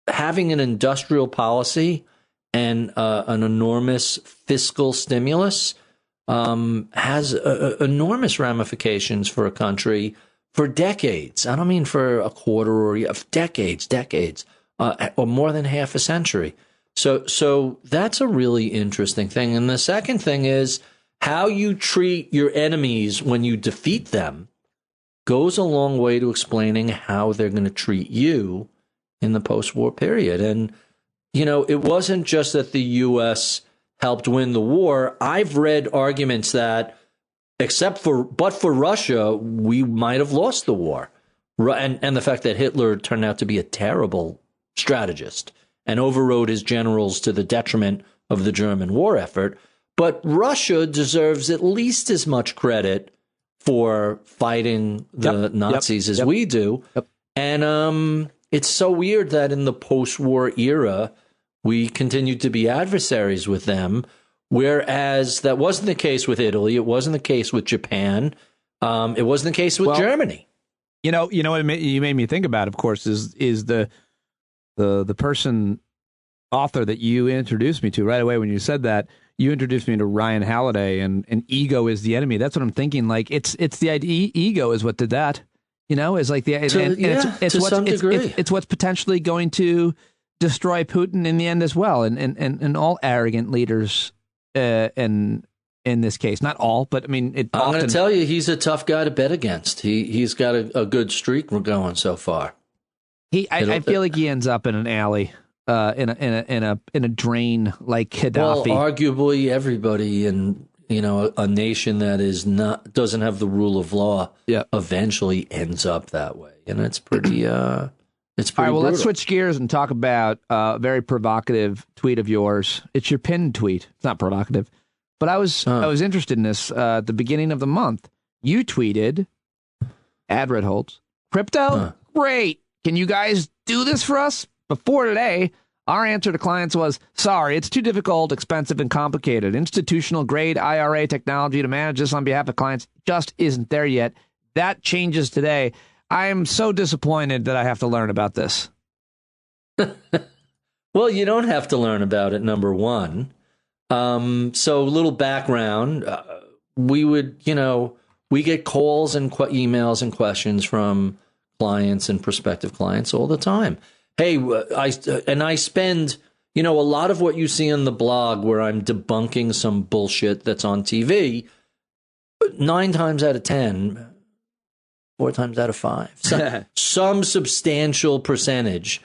Speaker 5: having an industrial policy and an enormous fiscal stimulus has enormous ramifications for a country for decades. I don't mean for a quarter or decades, or more than half a century. So that's a really interesting thing. And the second thing is how you treat your enemies when you defeat them goes a long way to explaining how they're going to treat you in the post-war period. And, it wasn't just that the U.S. helped win the war. I've read arguments that, but for Russia, we might have lost the war. And the fact that Hitler turned out to be a terrible strategist and overrode his generals to the detriment of the German war effort. But Russia deserves at least as much credit for fighting the Nazis as we do. And it's so weird that in the post-war era, we continue to be adversaries with them, whereas that wasn't the case with Italy. It wasn't the case with Japan. It wasn't the case with Germany.
Speaker 6: You know what you made me think about, of course, is the author that you introduced me to right away when you said that. You introduced me to Ryan Halliday, and ego is the enemy. That's what I'm thinking. Like it's the idea. Ego is what did that. Is like the it's what's potentially going to destroy Putin in the end as well, and all arrogant leaders, in this case, not all, but I mean,
Speaker 5: I'm going to tell you, he's a tough guy to bet against. He's got a good streak going so far.
Speaker 6: I feel like he ends up in an alley. In a drain like Gaddafi.
Speaker 5: Well, arguably everybody in a nation that doesn't have the rule of law eventually ends up that way, and it's pretty. All right, well,
Speaker 6: brutal. Let's switch gears and talk about a very provocative tweet of yours. It's your pinned tweet. It's not provocative, but I was interested in this at the beginning of the month. You tweeted, "Ad Redholtz, crypto, great. Can you guys do this for us?" Before today, our answer to clients was, sorry, it's too difficult, expensive, and complicated. Institutional-grade IRA technology to manage this on behalf of clients just isn't there yet. That changes today. I am so disappointed that I have to learn about this.
Speaker 5: Well, you don't have to learn about it, number one. So a little background. We get calls and emails and questions from clients and prospective clients all the time. Hey, I spend, a lot of what you see on the blog where I'm debunking some bullshit that's on TV, 9 times out of 10, 4 times out of 5, some substantial percentage,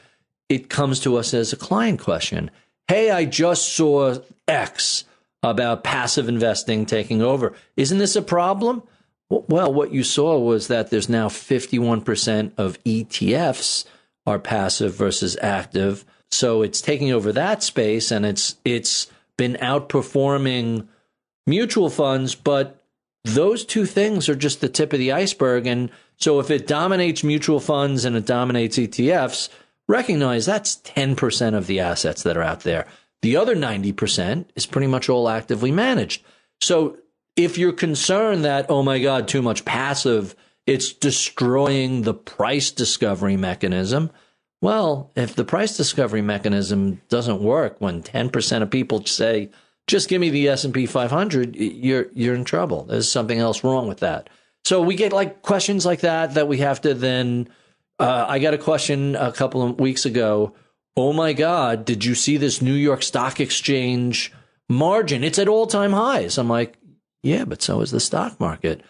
Speaker 5: it comes to us as a client question. Hey, I just saw X about passive investing taking over. Isn't this a problem? Well, what you saw was that there's now 51% of ETFs are passive versus active. So it's taking over that space, and it's been outperforming mutual funds. But those two things are just the tip of the iceberg. And so if it dominates mutual funds and it dominates ETFs, recognize that's 10% of the assets that are out there. The other 90% is pretty much all actively managed. So if you're concerned that, oh my God, too much passive, it's destroying the price discovery mechanism. Well, if the price discovery mechanism doesn't work when 10% of people say, just give me the S&P 500, you're in trouble. There's something else wrong with that. So we get questions like that we have to then, I got a question a couple of weeks ago. Oh my God, did you see this New York Stock Exchange margin? It's at all-time highs. I'm like, yeah, but so is the stock market.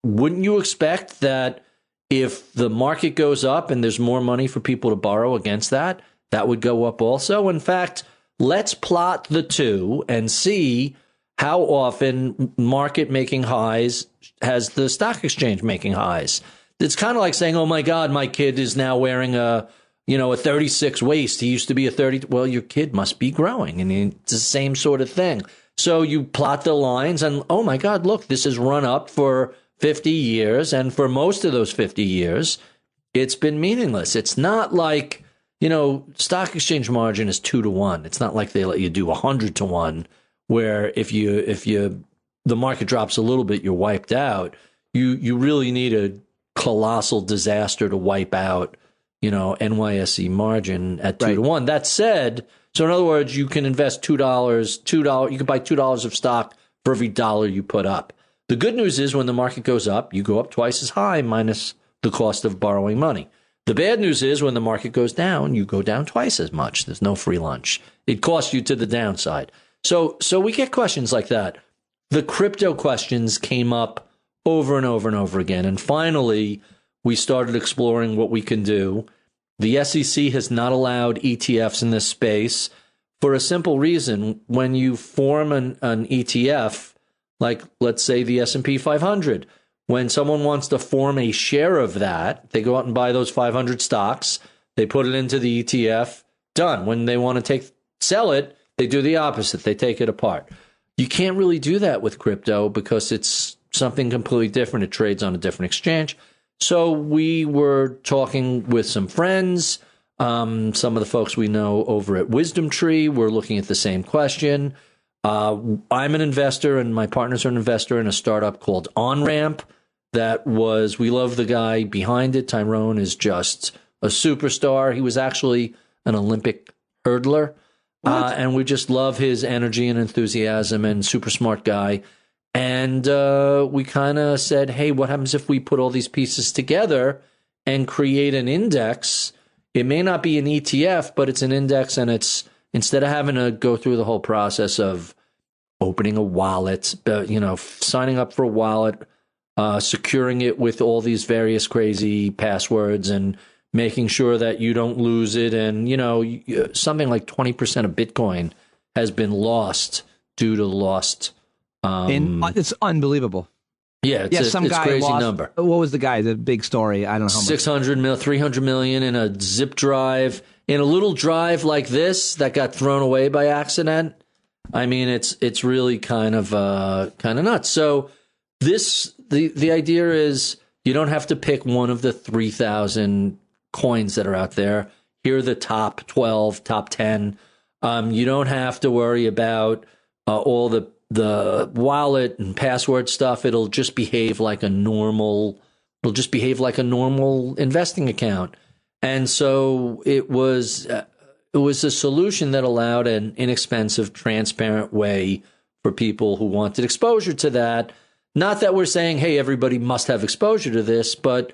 Speaker 5: Wouldn't you expect that if the market goes up and there's more money for people to borrow against that, that would go up also? In fact, let's plot the two and see how often market making highs has the stock exchange making highs. It's kind of like saying, oh my God, my kid is now wearing a 36 waist. He used to be a 30. Well, your kid must be growing, and it's the same sort of thing. So you plot the lines and, oh my God, look, this has run up for 50 years. And for most of those 50 years, it's been meaningless. It's not like, stock exchange margin is 2-to-1. It's not like they let you do 100-to-1, where if the market drops a little bit, you're wiped out. You really need a colossal disaster to wipe out, NYSE margin at 2-to-1. That said, so in other words, you can invest $2. You can buy $2 of stock for every dollar you put up. The good news is when the market goes up, you go up twice as high minus the cost of borrowing money. The bad news is when the market goes down, you go down twice as much. There's no free lunch. It costs you to the downside. So we get questions like that. The crypto questions came up over and over and over again. And finally, we started exploring what we can do. The SEC has not allowed ETFs in this space for a simple reason. When you form an ETF, like let's say the S&P 500, when someone wants to form a share of that, they go out and buy those 500 stocks, they put it into the ETF, done. When they want to sell it, they do the opposite. They take it apart. You can't really do that with crypto because it's something completely different. It trades on a different exchange. So we were talking with some friends. Some of the folks we know over at Wisdom Tree were looking at the same question. I'm an investor, and my partners are an investor in a startup called OnRamp. We love the guy behind it. Tyrone is just a superstar. He was actually an Olympic hurdler. And we just love his energy and enthusiasm, and super smart guy. And we kind of said, hey, what happens if we put all these pieces together and create an index? It may not be an ETF, but it's an index, and it's instead of having to go through the whole process of opening a wallet, signing up for a wallet, securing it with all these various crazy passwords and making sure that you don't lose it. And, something like 20% of Bitcoin has been lost due to lost.
Speaker 6: It's unbelievable.
Speaker 5: Yeah, it's a crazy number.
Speaker 6: What was the guy? The big story. I don't know how much.
Speaker 5: 300 million in a zip drive, in a little drive like this that got thrown away by accident. I mean, it's really kind of nuts. So the idea is you don't have to pick one of the 3,000 coins that are out there. Here are the top 12, top 10. You don't have to worry about all the wallet and password stuff. It'll just behave like a normal investing account. And so it was a solution that allowed an inexpensive, transparent way for people who wanted exposure to that. Not that we're saying, hey, everybody must have exposure to this, but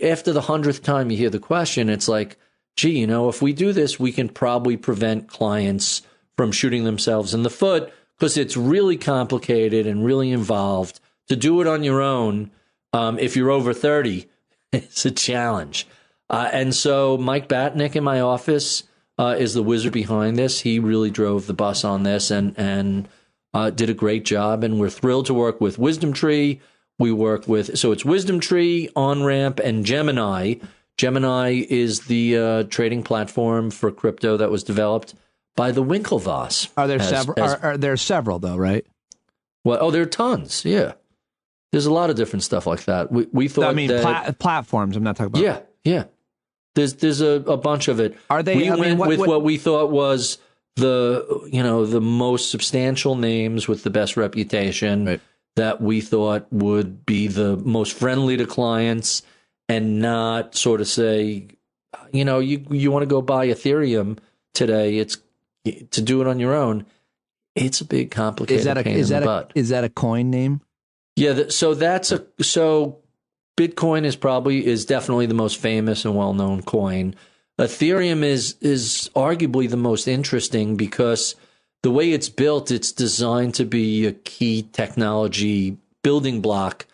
Speaker 5: after the 100th time you hear the question, it's like, gee, if we do this, we can probably prevent clients from shooting themselves in the foot, because it's really complicated and really involved. To do it on your own, if you're over 30, it's a challenge. And so Mike Batnick in my office is the wizard behind this. He really drove the bus on this and did a great job. And we're thrilled to work with Wisdom Tree. So it's Wisdom Tree, OnRamp, and Gemini. Gemini is the trading platform for crypto that was developed by the Winklevoss.
Speaker 6: Are there several? Are there several though? Right?
Speaker 5: Well, there are tons. Yeah, there's a lot of different stuff like that. We thought.
Speaker 6: Platforms. I'm not talking about.
Speaker 5: Yeah. There's a bunch of it.
Speaker 6: Are they?
Speaker 5: We went with what we thought was the most substantial names with the best reputation, right, that we thought would be the most friendly to clients, and not sort of say, you want to go buy Ethereum today. It's to do it on your own. It's a big, complicated pain in the butt.
Speaker 6: Is that a coin name?
Speaker 5: Yeah. So Bitcoin is definitely the most famous and well-known coin. Ethereum is arguably the most interesting because the way it's built, it's designed to be a key technology building block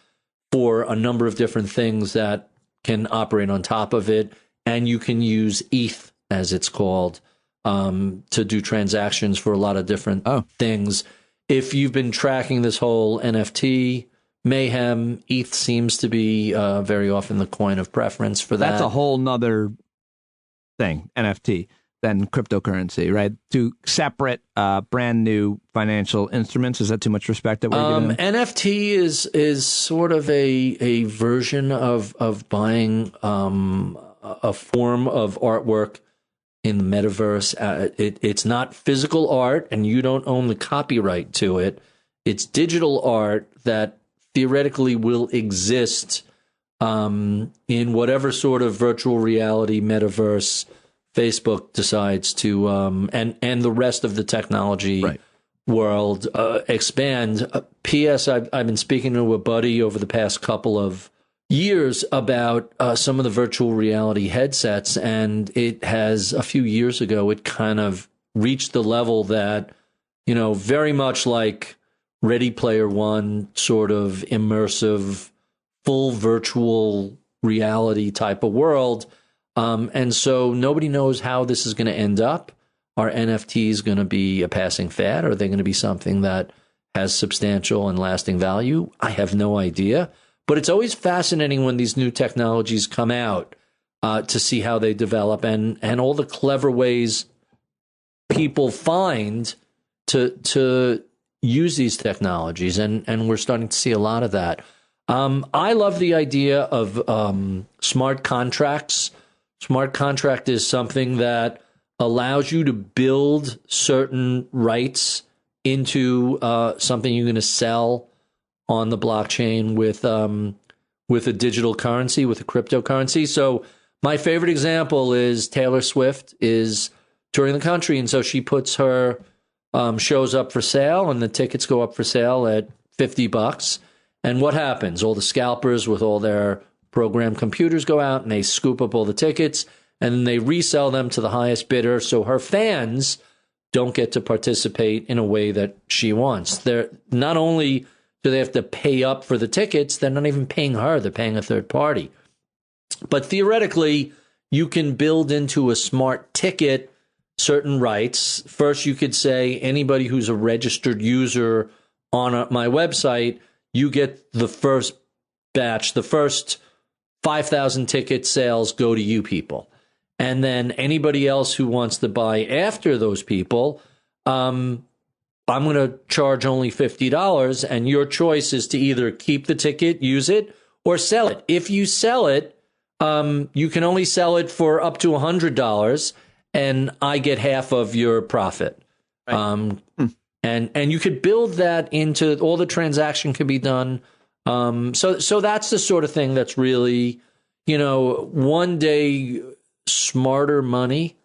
Speaker 5: for a number of different things that can operate on top of it. And you can use ETH, as it's called, to do transactions for a lot of different things. If you've been tracking this whole NFT mayhem, ETH seems to be very often the coin of preference for that.
Speaker 6: That's a whole nother thing, NFT, than cryptocurrency, right? Two separate, brand new financial instruments. Is that too much respect that we're giving them?
Speaker 5: NFT is sort of a version of buying a form of artwork in the metaverse. It's not physical art, and you don't own the copyright to it. It's digital art that theoretically will exist in whatever sort of virtual reality metaverse Facebook decides to, and the rest of the technology world expand. P.S. I've been speaking to a buddy over the past couple of years about some of the virtual reality headsets, and it has, a few years ago, it kind of reached the level that, very much like Ready Player One, sort of immersive, full virtual reality type of world. And so nobody knows how this is going to end up. Are NFTs going to be a passing fad? Are they going to be something that has substantial and lasting value? I have no idea. But it's always fascinating when these new technologies come out to see how they develop and all the clever ways people find to use these technologies, and we're starting to see a lot of that. I love the idea of smart contracts. Smart contract is something that allows you to build certain rights into something you're going to sell on the blockchain with a digital currency, with a cryptocurrency. So my favorite example is Taylor Swift is touring the country, and so she puts her shows up for sale, and the tickets go up for sale at $50. And what happens? All the scalpers with all their programmed computers go out and they scoop up all the tickets, and then they resell them to the highest bidder. So her fans don't get to participate in a way that she wants. They're not only do they have to pay up for the tickets, they're not even paying her, they're paying a third party. But theoretically, you can build into a smart ticket certain rights. First, you could say anybody who's a registered user on my website, you get the first batch, the first 5,000 ticket sales go to you people. And then anybody else who wants to buy after those people, I'm going to charge only $50, and your choice is to either keep the ticket, use it, or sell it. If you sell it, you can only sell it for up to $100, and I get half of your profit. Right. And you could build that into all the transaction can be done. So that's the sort of thing that's really, one day smarter money,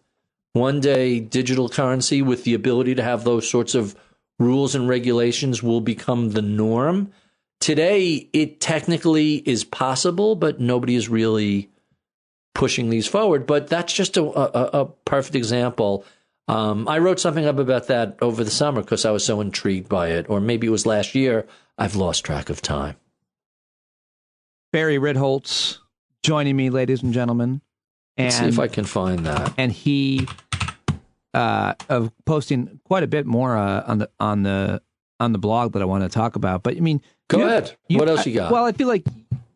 Speaker 5: one day digital currency with the ability to have those sorts of rules and regulations will become the norm. Today, it technically is possible, but nobody is really pushing these forward. But that's just a perfect example. I wrote something up about that over the summer because I was so intrigued by it. Or maybe it was last year. I've lost track of time.
Speaker 6: Barry Redholtz joining me, ladies and gentlemen. And,
Speaker 5: let's see if I can find that.
Speaker 6: And he of posting quite a bit more on the blog that I want to talk about. But I mean,
Speaker 5: go ahead. What else you got?
Speaker 6: Well, I feel like,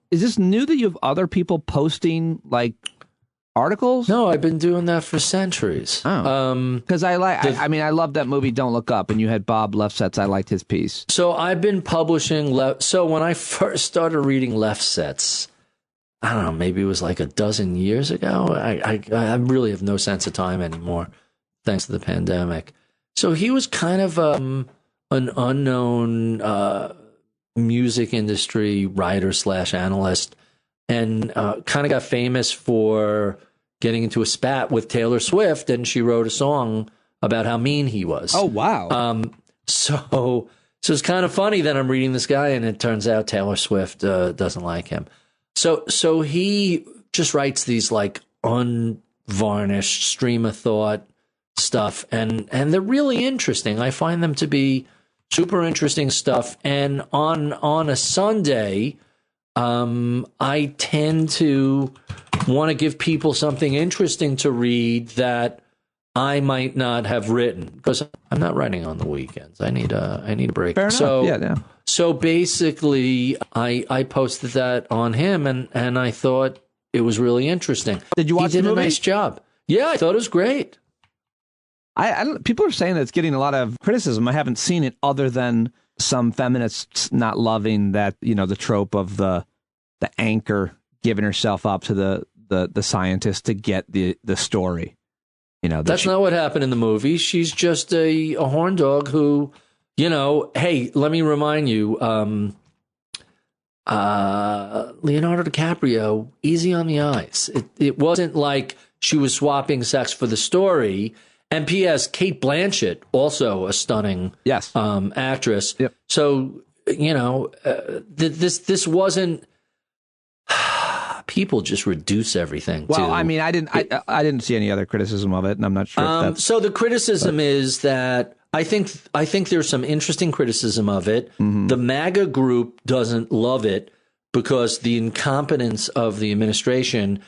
Speaker 6: is this new that you have other people posting like articles?
Speaker 5: No, I've been doing that for centuries.
Speaker 6: Oh, because I love that movie Don't Look Up, and you had Bob Lefsetz. I liked his piece. So
Speaker 5: I've been publishing. So when I first started reading Lefsetz, I don't know, maybe it was like a dozen years ago. I really have no sense of time anymore, thanks to the pandemic. So he was kind of an unknown music industry writer / analyst, and kind of got famous for getting into a spat with Taylor Swift, and she wrote a song about how mean he was.
Speaker 6: Oh, wow.
Speaker 5: So it's kind of funny that I'm reading this guy, and it turns out Taylor Swift doesn't like him. So he just writes these like unvarnished stream of thought stuff, and they're really interesting. I find them to be super interesting stuff. And on a Sunday, I tend to want to give people something interesting to read that I might not have written because I'm not writing on the weekends. I need a break.
Speaker 6: Fair enough.
Speaker 5: So basically, I posted that on him, and I thought it was really interesting.
Speaker 6: Did you watch the movie?
Speaker 5: He did a nice job. Yeah, I thought it was great.
Speaker 6: People are saying that it's getting a lot of criticism. I haven't seen it other than some feminists not loving that, the trope of the anchor giving herself up to the scientist to get the story.
Speaker 5: That's not what happened in the movie. She's just a horn dog who, hey, let me remind you, Leonardo DiCaprio, easy on the eyes. It wasn't like she was swapping sex for the story. And P.S., Cate Blanchett, also a stunning actress.
Speaker 6: Yep.
Speaker 5: So, this wasn't... People just reduce everything.
Speaker 6: Well, I mean, I didn't see any other criticism of it, and I'm not sure if that's...
Speaker 5: So the criticism is that I think there's some interesting criticism of it. Mm-hmm. The MAGA group doesn't love it because the incompetence of the administration,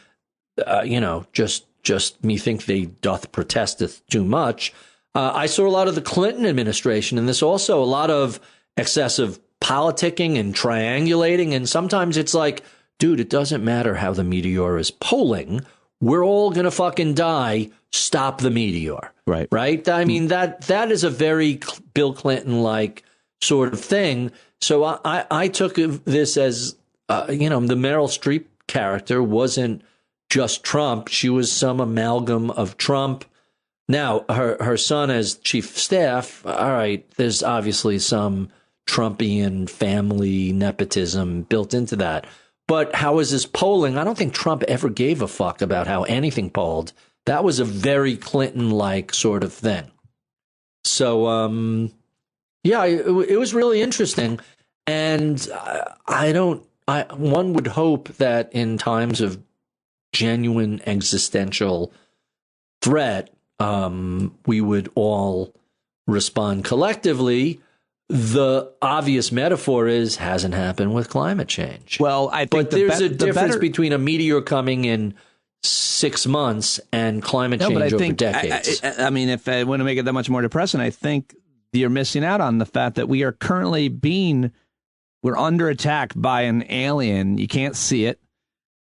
Speaker 5: just me think they doth protesteth too much. I saw a lot of the Clinton administration, and there's also a lot of excessive politicking and triangulating, and sometimes it's like, dude, it doesn't matter how the meteor is polling. We're all going to fucking die. Stop the meteor.
Speaker 6: Right.
Speaker 5: Right? I mean, that is a very Bill Clinton-like sort of thing. So I took this as, the Meryl Streep character wasn't just Trump. She was some amalgam of Trump. Now, her son as chief of staff, all right, there's obviously some Trumpian family nepotism built into that. But how is this polling? I don't think Trump ever gave a fuck about how anything polled. That was a very Clinton-like sort of thing. So, it was really interesting. And one would hope that in times of genuine existential threat, we would all respond collectively. The obvious metaphor hasn't happened with climate change.
Speaker 6: Well, I think
Speaker 5: there's a difference between a meteor coming in 6 months and climate change over decades.
Speaker 6: I mean, if I want to make it that much more depressing, I think you're missing out on the fact that we are currently we're under attack by an alien. You can't see it.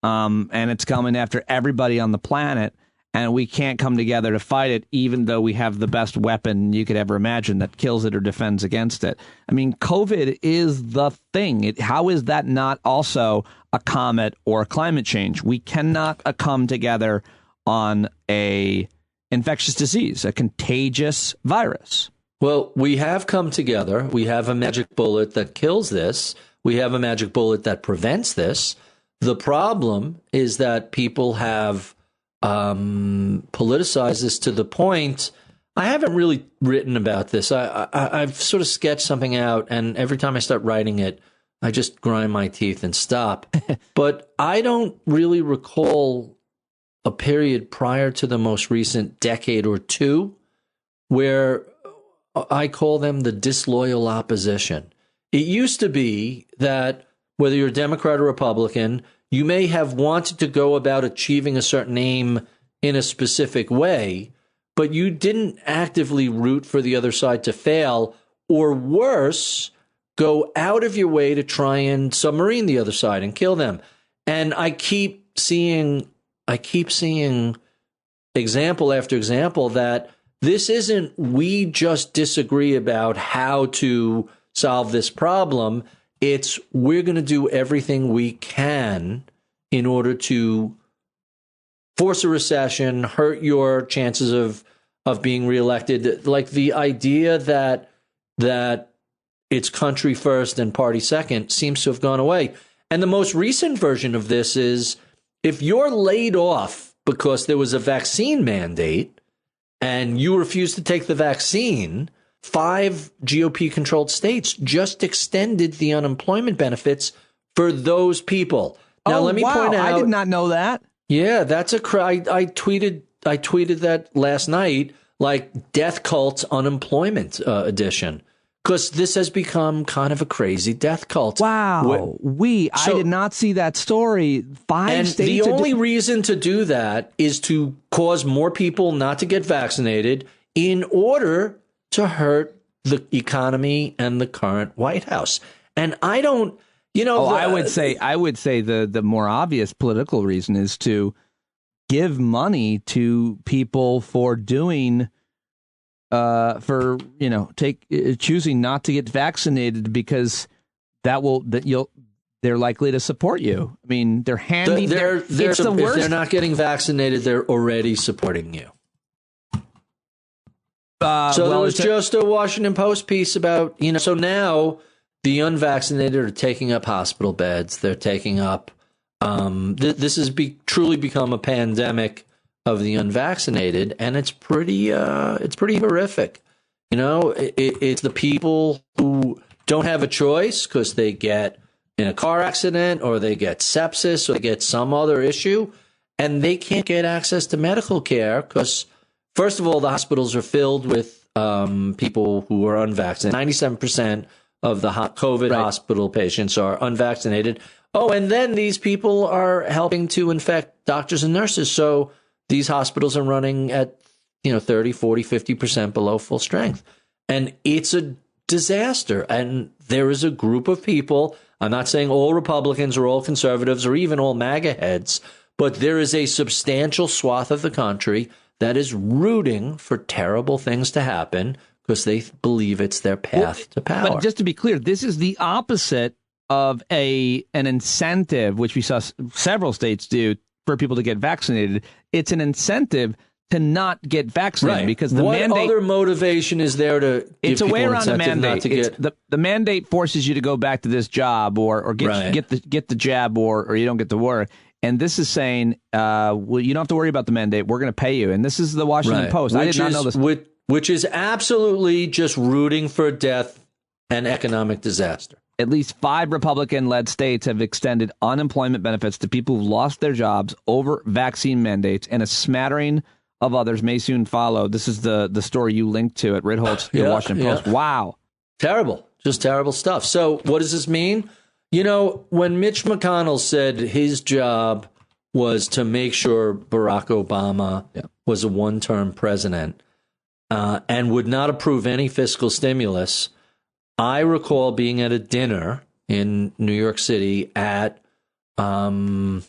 Speaker 6: And it's coming after everybody on the planet. And we can't come together to fight it, even though we have the best weapon you could ever imagine that kills it or defends against it. I mean, COVID is the thing. How is that not also a comet or climate change? We cannot come together on a infectious disease, a contagious virus.
Speaker 5: Well, we have come together. We have a magic bullet that kills this. We have a magic bullet that prevents this. The problem is that people have politicized this to the point. I haven't really written about this. I've sort of sketched something out, and every time I start writing it, I just grind my teeth and stop. But I don't really recall a period prior to the most recent decade or two where I call them the disloyal opposition. It used to be that whether you're a Democrat or Republican, you may have wanted to go about achieving a certain aim in a specific way, but you didn't actively root for the other side to fail, or worse, go out of your way to try and submarine the other side and kill them. And I keep seeing example after example that this isn't we just disagree about how to solve this problem. It's we're going to do everything we can in order to force a recession, hurt your chances of being reelected. Like the idea that it's country first and party second seems to have gone away. And the most recent version of this is if you're laid off because there was a vaccine mandate and you refuse to take the vaccine, 5 GOP-controlled states just extended the unemployment benefits for those people. Now, let me point out.
Speaker 6: I did not know that.
Speaker 5: Yeah, that's I tweeted that last night, like death cults unemployment edition, because this has become kind of a crazy death cult.
Speaker 6: Wow. I did not see that story. 5 states.
Speaker 5: The only reason to do that is to cause more people not to get vaccinated in order to hurt the economy and the current White House. And I don't,
Speaker 6: I would say the more obvious political reason is to give money to people for doing, choosing not to get vaccinated because they're likely to support you. I mean, they're handy.
Speaker 5: It's the worst. If they're not getting vaccinated, they're already supporting you. There was just a Washington Post piece about, so now the unvaccinated are taking up hospital beds. They're taking up, this has truly become a pandemic of the unvaccinated, and it's pretty horrific. It's the people who don't have a choice because they get in a car accident or they get sepsis or they get some other issue, and they can't get access to medical care because, first of all, the hospitals are filled with people who are unvaccinated. 97% of the COVID hospital patients are unvaccinated. Oh, and then these people are helping to infect doctors and nurses. So these hospitals are running at 30, 40, 50% below full strength. And it's a disaster. And there is a group of people, I'm not saying all Republicans or all conservatives or even all MAGA heads, but there is a substantial swath of the country that is rooting for terrible things to happen because they believe it's their path to power.
Speaker 6: But just to be clear, this is the opposite of an incentive, which we saw several states do for people to get vaccinated. It's an incentive to not get vaccinated because the mandate.
Speaker 5: What other motivation is there to?
Speaker 6: It's a way around the mandate.
Speaker 5: The
Speaker 6: mandate forces you to go back to this job or get the jab or you don't get to work. And this is saying, well, you don't have to worry about the mandate. We're going to pay you. And this is the Washington Post. I did not know this.
Speaker 5: Which is absolutely just rooting for death and economic disaster.
Speaker 6: At least 5 Republican-led states have extended unemployment benefits to people who've lost their jobs over vaccine mandates, and a smattering of others may soon follow. This is the story you linked to at Ritholtz, the Washington Post. Wow.
Speaker 5: Terrible. Just terrible stuff. So what does this mean? You know, when Mitch McConnell said his job was to make sure Barack Obama was a one-term president and would not approve any fiscal stimulus, I recall being at a dinner in New York City at, I'm trying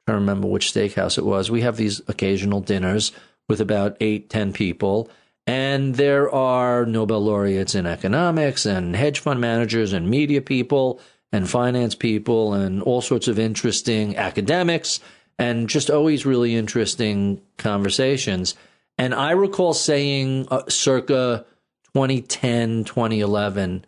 Speaker 5: to remember which steakhouse it was. We have these occasional dinners with about 8-10 people, and there are Nobel laureates in economics and hedge fund managers and media people and finance people and all sorts of interesting academics and just always really interesting conversations. And I recall saying circa 2010, 2011,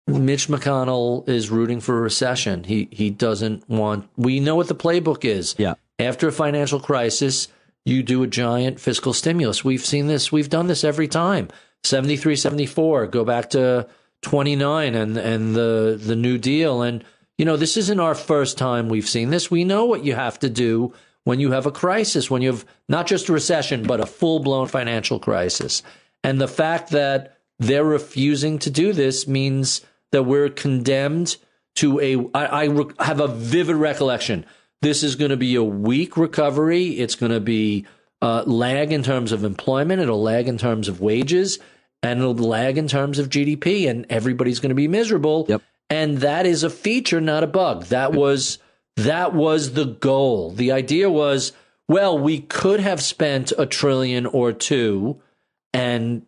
Speaker 5: Mitch McConnell is rooting for a recession. He doesn't want, we know what the playbook is.
Speaker 6: Yeah.
Speaker 5: After a financial crisis, you do a giant fiscal stimulus. We've seen this. We've done this every time. 73, 74, go back to 29 and the New Deal. And, you know, this isn't our first time we've seen this. We know what you have to do when you have a crisis, when you have not just a recession, but a full-blown financial crisis. And the fact that they're refusing to do this means that we're condemned to I have a vivid recollection. This is going to be a weak recovery. It's going to be lag in terms of employment. It'll lag in terms of wages, and it'll lag in terms of GDP, and everybody's going to be miserable.
Speaker 6: Yep.
Speaker 5: And that is a feature, not a bug. That was the goal. The idea was, well, we could have spent $1 trillion or $2 trillion and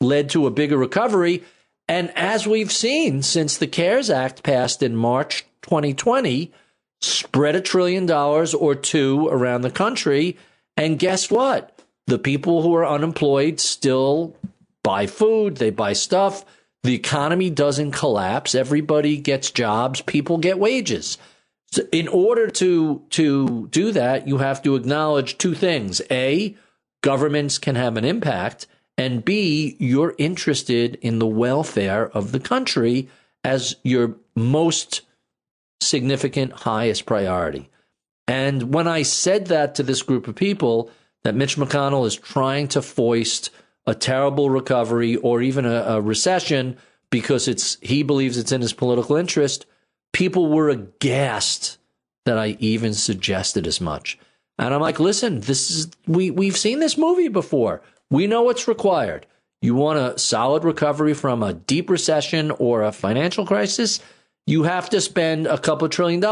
Speaker 5: led to a bigger recovery. And as we've seen since the CARES Act passed in March 2020, spread $1 trillion or $2 trillion around the country. And guess what? The people who are unemployed still buy food, they buy stuff. The economy doesn't collapse. Everybody gets jobs. People get wages. So in order to do that, you have to acknowledge 2 things. A, governments can have an impact. And B, you're interested in the welfare of the country as your most significant, highest priority. And when I said that to this group of people, that Mitch McConnell is trying to foist a terrible recovery or even a recession because he believes it's in his political interest, people were aghast that I even suggested as much. And I'm like, listen, we've seen this movie before. We know what's required. You want a solid recovery from a deep recession or a financial crisis, you have to spend a couple $1 trillion.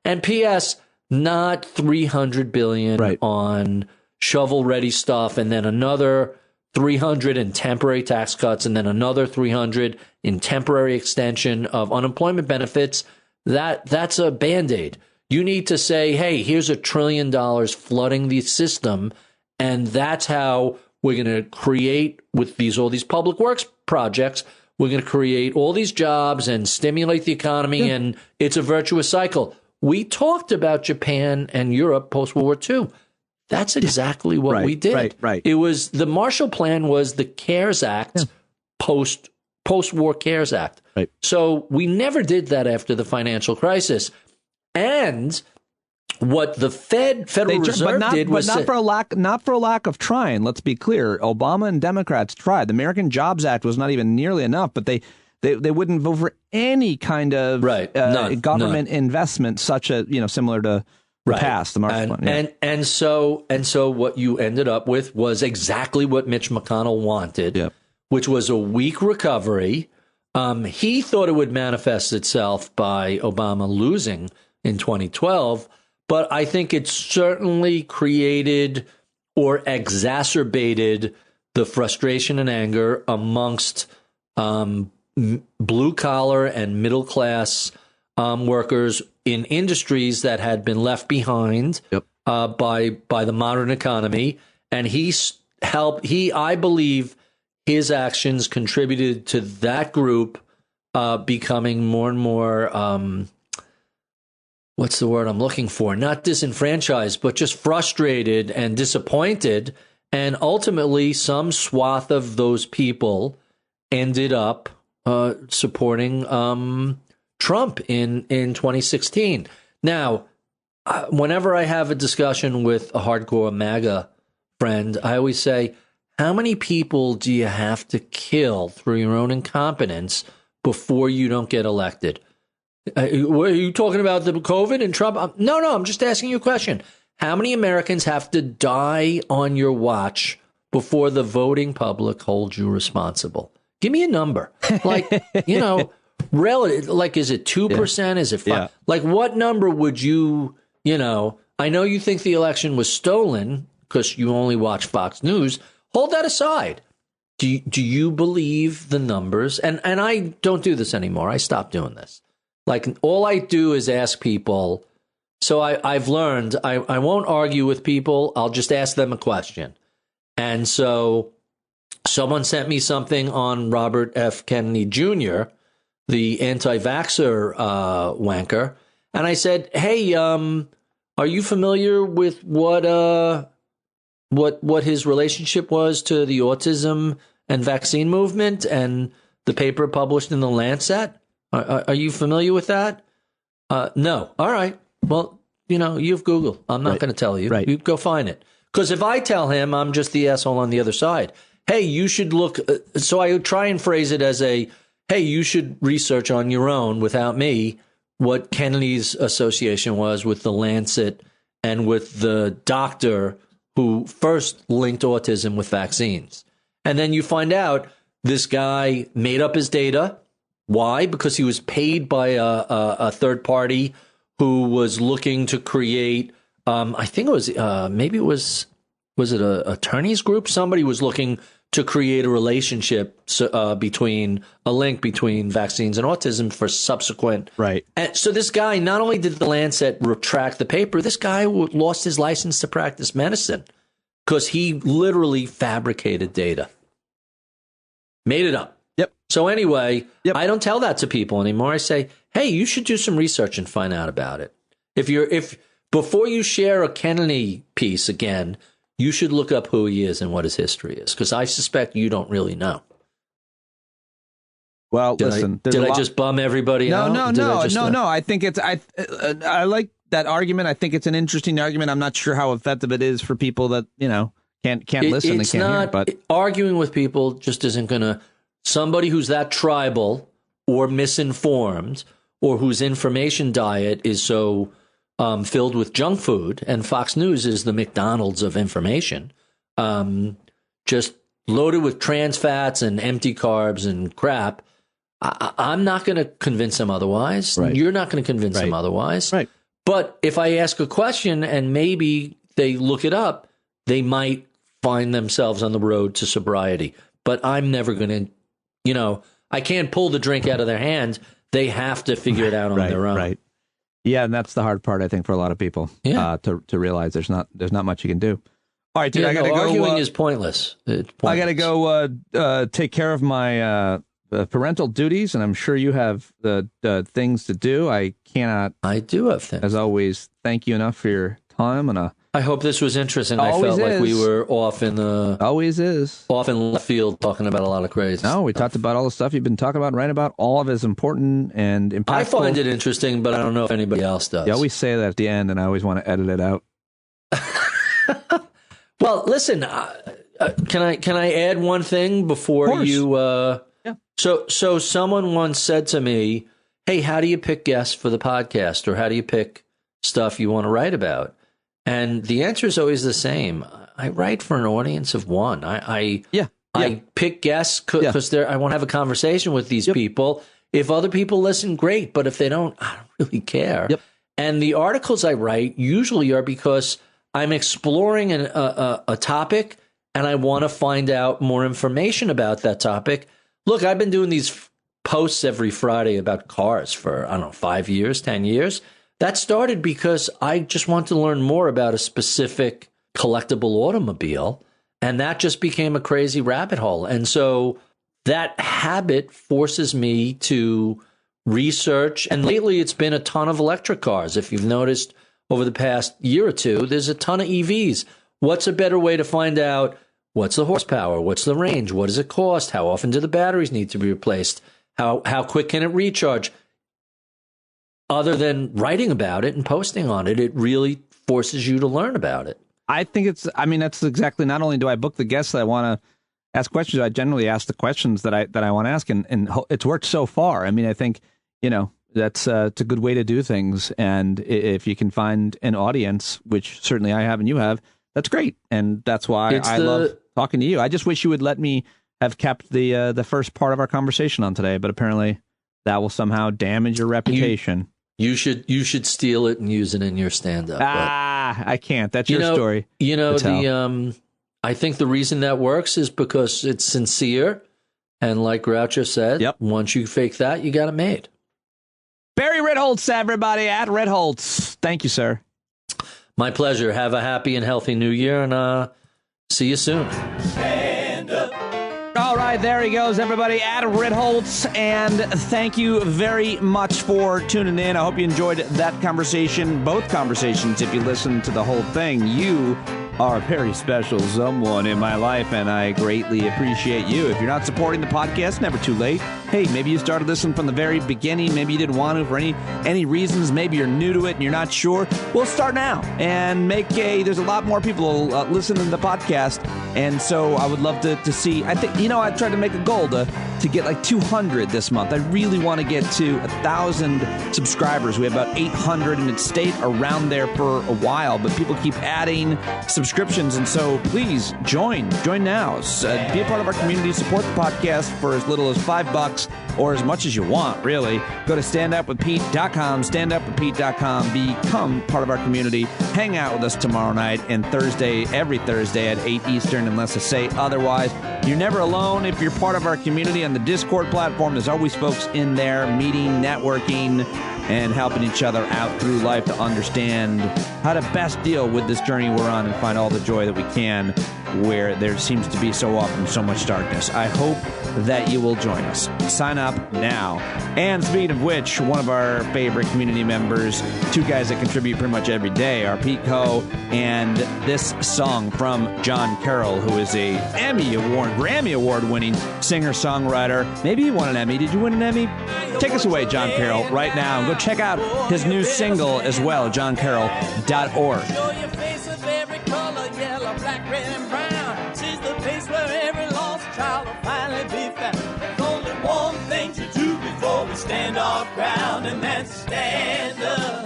Speaker 5: And P.S., not $300 billion on shovel-ready stuff, and then another $300 in temporary tax cuts, and then another $300 in temporary extension of unemployment benefits. That's a Band-Aid. You need to say, hey, here's $1 trillion flooding the system, and that's how we're going to create, with all these public works projects, we're going to create all these jobs and stimulate the economy, and it's a virtuous cycle. We talked about Japan and Europe post-World War II. That's exactly what we did.
Speaker 6: Right.
Speaker 5: It was the Marshall Plan was the CARES Act, post-war CARES Act.
Speaker 6: Right.
Speaker 5: So we never did that after the financial crisis. And what the Federal Reserve did was
Speaker 6: not for a lack of trying. Let's be clear. Obama and Democrats tried. The American Jobs Act was not even nearly enough, but they wouldn't vote for any kind of government investment, such a similar to the past, the Marshall Plan.
Speaker 5: And so what you ended up with was exactly what Mitch McConnell wanted, which was a weak recovery. He thought it would manifest itself by Obama losing in 2012. But I think it certainly created or exacerbated the frustration and anger amongst blue collar and middle class workers in industries that had been left behind by the modern economy. And I believe his actions contributed to that group becoming more and more, what's the word I'm looking for? Not disenfranchised, but just frustrated and disappointed. And ultimately, some swath of those people ended up supporting Trump in 2016. Now, whenever I have a discussion with a hardcore MAGA friend, I always say, how many people do you have to kill through your own incompetence before you don't get elected? Are you talking about the COVID and Trump? No, I'm just asking you a question. How many Americans have to die on your watch before the voting public holds you responsible? Give me a number. Like, relative, like, is it 2%? Yeah. Is it 5%? Yeah. Like, what number would you, I know you think the election was stolen because you only watch Fox News. Hold that aside. Do you believe the numbers? And I don't do this anymore. I stopped doing this. Like, all I do is ask people. So I've learned I won't argue with people. I'll just ask them a question. And so someone sent me something on Robert F. Kennedy Jr., the anti-vaxxer wanker. And I said, hey, are you familiar with what his relationship was to the autism and vaccine movement and the paper published in the Lancet? Are you familiar with that? No. All right. Well, you have Google. I'm not going to tell you. Right. You go find it. Because if I tell him, I'm just the asshole on the other side. Hey, you should look. So I try and phrase it as hey, you should research on your own without me what Kennedy's association was with the Lancet and with the doctor who first linked autism with vaccines. And then you find out this guy made up his data. Why? Because he was paid by a third party who was looking to create, I think it was, maybe it was it an attorneys group? Somebody was looking to create a relationship between a link between vaccines and autism for subsequent. Right. And so this guy, not only did the Lancet retract the paper, this guy lost his license to practice medicine because he literally fabricated data, made it up. Yep. So anyway, I don't tell that to people anymore. I say, hey, you should do some research and find out about it. If before you share a Kennedy piece again, you should look up who he is and what his history is, because I suspect you don't really know.
Speaker 6: Well, listen,
Speaker 5: did I just bum everybody out?
Speaker 6: No. I think I like that argument. I think it's an interesting argument. I'm not sure how effective it is for people that can't listen and can't hear. But
Speaker 5: arguing with people just isn't going to. Somebody who's that tribal or misinformed or whose information diet is so filled with junk food, and Fox News is the McDonald's of information, just loaded with trans fats and empty carbs and crap. I'm not going to convince them otherwise. Right. You're not going to convince them otherwise. Right. But if I ask a question and maybe they look it up, they might find themselves on the road to sobriety. But I'm never going to. I can't pull the drink out of their hand. They have to figure it out on their own. Right.
Speaker 6: Yeah, and that's the hard part, I think, for a lot of people. Yeah. To realize there's not much you can do. All right, dude, I got to go.
Speaker 5: Arguing is pointless.
Speaker 6: I got to go take care of my parental duties, and I'm sure you have the things to do. I
Speaker 5: do have things.
Speaker 6: As always, thank you enough for your time, and
Speaker 5: I hope this was interesting. I felt like we were off in left field talking about a lot of crazy stuff.
Speaker 6: No, we talked about all the stuff you've been talking about, right? About all of it is important and impactful.
Speaker 5: I find it interesting, but I don't know if anybody else does.
Speaker 6: You always say that at the end, and I always want to edit it out.
Speaker 5: Well, listen, can I add one thing before you? Yeah. So someone once said to me, "Hey, how do you pick guests for the podcast, or how do you pick stuff you want to write about?" And the answer is always the same. I write for an audience of one. I pick guests because I want to have a conversation with these people. If other people listen, great. But if they don't, I don't really care. Yep. And the articles I write usually are because I'm exploring a topic and I want to find out more information about that topic. Look, I've been doing these posts every Friday about cars for, 5 years, 10 years. That started because I just wanted to learn more about a specific collectible automobile, and that just became a crazy rabbit hole. And so that habit forces me to research, and lately it's been a ton of electric cars. If you've noticed over the past year or two, there's a ton of EVs. What's a better way to find out what's the horsepower, what's the range, what does it cost, how often do the batteries need to be replaced, how quick can it recharge? Other than writing about it and posting on it, it really forces you to learn about it.
Speaker 6: I think that's exactly, not only do I book the guests that I want to ask questions, I generally ask the questions that I want to ask, and it's worked so far. I mean, I think, that's it's a good way to do things. And if you can find an audience, which certainly I have and you have, that's great. And that's why I love talking to you. I just wish you would let me have kept the first part of our conversation on today, but apparently that will somehow damage your reputation.
Speaker 5: You should steal it and use it in your stand-up.
Speaker 6: I can't. That's your story.
Speaker 5: I think the reason that works is because it's sincere. And like Groucho said, once you fake that, you got it made.
Speaker 6: Barry Redholtz, everybody, at Redholtz. Thank you, sir.
Speaker 5: My pleasure. Have a happy and healthy new year, and see you soon.
Speaker 6: Stand up. All right, there he goes, everybody, at Ritholtz, and thank you very much for tuning in. I hope you enjoyed that conversation, both conversations. If you listened to the whole thing, you are a very special someone in my life, and I greatly appreciate you. If you're not supporting the podcast, never too late. Hey, maybe you started listening from the very beginning. Maybe you didn't want to for any reasons. Maybe you're new to it and you're not sure. Well, start now and there's a lot more people listening to the podcast. And so I would love to see, I think, I tried to make a goal to get like 200 this month. I really want to get to 1,000 subscribers. We have about 800 and it stayed around there for a while, but people keep adding subscriptions. And so please join now. Be a part of our community, support the podcast for as little as $5 or as much as you want, really. Go to standupwithpete.com, standupwithpete.com, become part of our community. Hang out with us tomorrow night and every Thursday at 8 Eastern, unless I say otherwise. You're never alone if you're part of our community on the Discord platform. There's always folks in there meeting, networking, and helping each other out through life to understand how to best deal with this journey we're on and find all the joy that we can where there seems to be so often so much darkness. I hope that you will join us. Sign up now. And speaking of which, one of our favorite community members, two guys that contribute pretty much every day, are Pete Coe and this song from John Carroll, who is a Grammy Award-winning singer-songwriter. Maybe you won an Emmy. Did you win an Emmy? Take us away, John Carroll, right now. And go check out his new single as well, johncarroll.org.
Speaker 7: Show your face of every color, yellow, black, red, and brown. She's the place where every lost child will finally be found. There's only one thing to do before we stand our ground, and that's stand up,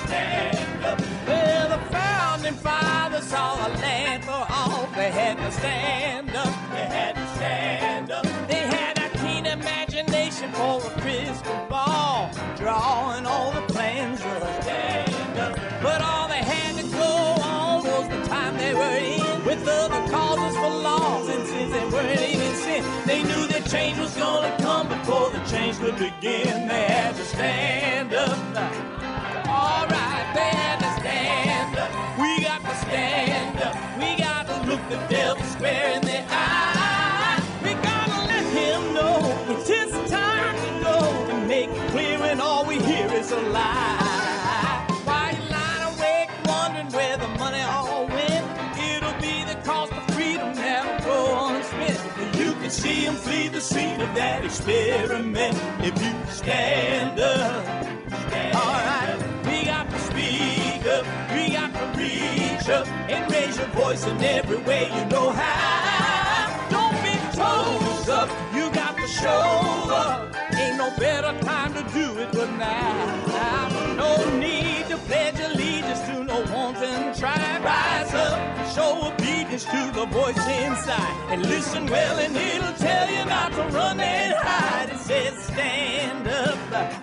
Speaker 7: stand up. Well, the founding fathers saw a land for all. They had to stand up, they had to stand up. They had a keen imagination for a crystal ball, drawing all the plans of a stand up. But all they had to go on was the time they were in, with other causes for laws, and since they weren't even sin, they knew that change was gonna come before the change could begin. They had to stand up. All right, they had to stand up. We got to stand up. We got to look the devil square in the eye. We gotta let him know it's his time to go, and make it clear when all we hear is a lie. Why you lying awake wondering where the money all went? It'll be the cost of freedom that'll go unspent. You can see him flee the scene of that experiment if you stand up. All right, we got to speak up. We got to reach up and raise your voice in every way you know how. Don't be toes up. You got to show up. Ain't no better time to do it but now. No need to pledge allegiance to no wanton tribe. Rise up and show obedience to the voice inside. And listen well and it'll tell you not to run and hide. It says stand up.